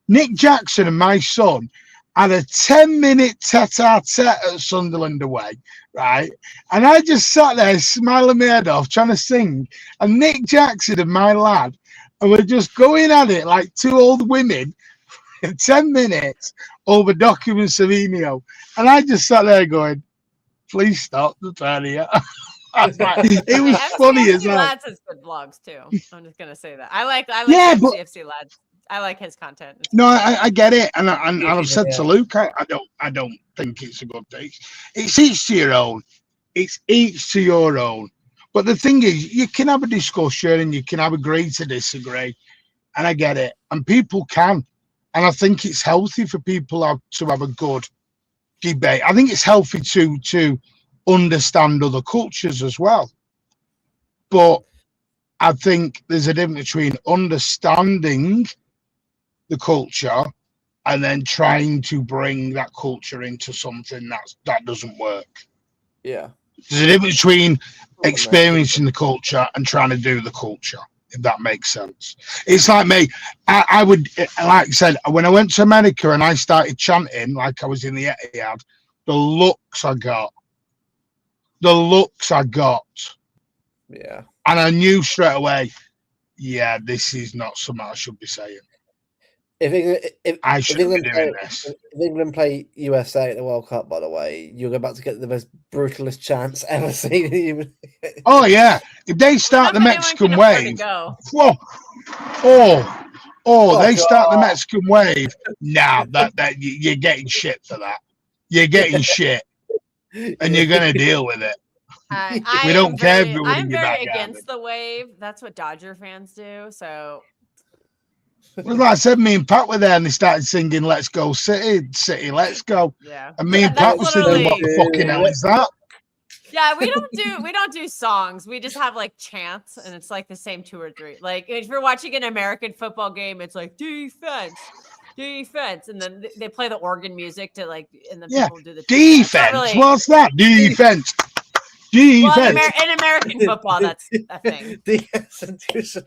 Nick Jackson and my son had a 10-minute tete-a-tete at Sunderland away, right? And I just sat there smiling my head off, trying to sing. And Nick Jackson and my lad, and we're just going at it like two old women in 10 minutes over documents of email. And I just sat there going, please stop the turn here. It was funny as well. Lads has good vlogs too. I'm just gonna say that. I like CFC Lads. I like his content. No, I get it, and I've said to Luke, I don't think it's a good thing. It's each to your own. It's each to your own. But the thing is, you can have a discussion and you can have agree to disagree, and I get it, and people can, and I think it's healthy for people to have a good debate. I think it's healthy to understand other cultures as well, but I think there's a difference between understanding the culture and then trying to bring that culture into something that doesn't work. Yeah, there's a difference between experiencing the culture and trying to do the culture, if that makes sense. It's like me. I would, like I said, when I went to America and I started chanting like I was in the Etihad, the looks I got. Yeah, and I knew straight away, yeah, this is not something I should be saying. If England play USA at the World Cup, by the way, you're about to get the most brutalist chance ever seen. Oh yeah, if they start the Mexican wave, start the Mexican wave. Nah, that you're getting shit for that. You're getting shit, and you're gonna deal with it. We don't care if you're I'm very against the wave. That's what Dodger fans do. So. Well, like I said, me and Pat were there and they started singing "Let's Go City, Let's Go." Yeah. And me and Pat were singing, "What the fucking hell is that?" Yeah, we don't do songs. We just have like chants, and it's like the same 2 or 3. Like if you're watching an American football game, it's like defense, and then they play the organ music to like, and then people do the defense. Really... What's that? Defense. Well, in American football, that's a thing.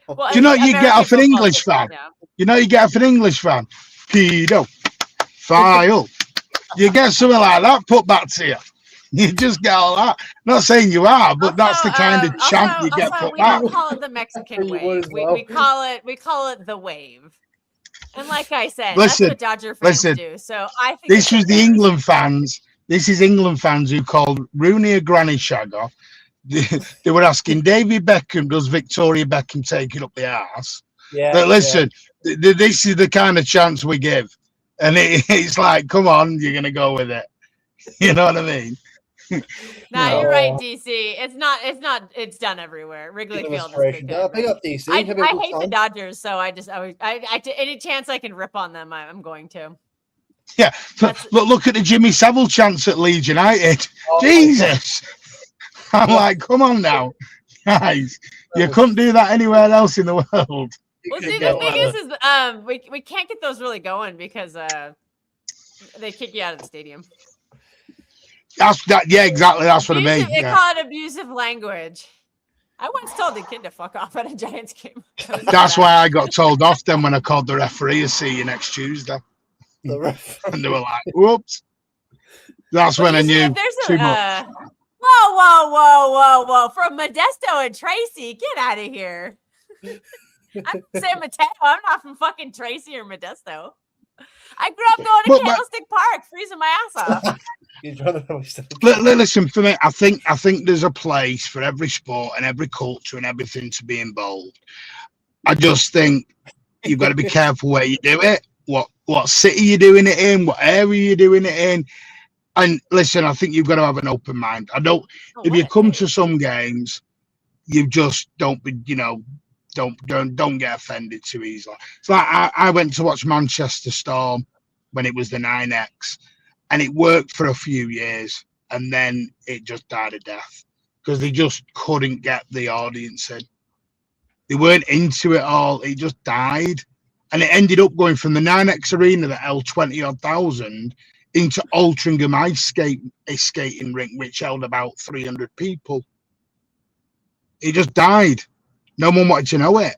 Well, you know, you get off an English fan. Yeah. You know, you get off an English fan. Pedo, file. You get something like that put back to you. You just get all that. Not saying you are, but that's the kind of chant you get put back. We don't call it the Mexican wave. We call it the wave. And like I said, that's what Dodger fans do. So I think this was the England fans. This is England fans who called Rooney a granny shagger. They were asking David Beckham, does Victoria Beckham take it up the arse? Yeah. Listen, this is the kind of chance we give, and it's like, come on, you're gonna go with it. You know what I mean? Nah, you're right, Oh. DC. It's not. It's done everywhere. Wrigley Big Field is illustration. big. Big up DC. I Have a good hate the time. Dodgers, so any chance I can rip on them, I'm going to. Yeah. Look at the Jimmy Savile chance at Leeds United. Oh, Jesus. I'm like, come on now, guys. You couldn't do that anywhere else in the world. Well, see, the thing is we can't get those really going because they kick you out of the stadium. Yeah, exactly. That's what I mean. They call it abusive language. I once told the kid to fuck off at a Giants game. That's why I got told off then when I called the referee to see you next Tuesday. And they were like, whoops. That's when I knew too much. Whoa. From Modesto and Tracy, get out of here. I'm from San Mateo. I'm not from fucking Tracy or Modesto. I grew up going to Candlestick Park, freezing my ass off. Listen, for me, I think there's a place for every sport and every culture and everything to be involved. I just think you've got to be careful where you do it, what city you're doing it in, what area you're doing it in. And listen, I think you've got to have an open mind. If you come to some games, you just don't be, don't get offended too easily. It's like I went to watch Manchester Storm when it was the 9X, and it worked for a few years, and then it just died a death because they just couldn't get the audience in. They weren't into it all. It just died, and it ended up going from the 9X arena that held 20,000 into Altrincham ice skating rink, which held about 300 people. It just died. No one wanted to know it.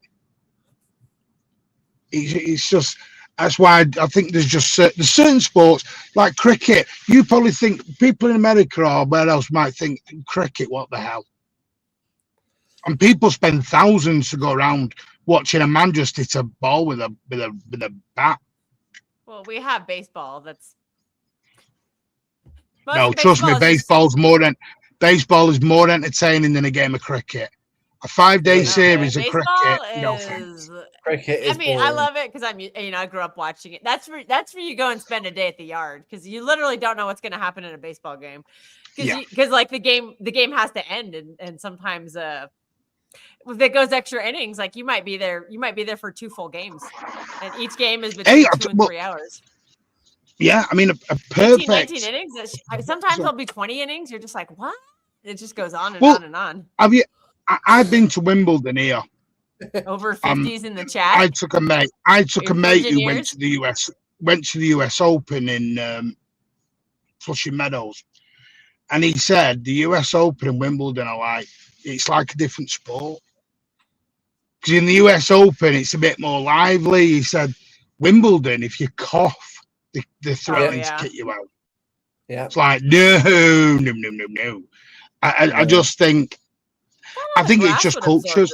It's just, that's why I think there's certain sports like cricket. You probably think people in America or where else might think cricket, what the hell? And people spend thousands to go around watching a man just hit a ball with a bat. Well, we have baseball. No, trust me, baseball is more entertaining than a game of cricket. A 5-day series of cricket. Cricket is boring. I love it because I grew up watching it. That's where you go and spend a day at the yard because you literally don't know what's going to happen in a baseball game. Because like the game has to end, and sometimes if it goes extra innings, like you might be there for 2 full games, and each game is between 2 and 3 hours. Yeah, I mean a perfect 19 innings. Sometimes there'll be 20 innings. You're just like, what? It just goes on and on and on. I've been to Wimbledon here. Over 50s in the chat. I took a mate who went to the US Open in Flushing Meadows, and he said the US Open and Wimbledon are it's like a different sport. Because in the US Open it's a bit more lively. He said Wimbledon, if you cough, they're threatening to kick you out. Yeah, it's like no. I just think. I think it's just cultures.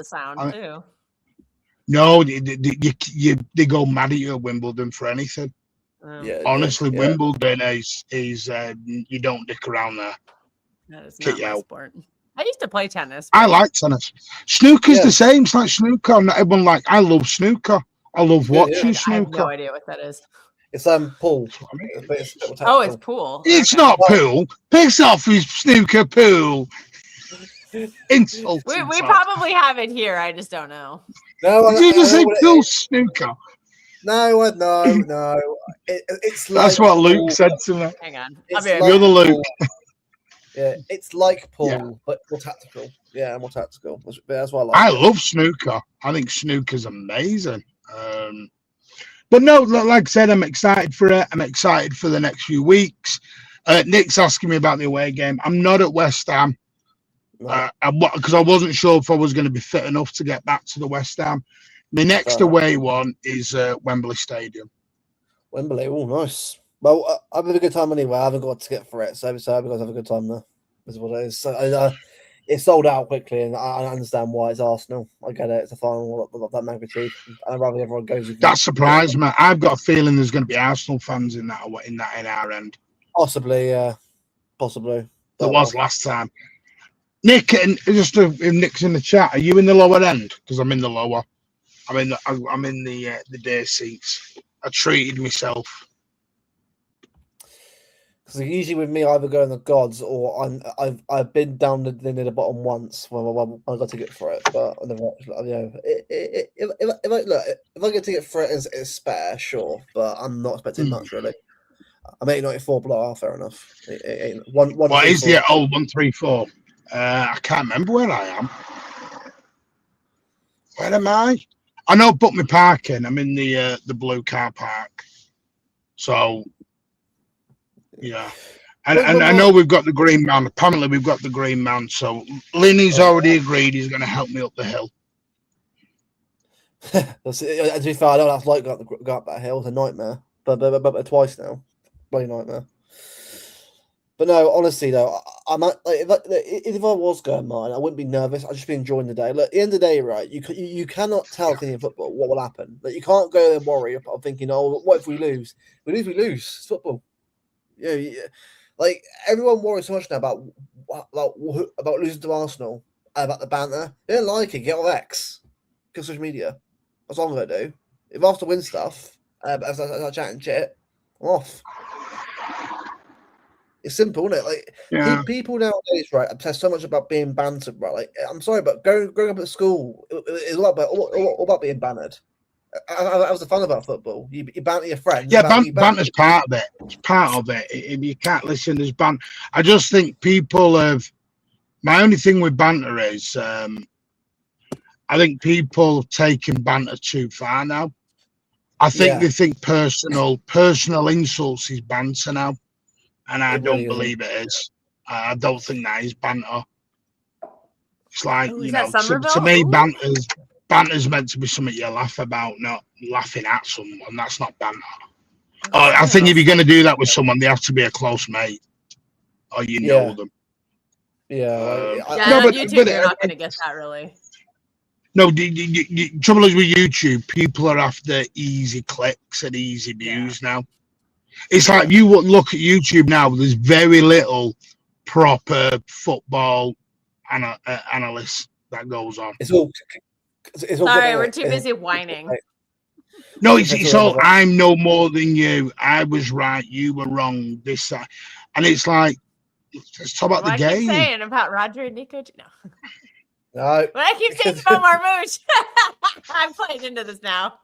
No, they go mad at you at Wimbledon for anything. Honestly, Wimbledon is you don't dick around there. That is not my sport. I used to play tennis. I like tennis. Snooker's the same. It's like snooker. Not everyone I love snooker. I love watching snooker. I have no idea what that is. It's pool. It's pool. It's not pool. Piss off his snooker pool. Insult. We probably have it here. I just don't know. No, did you just say pool snooker? No. It's like that's what Luke said to me. Hang on, you're the Luke. Yeah, it's like pool, but more tactical. Yeah, more tactical. That's what I love snooker. I think snooker's amazing. But no, like I said, I'm excited for it. I'm excited for the next few weeks. Nick's asking me about the away game. I'm not at West Ham because I wasn't sure if I was going to be fit enough to get back to the West Ham. My next away one is Wembley Stadium. Wembley, oh, nice. Well, I've had a good time anyway. I haven't got to get for it, so I've got to have a good time there. Is what it is. So, it sold out quickly, and I understand why. It's Arsenal. I get it. It's a final of that magnitude. I'd rather everyone goes. That surprised me. I've got a feeling there's going to be Arsenal fans in our end. Possibly, yeah. Possibly. There was last time. Nick, and just if Nick's in the chat, are you in the lower end? Because I'm in the lower. I'm in the day seats. I treated myself. Because usually with me, I either go in the gods or I've been down near the bottom once when I got a ticket for it, but I never actually, if I get a ticket for it, it's spare, sure, but I'm not expecting much really. I'm 894 below. Fair enough. One. What is the old 134? I can't remember where I am. Where am I? I know, book my parking. I'm in the blue car park. So yeah. And I know we've got the green man. Apparently, we've got the green man. So Linny's already agreed he's going to help me up the hill. To be fair, I know that's like go up that hill. It's a nightmare. But twice now, bloody nightmare. But no, honestly though, I'm not, like, if I was going mine, I wouldn't be nervous. I'd just be enjoying the day. Look, at the end of the day, right? You cannot tell Canadian football what will happen. Like, you can't go there and worry about thinking, oh, what if we lose? We lose. It's football. Yeah. Like, everyone worries so much now about losing to Arsenal, about the banter. They don't like it. Get off X. Get social media. That's all I'm going to do. If I have to win stuff, as I chat and shit, I'm off. It's simple, isn't it? Like, people nowadays, right, obsess so much about being bantered, right? Like, I'm sorry, but growing up at school, it's all about being bantered. That was the fun about football. You banter your friends. Yeah, banter's part of it. It's part of it. If you can't listen, there's banter. I just think people have. My only thing with banter is, I think people have taken banter too far now. I think they think personal insults is banter now, and I don't believe it is. I don't think that is banter. It's like, to me, banter's meant to be something you laugh about, not laughing at someone. That's not banter. I think if you're going to do that with someone, they have to be a close mate, or know them. Yeah. On YouTube, you're not going to get that really. No, the trouble is with YouTube, people are after easy clicks and easy views now. It's like you would look at YouTube now, there's very little proper football analysis that goes on. It's all sorry, we're too busy whining. No, it's all, I'm no more than you. I was right, you were wrong, this, that. And it's like, let's talk about the game. I keep saying about Roger and Nico. No. But I keep saying about Marmouche. I'm playing into this now.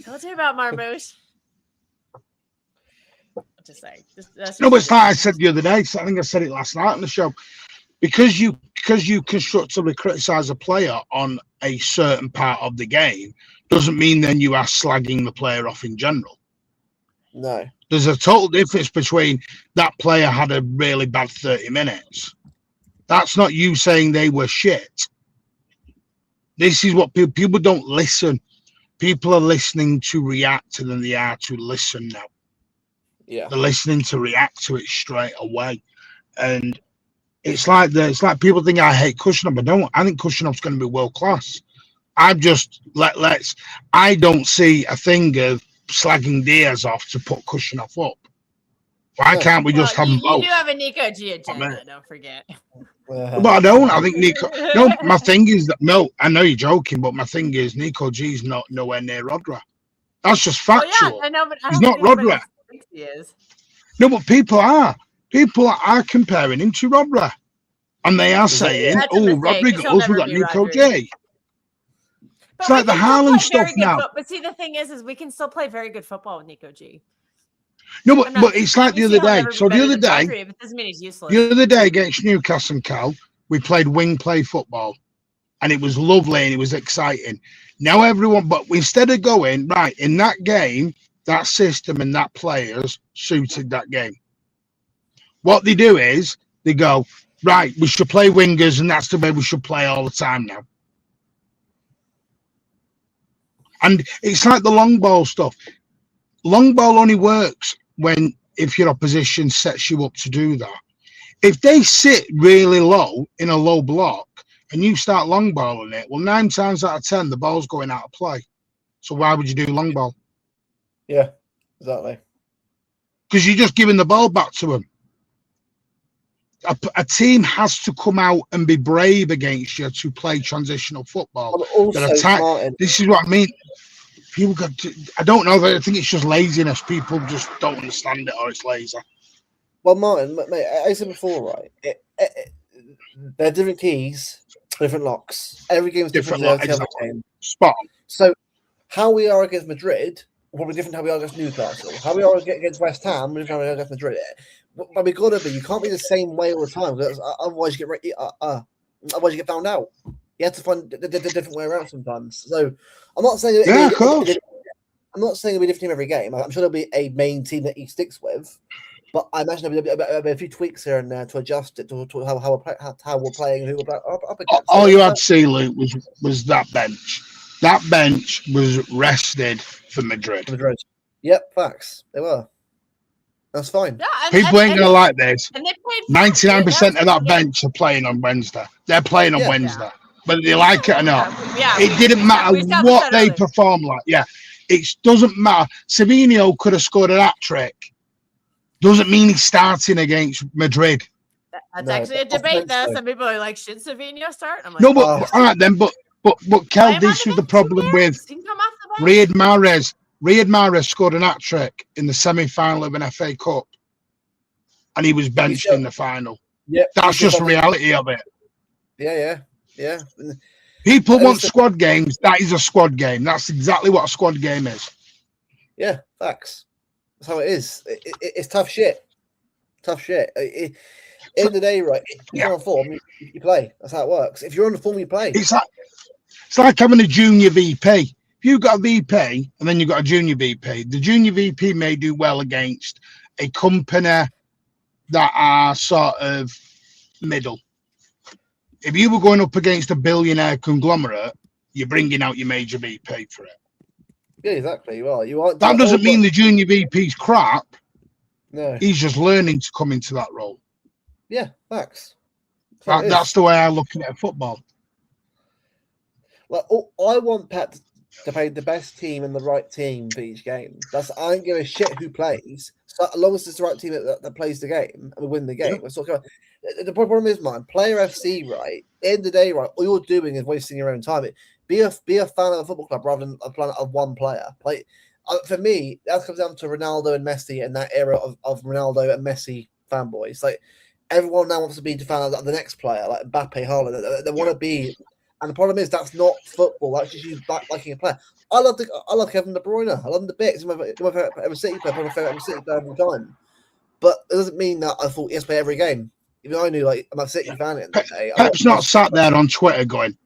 Tell me about Marmouche. Just saying. No, but it's like I said the other day. I think I said it last night on the show. Because you constructively criticize a player on a certain part of the game doesn't mean then you are slagging the player off in general. No. There's a total difference between that player had a really bad 30 minutes. That's not you saying they were shit. This is what people don't listen. People are listening to react than they are to listen now. Yeah. They're listening to react to it straight away. And it's like people think I hate Kushinov, but no, I think Kushinov's going to be world class. I'm just I don't see a thing of slagging Diaz off to put Kushinov up. Why can't we just have them both? You do have a Nico G agenda, don't forget. But I don't. I think Nico. No, my thing is that I know you're joking, but my thing is Nico G's not nowhere near Rodra. That's just factual. Oh, yeah, I know, but he's not Rodra. He is. No, but people are comparing him to Rodra, and they are saying, "Oh, Rodriguez, we got Nico J." It's like the Haaland stuff now. But see, the thing is we can still play very good football with Nico G. No, but it's like the other day. So the other day, it doesn't mean he's useless. The other day against Newcastle and Cal, we played wing play football, and it was lovely and it was exciting. Now everyone, but instead of going right in that game, that system and that players suited that game. What they do is they go right. We should play wingers, and that's the way we should play all the time now. And it's like the long ball stuff. Long ball only works if your opposition sets you up to do that. If they sit really low in a low block and you start long balling it, well, 9 times out of 10, the ball's going out of play. So why would you do long ball? Yeah, exactly. Because you're just giving the ball back to them. a team has to come out and be brave against you to play transitional football. But also, That attack. Martin, This is what I mean. People got. I don't know. I think it's just laziness. People just don't understand it, or it's lazy. well, Martin, mate, I said before, right? They're different keys, different locks. Every game is different. Different lot, to every exactly. game. Spot on. So, how we are against Madrid will probably different how we are against Newcastle. How we are against West Ham, different how we are against Madrid. But we gotta be. You can't be the same way all the time, because otherwise you get otherwise you get found out. You have to find the different way around sometimes. So, I'm not saying Yeah, of course. I'm not saying it'll be a different team every game. I'm sure there'll be a main team that he sticks with, but I imagine there'll be a few tweaks here and there to adjust it to how we're playing and who we're up against. All you had to see, Luke, was that bench. That bench was rested for Madrid. Yep, facts. They were. That's fine. Yeah, People ain't gonna like this. And they played 99% of that bench are playing on Wednesday. They're playing on Wednesday, whether they like it or not. It didn't matter what they perform like. Yeah, it doesn't matter. Savinho could have scored a hat trick. Doesn't mean he's starting against Madrid. That's actually a debate, though. Some people are like, should Savinho start? I'm like, No, but all right then. But Kel, this was the problem with Riyad Mahrez. Riyad Mahrez scored an hat trick in the semi-final of an FA Cup, and he was benched in the final. Yeah, that's just the reality of it. Yeah. People want squad games. That is a squad game. That's exactly what a squad game is. Yeah, facts. That's how it is. It's tough shit. Tough shit. In the day, right? If you're on form, you play. That's how it works. If you're on the form, you play. It's like having a junior VP. If you've got a VP and then you've got a junior VP, the junior VP may do well against a company that are sort of middle. If you were going up against a billionaire conglomerate, you're bringing out your major VP for it. Yeah, exactly. Well, you are. That doesn't mean the junior VP's crap. No, he's just learning to come into that role. Yeah, facts. That's the way I look at football. Like, I want Pep to play the best team and the right team for each game. I don't give a shit who plays. So as long as it's the right team that plays the game and we win the game. Yeah. The problem is, man, player FC, right? End of the day, right? All you're doing is wasting your own time. Be a fan of a football club rather than a fan of one player. Like, for me, that comes down to Ronaldo and Messi and that era of Ronaldo and Messi fanboys. Like, everyone now wants to be the fan of the next player, like Mbappe, Haaland. They want to be. And the problem is that's not football. That's just you liking a player. I love Kevin De Bruyne. I love him to bits. He's my favorite City player, probably my favorite City player of all time. But it doesn't mean that I thought he has to play every game. Even though I knew I'm a City fan. Pep's not sat there on Twitter going,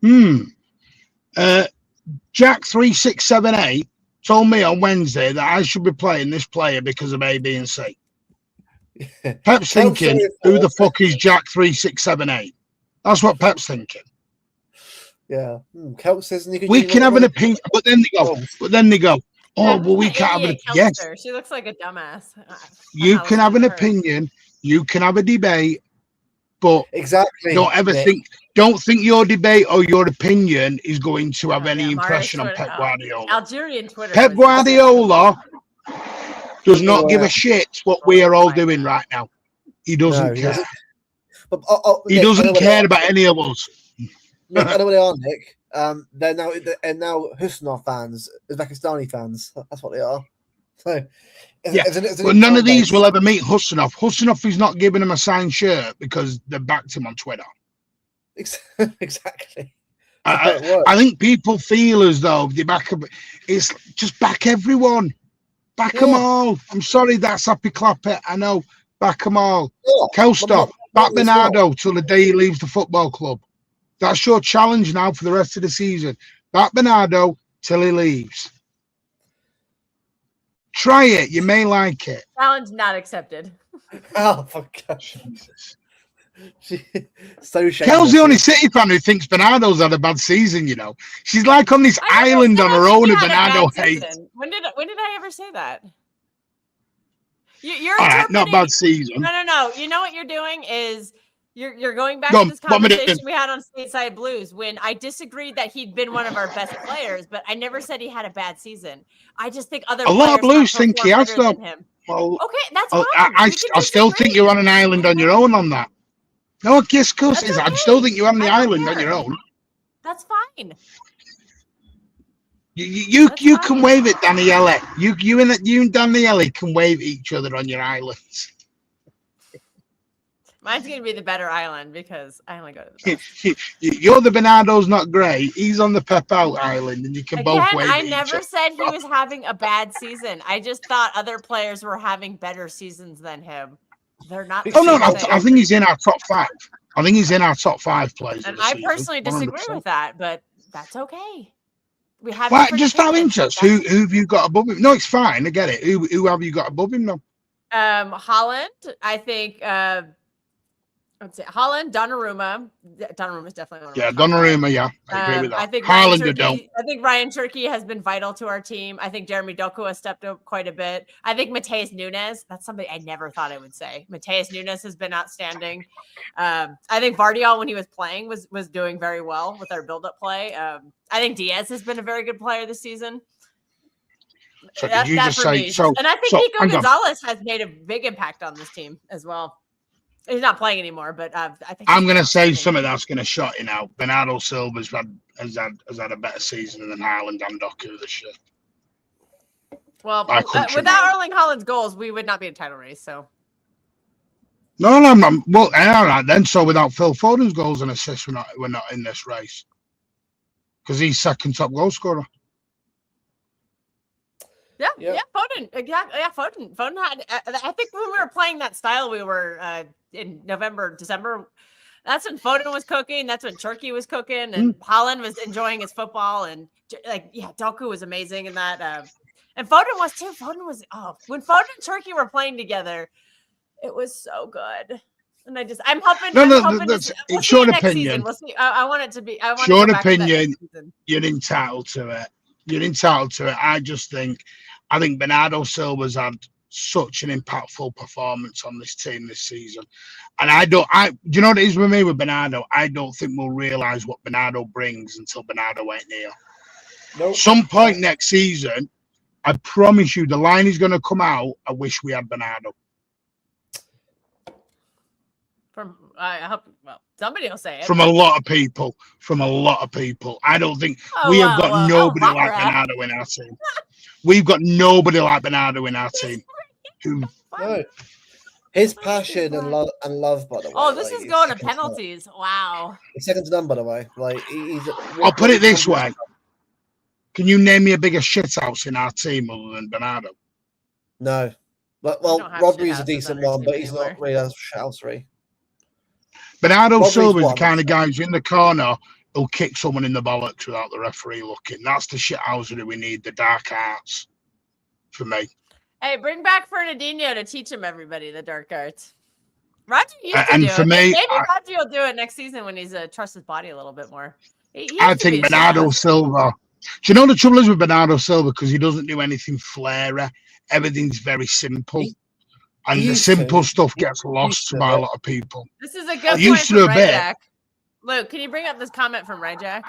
Jack3678 told me on Wednesday that I should be playing this player because of A, B, and C. Pep's thinking, who the fuck is Jack3678? That's what Pep's thinking. Yeah, Kelp says we can have an opinion, but then they go, oh, well, we can't have an opinion. Yes, she looks like a dumbass. You can have an opinion, you can have a debate, but exactly, don't think your debate or your opinion is going to have any impression on Pep Guardiola. Algerian Twitter. Pep Guardiola does not give a shit what we are all doing right now. He doesn't care. He doesn't care about any of us. No, I know what they are, Nick. They're now Husnov fans, Uzbekistani fans. That's what they are. So, but none of these will ever meet Husnov. Husnov is not giving them a signed shirt because they backed him on Twitter. Exactly. I think people feel as though they back. It's just back everyone. Back them all. I'm sorry, that's happy clapper. I know. Back them all. Kelstop, back Bernardo till the day he leaves the football club. That's your challenge now for the rest of the season. Back Bernardo till he leaves. Try it. You may like it. Challenge not accepted. Oh, for gosh. So shameless. Kel's the only City fan who thinks Bernardo's had a bad season, you know. She's like on this island on her own and Bernardo hates. When did I ever say that? You're all right, not bad season. No. You know what you're doing is you're going back to this conversation we had on Stateside Blues when I disagreed that he'd been one of our best players, but I never said he had a bad season. I just think a lot of Blues think he has though. Well, okay, that's fine. I still think you're on an island on your own on that. No, kiss, of course That's it is. I okay. still think you have the I don't island on care. your own. That's fine. You That's can fine. wave at Daniele. You and Daniele can wave at each other on your islands. Mine's gonna be the better island because I only go to the best. You're the Bernardo's not great. He's on the Pep Out Island, and you can both Again, wave I at each never other. said he was having a bad season. I just thought other players were having better seasons than him. They're not the Oh no, same no, thing. I think he's in our top 5. I think he's in our top 5 players And of the I season. personally disagree 100%. with that, but that's okay. We have Well, different just out of opinions. interest, who have you got above him? No, it's fine. I get it. Who have you got above him now? Holland, I think. Let's see, Holland, Donnarumma. Donnarumma's definitely one of my Yeah, top 5. Donnarumma. Yeah, I agree with that. I think Haaland, don't. I think Ryan Turkey has been vital to our team. I think Jeremy Doku has stepped up quite a bit. I think Mateus Nunes. That's somebody I never thought I would say. Mateus Nunes has been outstanding. I think Vardiol, when he was playing, was doing very well with our build-up play. I think Diaz has been a very good player this season. So did you just say so? And I think so, Nico Gonzalez has made a big impact on this team as well. He's not playing anymore, but I think I'm going to say something that's going to shut you now. Bernardo Silva's has had a better season than Haaland and Doku this year. Well, By country without mile. Erling Haaland's goals, we would not be in title race. So No. Well, all right then. So without Phil Foden's goals and assists, we're not in this race because he's second top goal scorer. yeah, Foden, exactly. Yeah, Foden had. I think when we were playing that style, we were in November, December. That's when Foden was cooking. That's when Turkey was cooking, and Haaland was enjoying his football. And Doku was amazing in that. And Foden was too. Foden was when Foden and Turkey were playing together, it was so good. And I'm hoping. We'll see short next opinion. season. We'll see. I want it to be. I want Short to go back to that opinion. next season. You're entitled to it. You're entitled to it. I think Bernardo Silva's had such an impactful performance on this team this season. And do you know what it is with me with Bernardo? I don't think we'll realise what Bernardo brings until Bernardo ain't here. Nope. Some point next season, I promise you, the line is going to come out, I wish we had Bernardo. I hope, somebody will say it. From a lot of people. I don't think we have got nobody like Bernardo in our team. We've got nobody like Bernardo in our team. No. His passion and love, by the way. Oh, this is going to penalties. Wow. It's second to none, by the way. Like he's. I'll put it this way. Can you name me a bigger shithouse in our team other than Bernardo? No. But Rodri's a decent one, but he's not really a shousery. Bernardo Silva is the kind of guy who's in the corner who'll kick someone in the bollocks without the referee looking. That's the shithouser that we need, the dark arts, for me. Hey, bring back Fernandinho to teach him everybody the dark arts. Roger used to And do for it. me, Maybe Roger will do it next season when he's trusts his body a little bit more. I think Bernardo Silva. Do you know the trouble is with Bernardo Silva? Because he doesn't do anything flary. Everything's very simple. And the simple stuff gets lost by a lot of people. This is a good point from Ryjack. Luke, can you bring up this comment from Ryjack?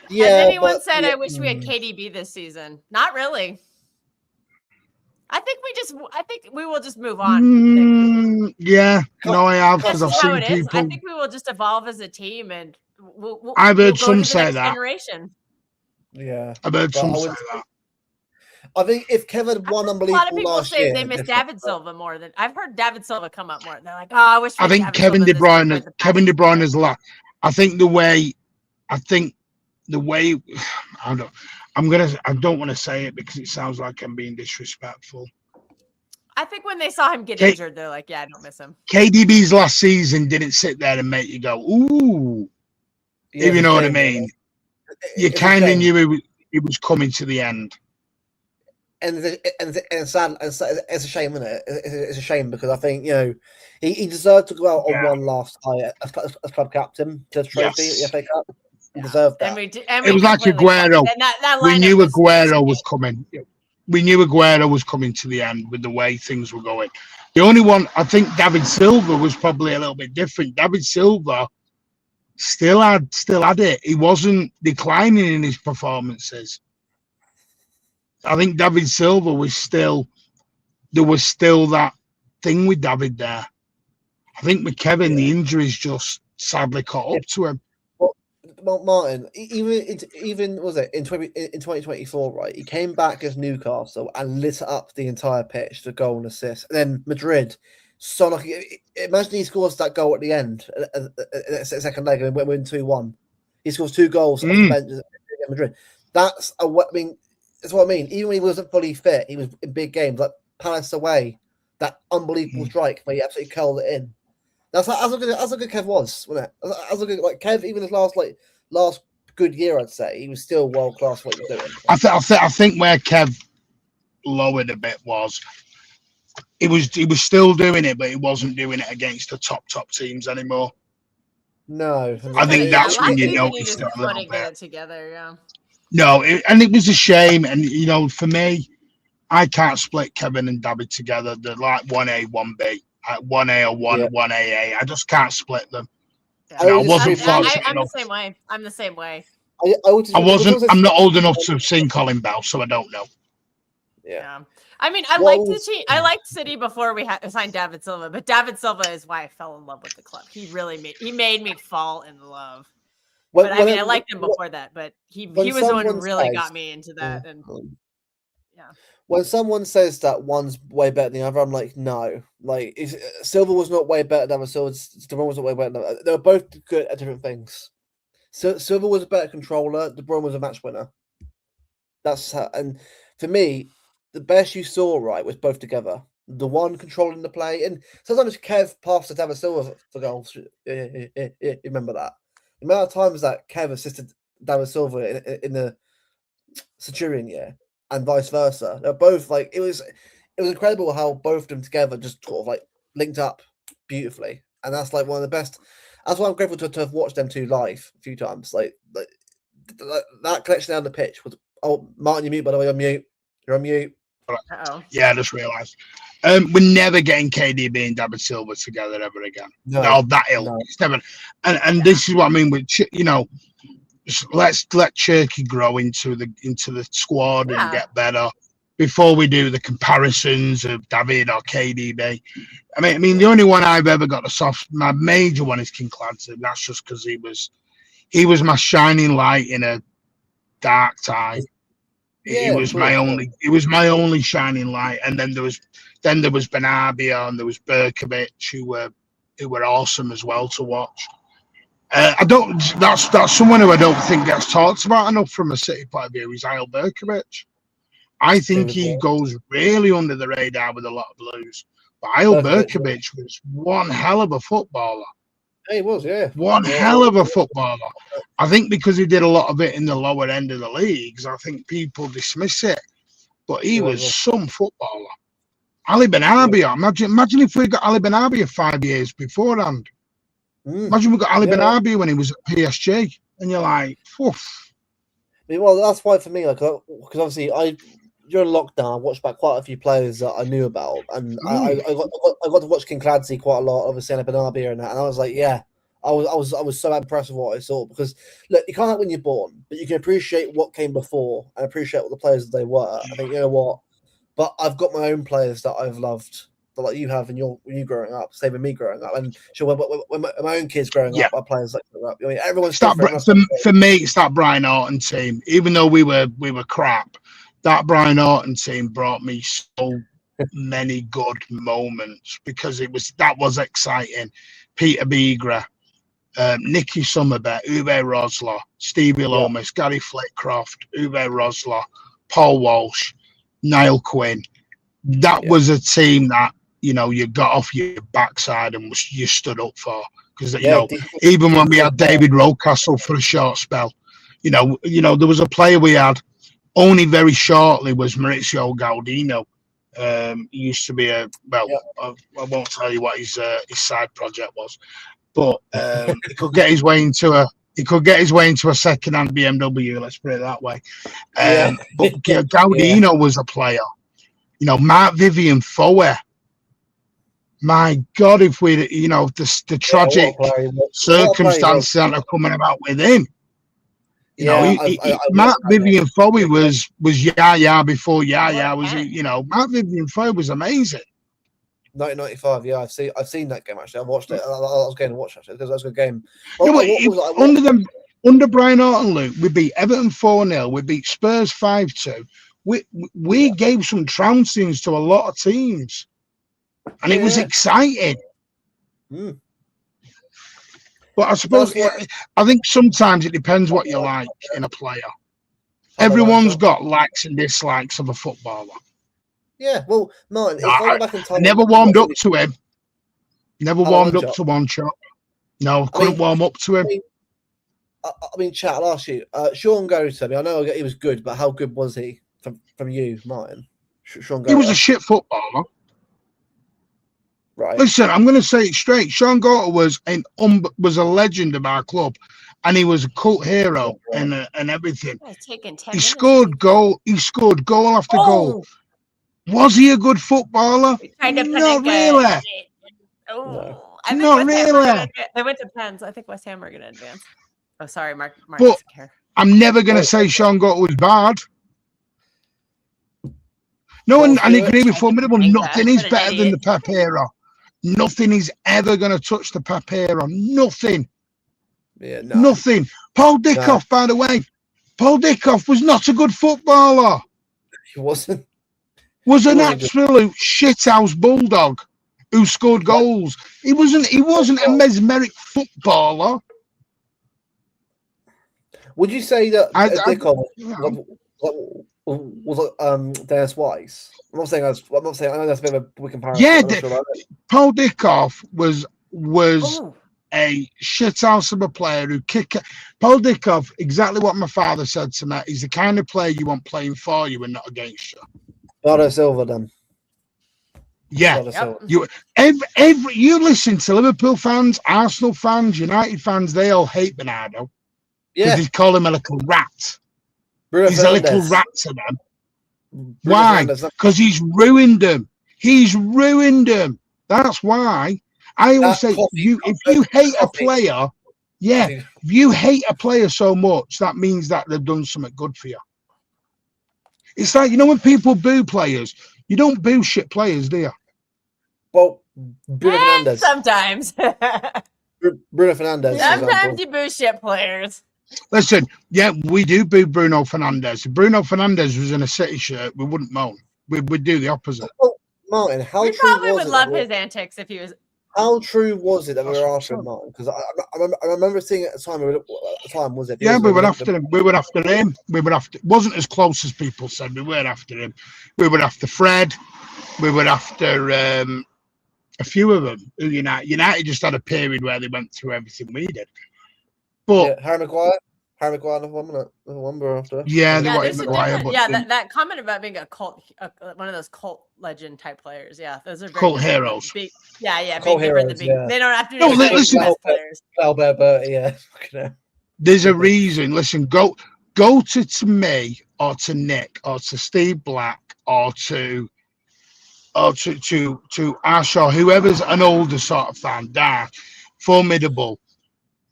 Yeah. Has anyone said, I wish we had KDB this season? Not really. I think we will just move on. Yeah. No, I have, because I've seen people. I think we will just evolve as a team and I've heard some say that. Generation. Yeah. I've heard some say that. I think if Kevin won unbelievable a lot of people last say year, they miss David Silva more than I've heard David Silva come up more. They're like, oh, I wish. I think Kevin De Bruyne is like. I think the way. I don't want to say it because it sounds like I'm being disrespectful. I think when they saw him get injured, they're like, yeah, I don't miss him. KDB's last season didn't sit there and make you go, ooh, if you know what I mean. You kind of knew he was coming to the end. And it's sad. It's a shame, isn't it? It's a shame because I think he deserved to go out on one last tie as club captain to the trophy, the FA Cup. He deserved that. It was like Aguero. We knew Aguero was coming. We knew Aguero was coming to the end with the way things were going. The only one, I think David Silva was probably a little bit different. David Silva still had it. He wasn't declining in his performances. I think David Silva was there was still that thing with David there. I think with Kevin, the injuries just sadly caught up to him. Well, Martin, even was it in 2024, right? He came back as Newcastle and lit up the entire pitch, the goal and assist. And then Madrid, so like, imagine he scores that goal at the end, second leg, and we're in 2-1. He scores 2 goals off the bench at Madrid. That's that's what I mean. Even when he wasn't fully fit, he was in big games like Palace away. That unbelievable strike where he absolutely curled it in. That's how good Kev was, wasn't it? As good like Kev, even his last good year, I'd say he was still world class. What he was doing. I think where Kev lowered a bit was he was still doing it, but he wasn't doing it against the top teams anymore. No, I think that's when you noticed it a little couldn't get bit. it together. Yeah. No, and it was a shame. And for me, I can't split Kevin and David together. They're like 1A, 1B, 1A or 1AA. I just can't split them. Yeah. I wasn't fortunate I'm the enough. same way. I'm the same way. I'm not old enough to have seen Colin Bell, so I don't know. Yeah. I mean, I liked City before we signed David Silva, but David Silva is why I fell in love with the club. He made me fall in love. But I mean, I liked him before that, but he was the one who really got me into that. And yeah. When someone says that one's way better than the other, I'm like, no. Like, Silva was not way better than Silva. De Bruyne was not way better than the other. They were both good at different things. So Silva was a better controller. De Bruyne was a match winner. That's how. And for me, the best you saw, right, was both together. The one controlling the play, and sometimes Kev passed to David Silva for goals. Remember that? The amount of times that Kev assisted David Silva in the Centurion year, and vice versa. They're both like it was incredible how both of them together just sort of like linked up beautifully, and that's like one of the best. That's why I'm grateful to have watched them two live a few times. Like that connection down the pitch was. Oh, Martin, you're mute, by the way. You're mute. You're on mute. Uh-oh. Yeah, I just realised. We're never getting KDB and David Silva together ever again. No, that ilk. No. It's never. And this is what I mean with let's let Cherky grow into the squad and get better before we do the comparisons of David or KDB. I mean, the only one I've ever got my major one is King Clancy. That's just because he was my shining light in a dark time. He was my only shining light, and then there was Benabia and there was Berkovic who were awesome as well to watch. That's someone who I don't think gets talked about enough from a City point of view is Isle Berkovic. I think he goes really under the radar with a lot of Blues, but Isle Berkovic was one hell of a footballer. He was, one hell of a footballer. I think because he did a lot of it in the lower end of the leagues, I think people dismiss it. But he was some footballer. Ali Benabia, imagine if we got Ali Benabia 5 years beforehand. Imagine we got Ali Benabia when he was at PSG, and you're like, oof. Well, that's why for me, like, because obviously during lockdown, I watched back quite a few players that I knew about, and I got to watch King Clancy quite a lot, obviously, and Benabia and that, and I was like, I was so impressed with what I saw, because look, you can't have when you're born, but you can appreciate what came before and appreciate what the players they were. I think, you know what, but I've got my own players that I've loved, that like you have when you growing up, same with me growing up, and sure when my own kids growing up, our players like growing up. I mean, everyone's for me, it's that Brian Orton team. Even though we were crap, that Brian Orton team brought me so many good moments because that was exciting. Peter Beagra, Nicky Summerbet, Uwe Rosler, Stevie Lomas, Gary Flitcroft, Uwe Rosler, Paul Walsh, Niall Quinn. That was a team that you got off your backside and you stood up for, because even when we had David Rocastle for a short spell, there was a player we had only very shortly was Maurizio Gaudino. He used to be I won't tell you what his side project was, but he could get his way into a second-hand BMW. Let's put it that way. But Gaudino was a player. Mark Vivian Foe. My God, if we, the tragic circumstances that are coming about with him. Matt Vivian Foe was Yaya before Yaya was. Matt Vivian Foe was amazing. 1995. Yeah, I've seen that game actually. I've watched it. I was going to watch actually because that was a good game. You know Well, what, under Brian Orton, Luke, we beat Everton 4-0. We beat Spurs 5-2. We gave some trouncings to a lot of teams, and it was exciting. Mm. But I suppose I think sometimes it depends what you like in a player. Everyone's got likes and dislikes of a footballer. Yeah, well, Martin, if I go back in time, never warmed up to him. Never warmed up to one shot. No, couldn't warm up to him. I mean, chat, I'll ask you. Sean Goater, I know he was good, but how good was he from you, Martin? Sean Goater. He was a shit footballer. Right. Listen, I'm going to say it straight. Sean Goater was a legend of our club, and he was a cult hero and everything. He scored goal. He scored goal after goal. Was he a good footballer? Not really. Oh, no. Not really. They went to pens. I think West Ham are going to advance. Oh, sorry, Mark. But I'm never going to say Sean Goater was bad. No, and he can be formidable. Nothing is better than the Pep era. Nothing is ever going to touch the Pep era. Nothing. Yeah, no. Nothing. Paul Dickoff, by the way. Paul Dickoff was not a good footballer. He wasn't. Was an absolute shithouse bulldog who scored goals. He wasn't a mesmeric footballer. Would you say that Dickoff was Dennis Weiss? I'm not saying I know that's a bit of a weak comparison. Yeah, Paul Dickoff was a shithouse of a player who kicked. Paul Dickoff, exactly what my father said to me. He's the kind of player you want playing for you and not against you. Bernardo Silva, then. Yeah, you listen to Liverpool fans, Arsenal fans, United fans. They all hate Bernardo because they call him a little rat. He's a little rat to them. Why? Because he's ruined them. He's ruined them. That's why I always say, if you hate a player, if you hate a player so much, that means that they've done something good for you. It's like, when people boo players, you don't boo shit players, do you? Well, Bruno Fernandes. Sometimes. Bruno Fernandes. Sometimes you boo shit players. Listen, we do boo Bruno Fernandes. If Bruno Fernandes was in a City shirt, we wouldn't moan. We'd do the opposite. Oh, Martin, how we true probably was would it love his antics if he was. How true was it that we were after him, Martin? Because I remember seeing it at the time. Was it? Yeah, we were after him. We were after him. It wasn't as close as people said. We weren't after him. We were after Fred. We were after a few of them. United just had a period where they went through everything we did. But Harry Maguire, another one we're after. Yeah, they wanted Maguire. That comment about being a cult, one of those cult legend type players. Yeah, those are very cult heroes. Big cult heroes. They don't have to. No, listen. Albert, yeah. There's a reason. Listen, go to me or to Nick or to Steve Black or to Ash or whoever's an older sort of fan. Formidable.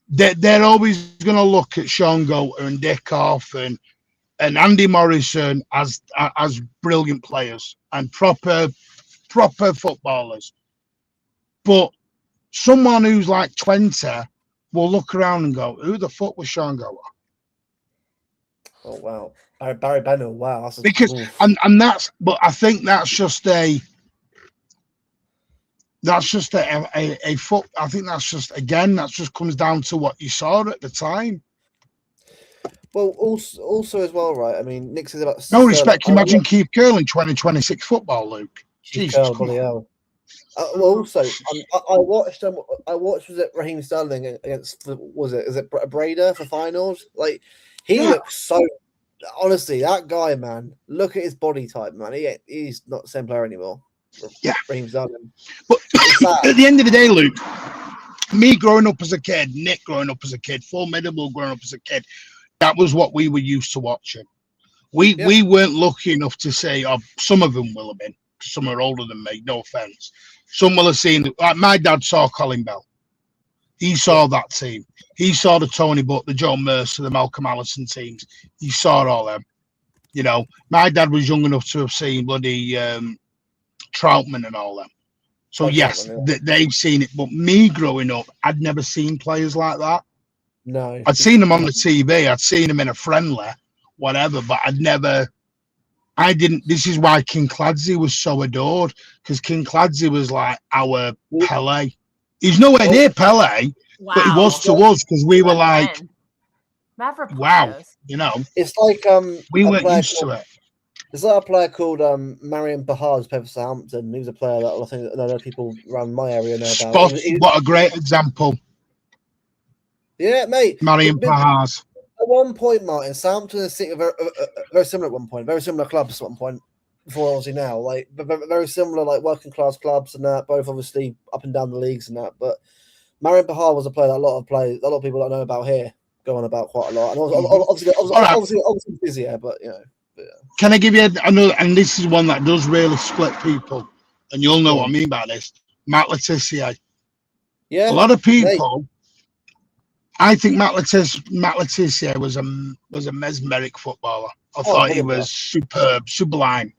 They're always going to look at Sean Goater and Dickoff and Andy Morrison as brilliant players and proper footballers. But someone who's like 20 will look around and go, "Who the fuck was Sean Goater?" Oh wow, Barry Bennell. Wow, because and that's. But I think that's just a. That's just a foot. I think that's just comes down to what you saw at the time. Well, also as well, right? I mean, Nick says about no respect. Imagine Keith Curl in 2026 football, Luke. Jesus, Well, also, I watched. Was it Raheem Sterling against? Is it Breda for finals? Like he looks so. Honestly, that guy, man. Look at his body type, man. He's not the same player anymore. Yeah, Raheem Sterling. But at the end of the day, Luke, me growing up as a kid, Nick growing up as a kid, Formidable growing up as a kid, that was what we were used to watching. We weren't lucky enough to say, some of them will have been. Some are older than me, no offense. Some will have seen, like my dad saw Colin Bell. He saw that team. He saw the Tony Butt, the Joe Mercer, the Malcolm Allison teams. He saw all them. My dad was young enough to have seen bloody Troutman and all them. So Okay, yes, well, they've seen it, but me growing up, I'd never seen players like that. no, I'd seen them on the TV, I'd seen them in a friendly, whatever, but I didn't. This is why King Clancy was so adored, because King Clancy was like our Pele. He's nowhere near Pele, Wow. but he was to us because we were like, Maverick wow, players. you know, it's like we a weren't player used to called, it. there's like a player called Marion Bahar who's played for Southampton. He was a player that I think a lot of people around my area know about. What a great example, Yeah, mate. Marion But Pahars. at one point, Martin, Southampton and City were very similar at one point. Very similar clubs at one point. Before obviously now, like very similar, like working class clubs and that. Both obviously up and down the leagues and that. But Marion Bahar was a player that a lot of people don't know about here go on about quite a lot. And obviously busier, but you know. But, yeah. Can I give you another? And this is one that does really split people, and you'll know what I mean by this. Matt Letizia. Yeah, A lot of people. I think Matt Letizia was a mesmeric footballer. I thought he was superb, sublime.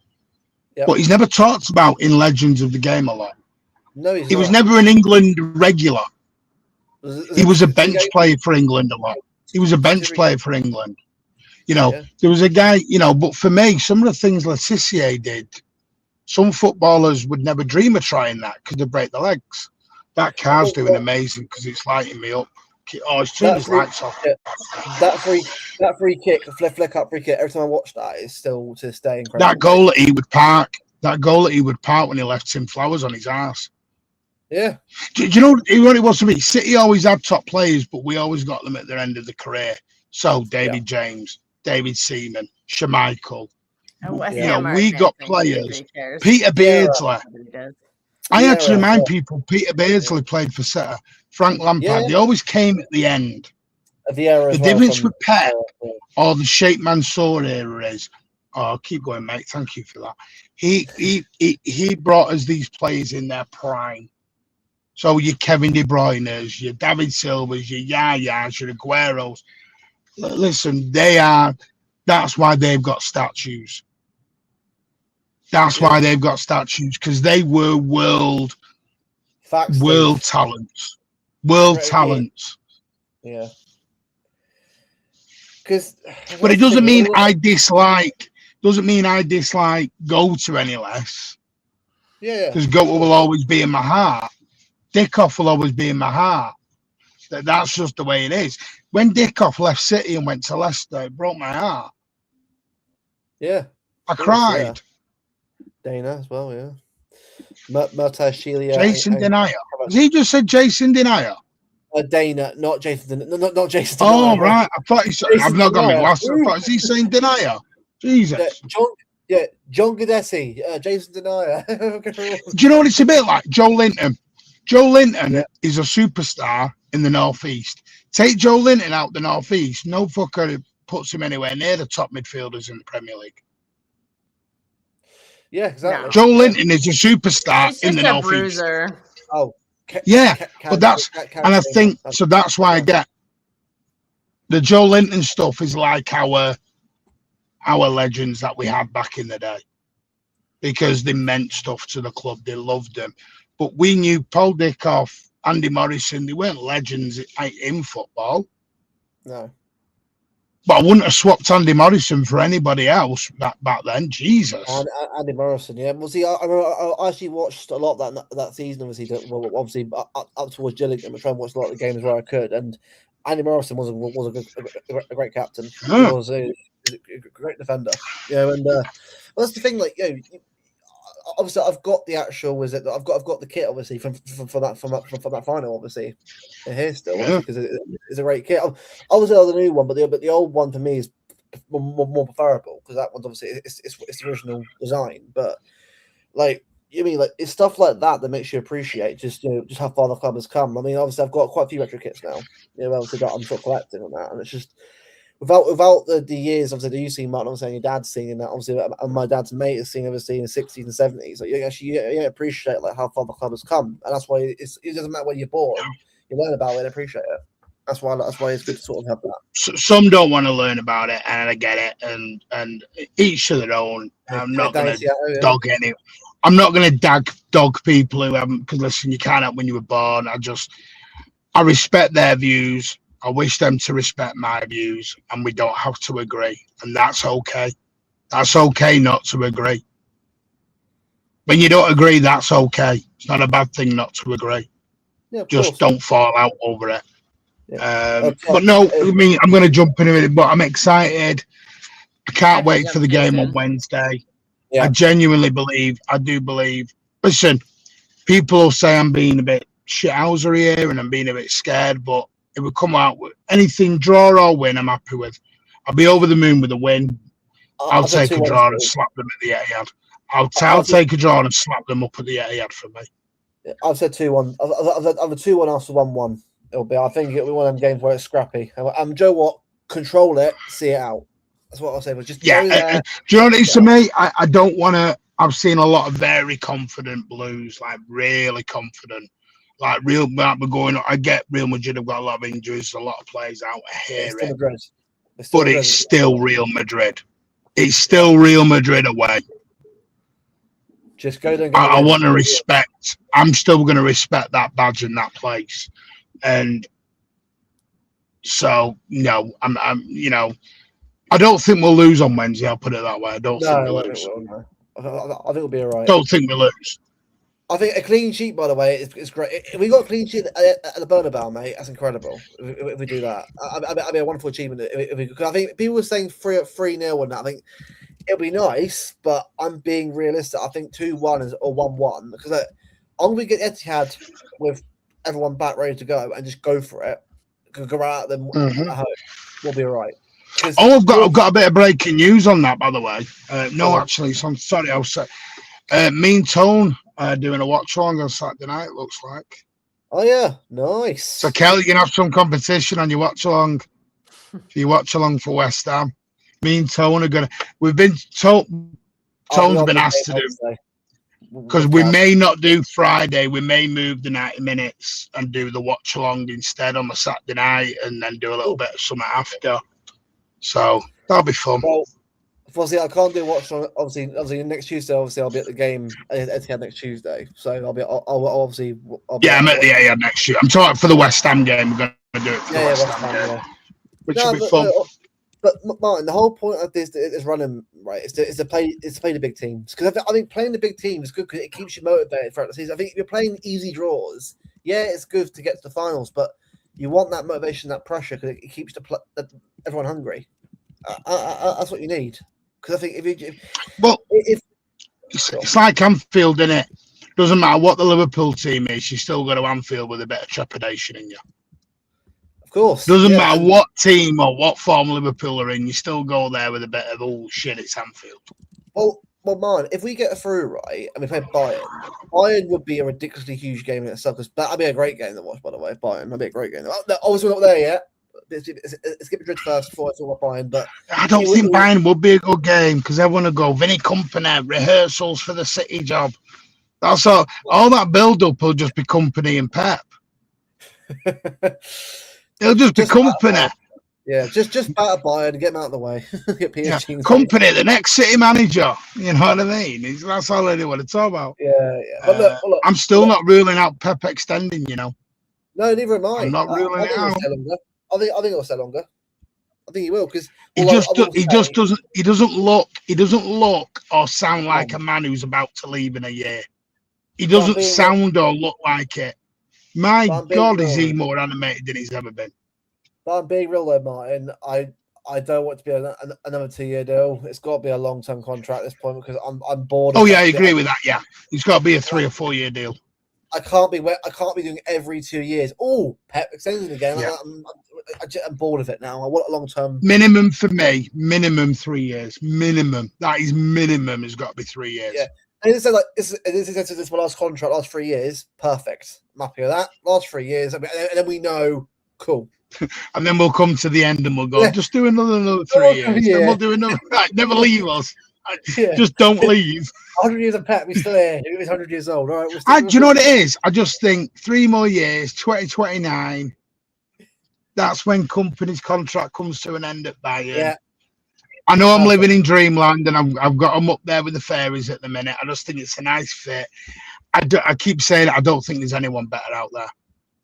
Yep. But he's never talked about in Legends of the Game a lot. No, he was never an England regular. He was a bench player for England a lot. He was a bench player for England. You know, there was a guy, you know, but for me, some of the things Letizia did, some footballers would never dream of trying that because they break their legs. That car's doing amazing because it's lighting me up. Oh, it's turned his lights off. That free kick, flick up free kick. Every time I watch that, it's still to this day incredible. That goal that he would park when he left Tim Flowers on his ass. Yeah. Do you know what it was to me? City always had top players, but we always got them at their end of the career. So David James, David Seaman, Schmeichel. You know, we got players. Peter Beardsley. I had to remind people Peter Beardsley played for City. Frank Lampard. They always came at the end. The difference with Pep or the Sheikh Mansour era is, oh, keep going, mate. Thank you for that. He brought us these players in their prime. So your Kevin De Bruyne's, your David Silvas, your Yayas, your Agueros. Listen, that's why they've got statues. That's why they've got statues, because they were world talents. World talents. Yeah. But it doesn't mean I dislike Goater any less. Yeah. Because Goater will always be in my heart. Dickoff will always be in my heart. That's just the way it is. When Dickoff left City and went to Leicester, it broke my heart. Yeah. I cried. Dana as well, yeah. Matashilia. Jason Denier. Has he just said Jason Denier? Dana, not Jason. Not Jason. Oh, Denier, right. I thought he said. I've not got my glasses. I thought, is he saying Denier? Jesus. John Guidetti. Jason Denier. Do you know what it's a bit like? Joe Linton. Joe Linton is a superstar in the Northeast. Take Joe Linton out the Northeast, no fucker puts him anywhere near the top midfielders in the Premier League. Yeah, exactly. Joe Linton is a superstar in the Northeast. Bruiser. Oh, but I think so. That's why I get the Joe Linton stuff is like our legends that we had back in the day, because they meant stuff to the club. They loved them. But we knew Paul Dickoff, Andy Morrison, they weren't legends in football. No. But I wouldn't have swapped Andy Morrison for anybody else back then. Jesus. Andy Morrison, yeah. Well, see, I actually watched a lot of that season, obviously up towards Gillingham. I tried to watch a lot of the games where I could. And Andy Morrison was a great captain. He was a great defender. Yeah, and that's the thing, like, you know, obviously, I've got the actual. I've got the kit, obviously, from that final, obviously, here still, because it's a great kit. Obviously, the new one, but the old one for me is more preferable, because that one's obviously it's the original design. But like, you mean, like, it's stuff like that makes you appreciate just how far the club has come. I mean, obviously, I've got quite a few retro kits now. You know, obviously, that I'm sort of collecting on that, and it's just. Without the years, obviously, you see Martin, I'm saying your dad's singing that, obviously, and my dad's mate is singing, obviously, in the 60s and 70s. Like, you appreciate like how far the club has come, and that's why it doesn't matter where you're born, you learn about it and appreciate it. That's why it's good to sort of have that. Some don't want to learn about it, and I get it, and each to their own. I'm not going to dog any. I'm not going to dog people who haven't, because listen, you can't help when you were born. I respect their views. I wish them to respect my views, and we don't have to agree, and that's okay. That's okay not to agree. When you don't agree, that's okay. It's not a bad thing not to agree. Yeah, of Just course. don't fall out over it. Yeah. But no, I mean, I'm going to jump into it, but I'm excited. I can't wait for the game on Wednesday. Yeah. I genuinely believe, I do believe. Listen, people will say I'm being a bit shithouser here and I'm being a bit scared, but it would come out with anything, draw or win, I'm happy with. I'll be over the moon with a win. I'll take a draw and slap them at the Etihad. I'll take a draw and slap them up at the Etihad for me. I've said 2-1. I've a 2-1 after 1-1. It'll be. I think it'll be one of them games where it's scrappy. Joe, what? Control it, see it out. That's what I'll say. But just do you know what it is to me? I don't want to. I've seen a lot of very confident Blues, like really confident, like real. Like we're going. I get Real Madrid have got a lot of injuries, a lot of players out. I hear it, but it's still Real Madrid. It's still Real Madrid away. Just go there. I want to respect. I'm still going to respect that badge in that place, and so I'm. I don't think we'll lose on Wednesday. I'll put it that way. I don't think we'll lose. I think we'll be all right. Don't think we'll lose. I think a clean sheet, by the way, is great. If we got a clean sheet at the Bernabeu, mate, that's incredible. If we do that, I'd be a wonderful achievement. Because I think people were saying 3-0 and that. I think it'll be nice, but I'm being realistic. I think 2-1 or 1-1 because I'm going to get Etihad with everyone back ready to go and just go for it. Go out them at home. We'll be all right. Oh, I've got a bit of breaking news on that, by the way. Actually, so I'm sorry. I'll say, me and Tone doing a watch along on Saturday night. Looks like. Oh yeah, nice. So Kelly, you can have some competition on your watch along. For your watch along for West Ham, me and Tone are gonna. We've been Tone's been asked to do because we may not do Friday. We may move the 90 minutes and do the watch along instead on the Saturday night, and then do a little bit of something after. So that'll be fun. Well, obviously, I can't do watch on. Obviously, next Tuesday. Obviously, I'll be at the game at Etihad next Tuesday. So I'll be. I'll be. Yeah, I'm at the Etihad next year. I'm talking for the West Ham game. We're going to do it for the West Ham game, which will be fun. But Martin, the whole point of this is running right. Is to play the big teams because I think playing the big teams is good because it keeps you motivated throughout the season. I think if you're playing easy draws, yeah, it's good to get to the finals, but you want that motivation, that pressure because it keeps everyone hungry. That's what you need. Because I think it's like Anfield, isn't it? Doesn't matter what the Liverpool team is, you still go to Anfield with a bit of trepidation in you. Of course. Doesn't matter what team or what form Liverpool are in, you still go there with a bit of, oh shit, it's Anfield. Well, man, if we get through right and we play Bayern would be a ridiculously huge game in itself because that'd be a great game to watch, by the way. Bayern, that'd be a great game. Obviously, we're not there yet. Let's get Madrid first before I talk about Bayern. But I don't think Bayern would be a good game because everyone will go, Vinny Company, rehearsals for the City job. That's all that build-up will just be Company and Pep. It'll just be Company. Yeah, just batter Bayern and get them out of the way. Get PSG Company, the next City manager. You know what I mean? That's all I really want to talk about. Yeah. But look, I'm still not ruling out Pep extending, you know. No, neither am I. I'm not ruling it out. I think it'll stay longer. I think he will because he doesn't look or sound like a man who's about to leave in a year. He doesn't sound or look like it. My God, is he more animated than he's ever been? But I'm being real though, Martin. I don't want it to be another 2-year deal. It's got to be a long-term contract at this point because I'm bored. Oh yeah, I agree with that. Yeah, it's got to be a 3 or 4 year deal. I can't be doing every 2 years. Oh, Pep extending again. Yeah. I'm bored of it now. I want a long-term. Minimum for me, minimum 3 years. Minimum. That is minimum. Has got to be 3 years. Yeah. And it said like this is my last contract, last 3 years. Perfect. I'm happy with that. Last 3 years, and then we know. Cool. And then we'll come to the end and we'll go, just do another 3 years. Then we'll do another. Right, never leave us. Just don't leave. 100 years of Pep, he's still here. He was 100 years old. All right. Do you know what it is? I just think 3 more years, 2029. That's when Company's contract comes to an end at Bayern. Yeah. I know I'm living in dreamland, and I've got them up there with the fairies at the minute. I just think it's a nice fit. I keep saying I don't think there's anyone better out there.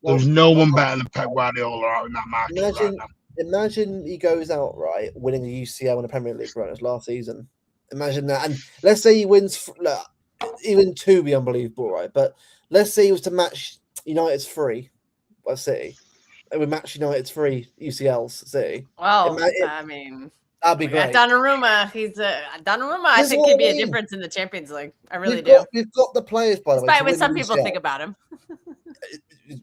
There's no one better than Pep Guardiola out in that market right now. Imagine he goes out right, winning the UCL and the Premier League right as last season. Imagine that, and let's say he wins. Even 2 would be unbelievable, right? But let's say he was to match United's 3 by City. It would match United's 3 UCLs City. Well, I mean, that'd be great. Donnarumma, Donnarumma. I think could be a difference in the Champions League. I really do. We've got the players, by the way. Despite what some people think about him.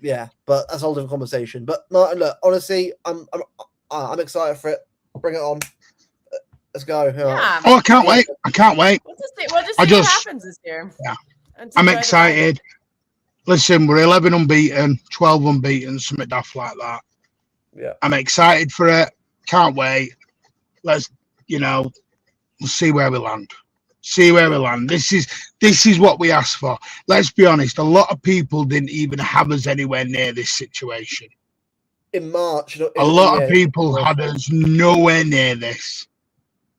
Yeah, but that's a whole different conversation. But no, look, honestly, I'm excited for it. Bring it on. Let's go. Yeah. Oh, I can't wait. I can't wait. We'll just see what happens this year. Yeah. I'm excited. Listen, we're 11 unbeaten, 12 unbeaten, something daft like that. Yeah. I'm excited for it. Can't wait. Let's, we'll see where we land. See where we land. This is what we asked for. Let's be honest. A lot of people didn't even have us anywhere near this situation. In March. A lot of people had us nowhere near this.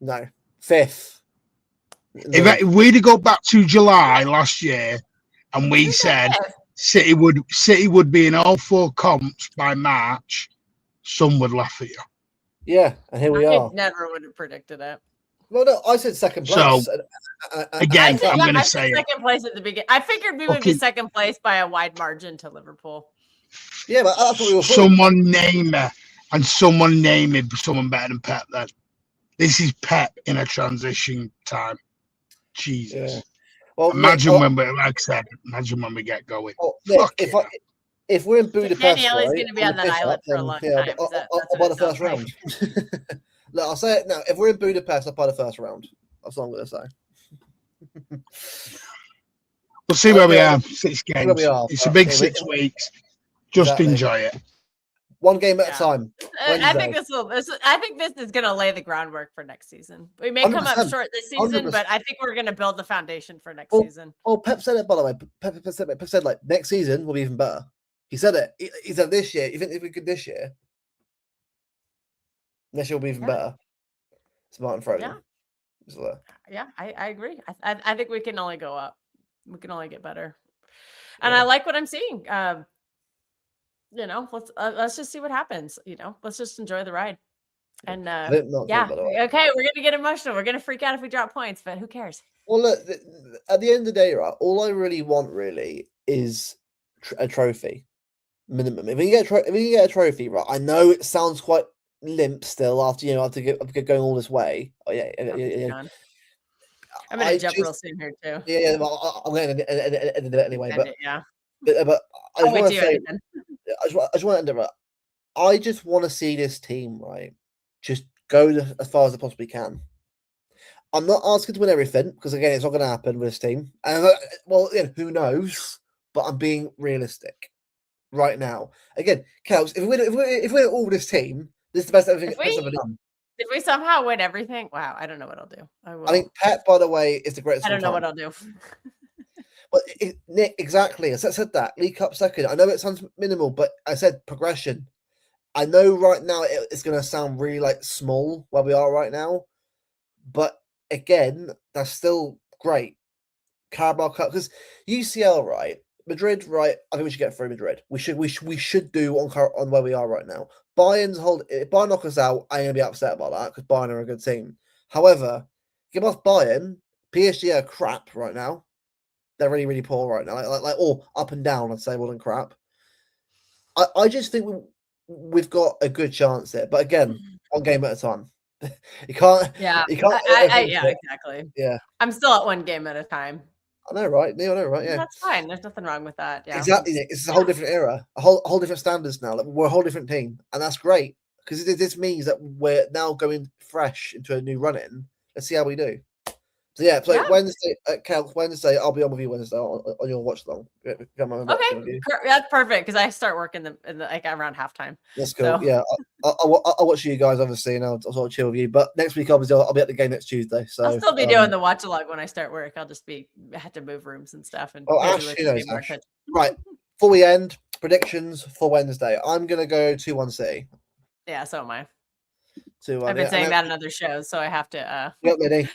No. 5th. If we'd have go back to July last year and we said City would be in all 4 comps by March, some would laugh at you. Yeah, and here we are. Never would have predicted it. Well, no, I said second place. So, again, I'm going to say second place at the beginning. I figured we would be second place by a wide margin to Liverpool. Yeah, but that's what we were. Someone name it, and someone name it someone better than Pep. Then this is Pep in a transition time. Jesus. Yeah. Well, imagine when we, like I said, imagine when we get going. Well, if we're in Budapest, Danielle is going to be on that island for a long time. I'll buy the first round. Look, I'll say it now. If we're in Budapest, I'll buy the first round. That's all I'm going to say. We'll see where we are. 6 games. It's a big 6 weeks. Just enjoy it. 1 game at a time. I think this is going to lay the groundwork for next season. We may come up short this season, 100%. But I think we're going to build the foundation for next season. Oh, Pep said it, by the way. Pep said like next season will be even better. He said it. He said this year. You think if we could this year? Next year will be even better. It's Martin Froden. Yeah, I agree. I think we can only go up. We can only get better. And I like what I'm seeing. Let's just see what happens. Let's just enjoy the ride. And okay, we're gonna get emotional. We're gonna freak out if we drop points, but who cares? Well, look, at the end of the day, right? All I really want is a trophy, minimum. If we get a trophy, right? I know it sounds quite limp still after going all this way. Oh yeah. I'm gonna jump real soon here too. Yeah. Well, I'm going to end it anyway. But I just want to say, I just want to end it. Right? I just want to see this team just go as far as they possibly can. I'm not asking to win everything because again, it's not going to happen with this team. And who knows? But I'm being realistic right now. Again, Kels, if we win all this team, this is the best everything that's ever done. If we somehow win everything, wow, I don't know what I'll do. I think Pep, by the way, is the greatest. I don't know what I'll do. But Nick, exactly. I said that League Cup second. I know it sounds minimal, but I said progression. I know right now it's going to sound really small where we are right now, but again, that's still great. Carabao Cup because UCL, right? Madrid, right? I think we should get through Madrid. We should do on where we are right now. If Bayern knock us out, I'm going to be upset about that because Bayern are a good team. However, give us Bayern. PSG are crap right now. They're really, really poor right now. Like all up and down, I'd say, more than crap. I just think we've got a good chance there. But again, 1 game at a time. You can't. Yeah. You can't. Exactly. Yeah. I'm still at 1 game at a time. I know, right? Neil, I know, right? Yeah. That's fine. There's nothing wrong with that. Yeah. Exactly. It's a whole different era, a whole different standards now. We're a whole different team, and that's great because this means that we're now going fresh into a new run-in. Let's see how we do. So Wednesday, I'll be on with you Wednesday on your watch along. Okay, that's perfect because I start working around halftime. That's cool. So. Yeah, I'll watch you guys obviously, and I'll sort of chill with you. But next week, obviously, I'll be at the game next Tuesday. So I'll still be doing the watch along when I start work. I'll just have to move rooms and stuff. And Ash. Right. Before we end, predictions for Wednesday. I'm gonna go 2-1 City. Yeah, so am I. 2-1. I've been saying that in other shows, so I have to. Yep, Lenny.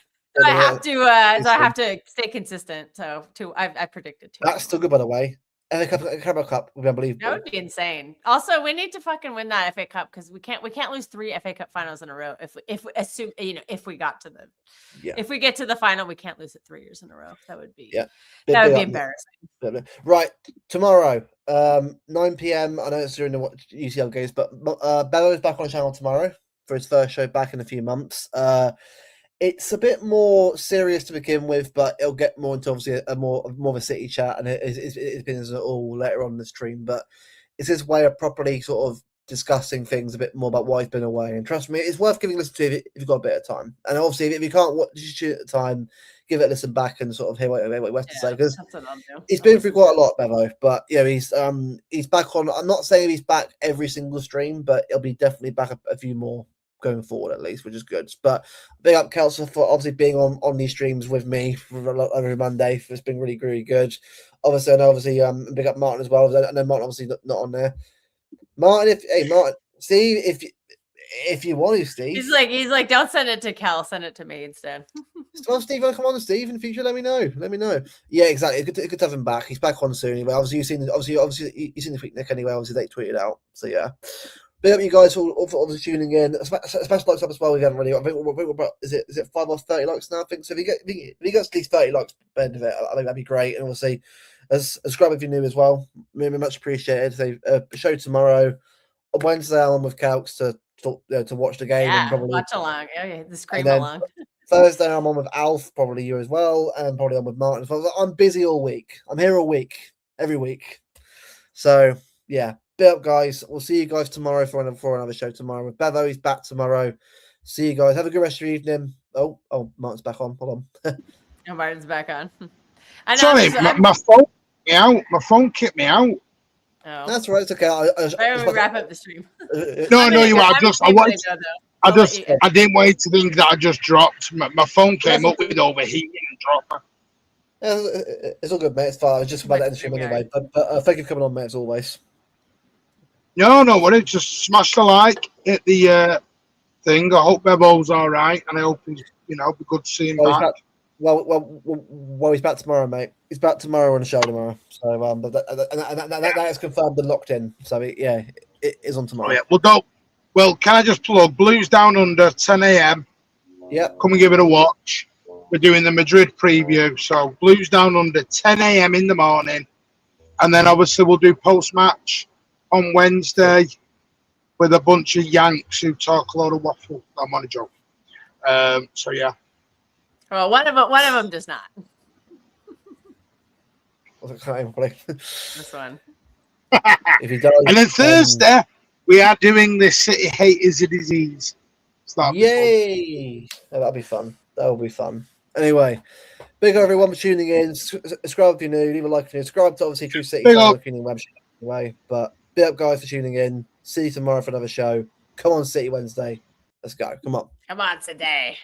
I have to. So I have to stay consistent. So I predicted 2. That's still good, by the way. FA Cup would be unbelievable. That would be insane. Also, we need to fucking win that FA Cup because we can't lose 3 FA Cup finals in a row. If we assume if we got to the if we get to the final, we can't lose it 3 years in a row. That would be that would be embarrassing. Right, tomorrow, 9 p.m. I know it's during the UCL games, but Bello's back on the channel tomorrow for his first show back in a few months. It's a bit more serious to begin with, but it'll get more into obviously a more of a City chat, and it's been all later on in the stream. But it's his way of properly sort of discussing things a bit more about why he's been away. And trust me, it's worth giving a listen to if you've got a bit of time. And obviously, if you can't watch it at the time, give it a listen back and sort of hear what he has to say, because he's been through quite a lot, Bevo. But yeah, he's back on. I'm not saying he's back every single stream, but he'll be definitely back a few more going forward at least, which is good. But big up Kelso for obviously being on these streams with me every Monday. It's been really, really good. Obviously, big up Martin as well. I know Martin obviously not on there. Martin, Steve, if you want to, Steve. He's like, don't send it to Cal, send it to me instead. Well, Steve, want to come on, Steve, in the future? Let me know. Yeah, exactly. It's good to have him back. He's back on soon anyway. Obviously, you've seen the tweet, Nick. Anyway, obviously they tweeted out. So yeah. Big up you guys for obviously tuning in. Smash likes up as well. We haven't really. I think we're about, is it 5 or 30 likes now? I think so. If you get at least 30 likes, end of it, I think that'd be great. And obviously, subscribe if you're new as well. Very much appreciated. So, show tomorrow on Wednesday. I'm with Calx to watch the game and probably watch along. Okay, the scream along. Thursday I'm on with Alf, probably you as well, and probably on with Martin as well. I'm busy all week. I'm here all week, every week. So yeah. Big up, guys. We'll see you guys tomorrow for another show tomorrow with Bevo. He's back tomorrow. See you guys. Have a good rest of your evening. Oh, Martin's back on. Hold on. No, Martin's back on. I know, sorry, my phone kicked me out. My phone kicked me out. Oh. That's right. It's okay. I wrap up the stream. No, you are. I didn't wait to think that I just dropped. My phone came up with overheating and dropped. It's all good, mate. It's fine. I was just about to end the stream anyway. But thank you for coming on, mate, as always. No, worry. Just smash the like, hit the thing. I hope Bebo's all right, and I hope he's, be good to see him back. Well, he's back tomorrow, mate. He's back tomorrow on the show tomorrow. So that is confirmed and locked in. So it is on tomorrow. Oh, yeah. Well, can I just plug Blues Down Under 10 a.m. Yep. Come and give it a watch. We're doing the Madrid preview, so Blues Down Under 10 a.m. in the morning, and then obviously we'll do post match on Wednesday with a bunch of Yanks who talk a lot of waffle. I'm on a joke. So yeah. Well, one of them does not. This one. If he does, and then Thursday we are doing the City Hate is a Disease. So yay! That'll be fun. That will be fun. Anyway, big up everyone for tuning in. Subscribe if you're new. Leave a like if you're new. Subscribe to obviously True City website anyway. But big up guys for tuning in. See you tomorrow for another show. Come on, City Wednesday. Let's go. Come on. Come on today.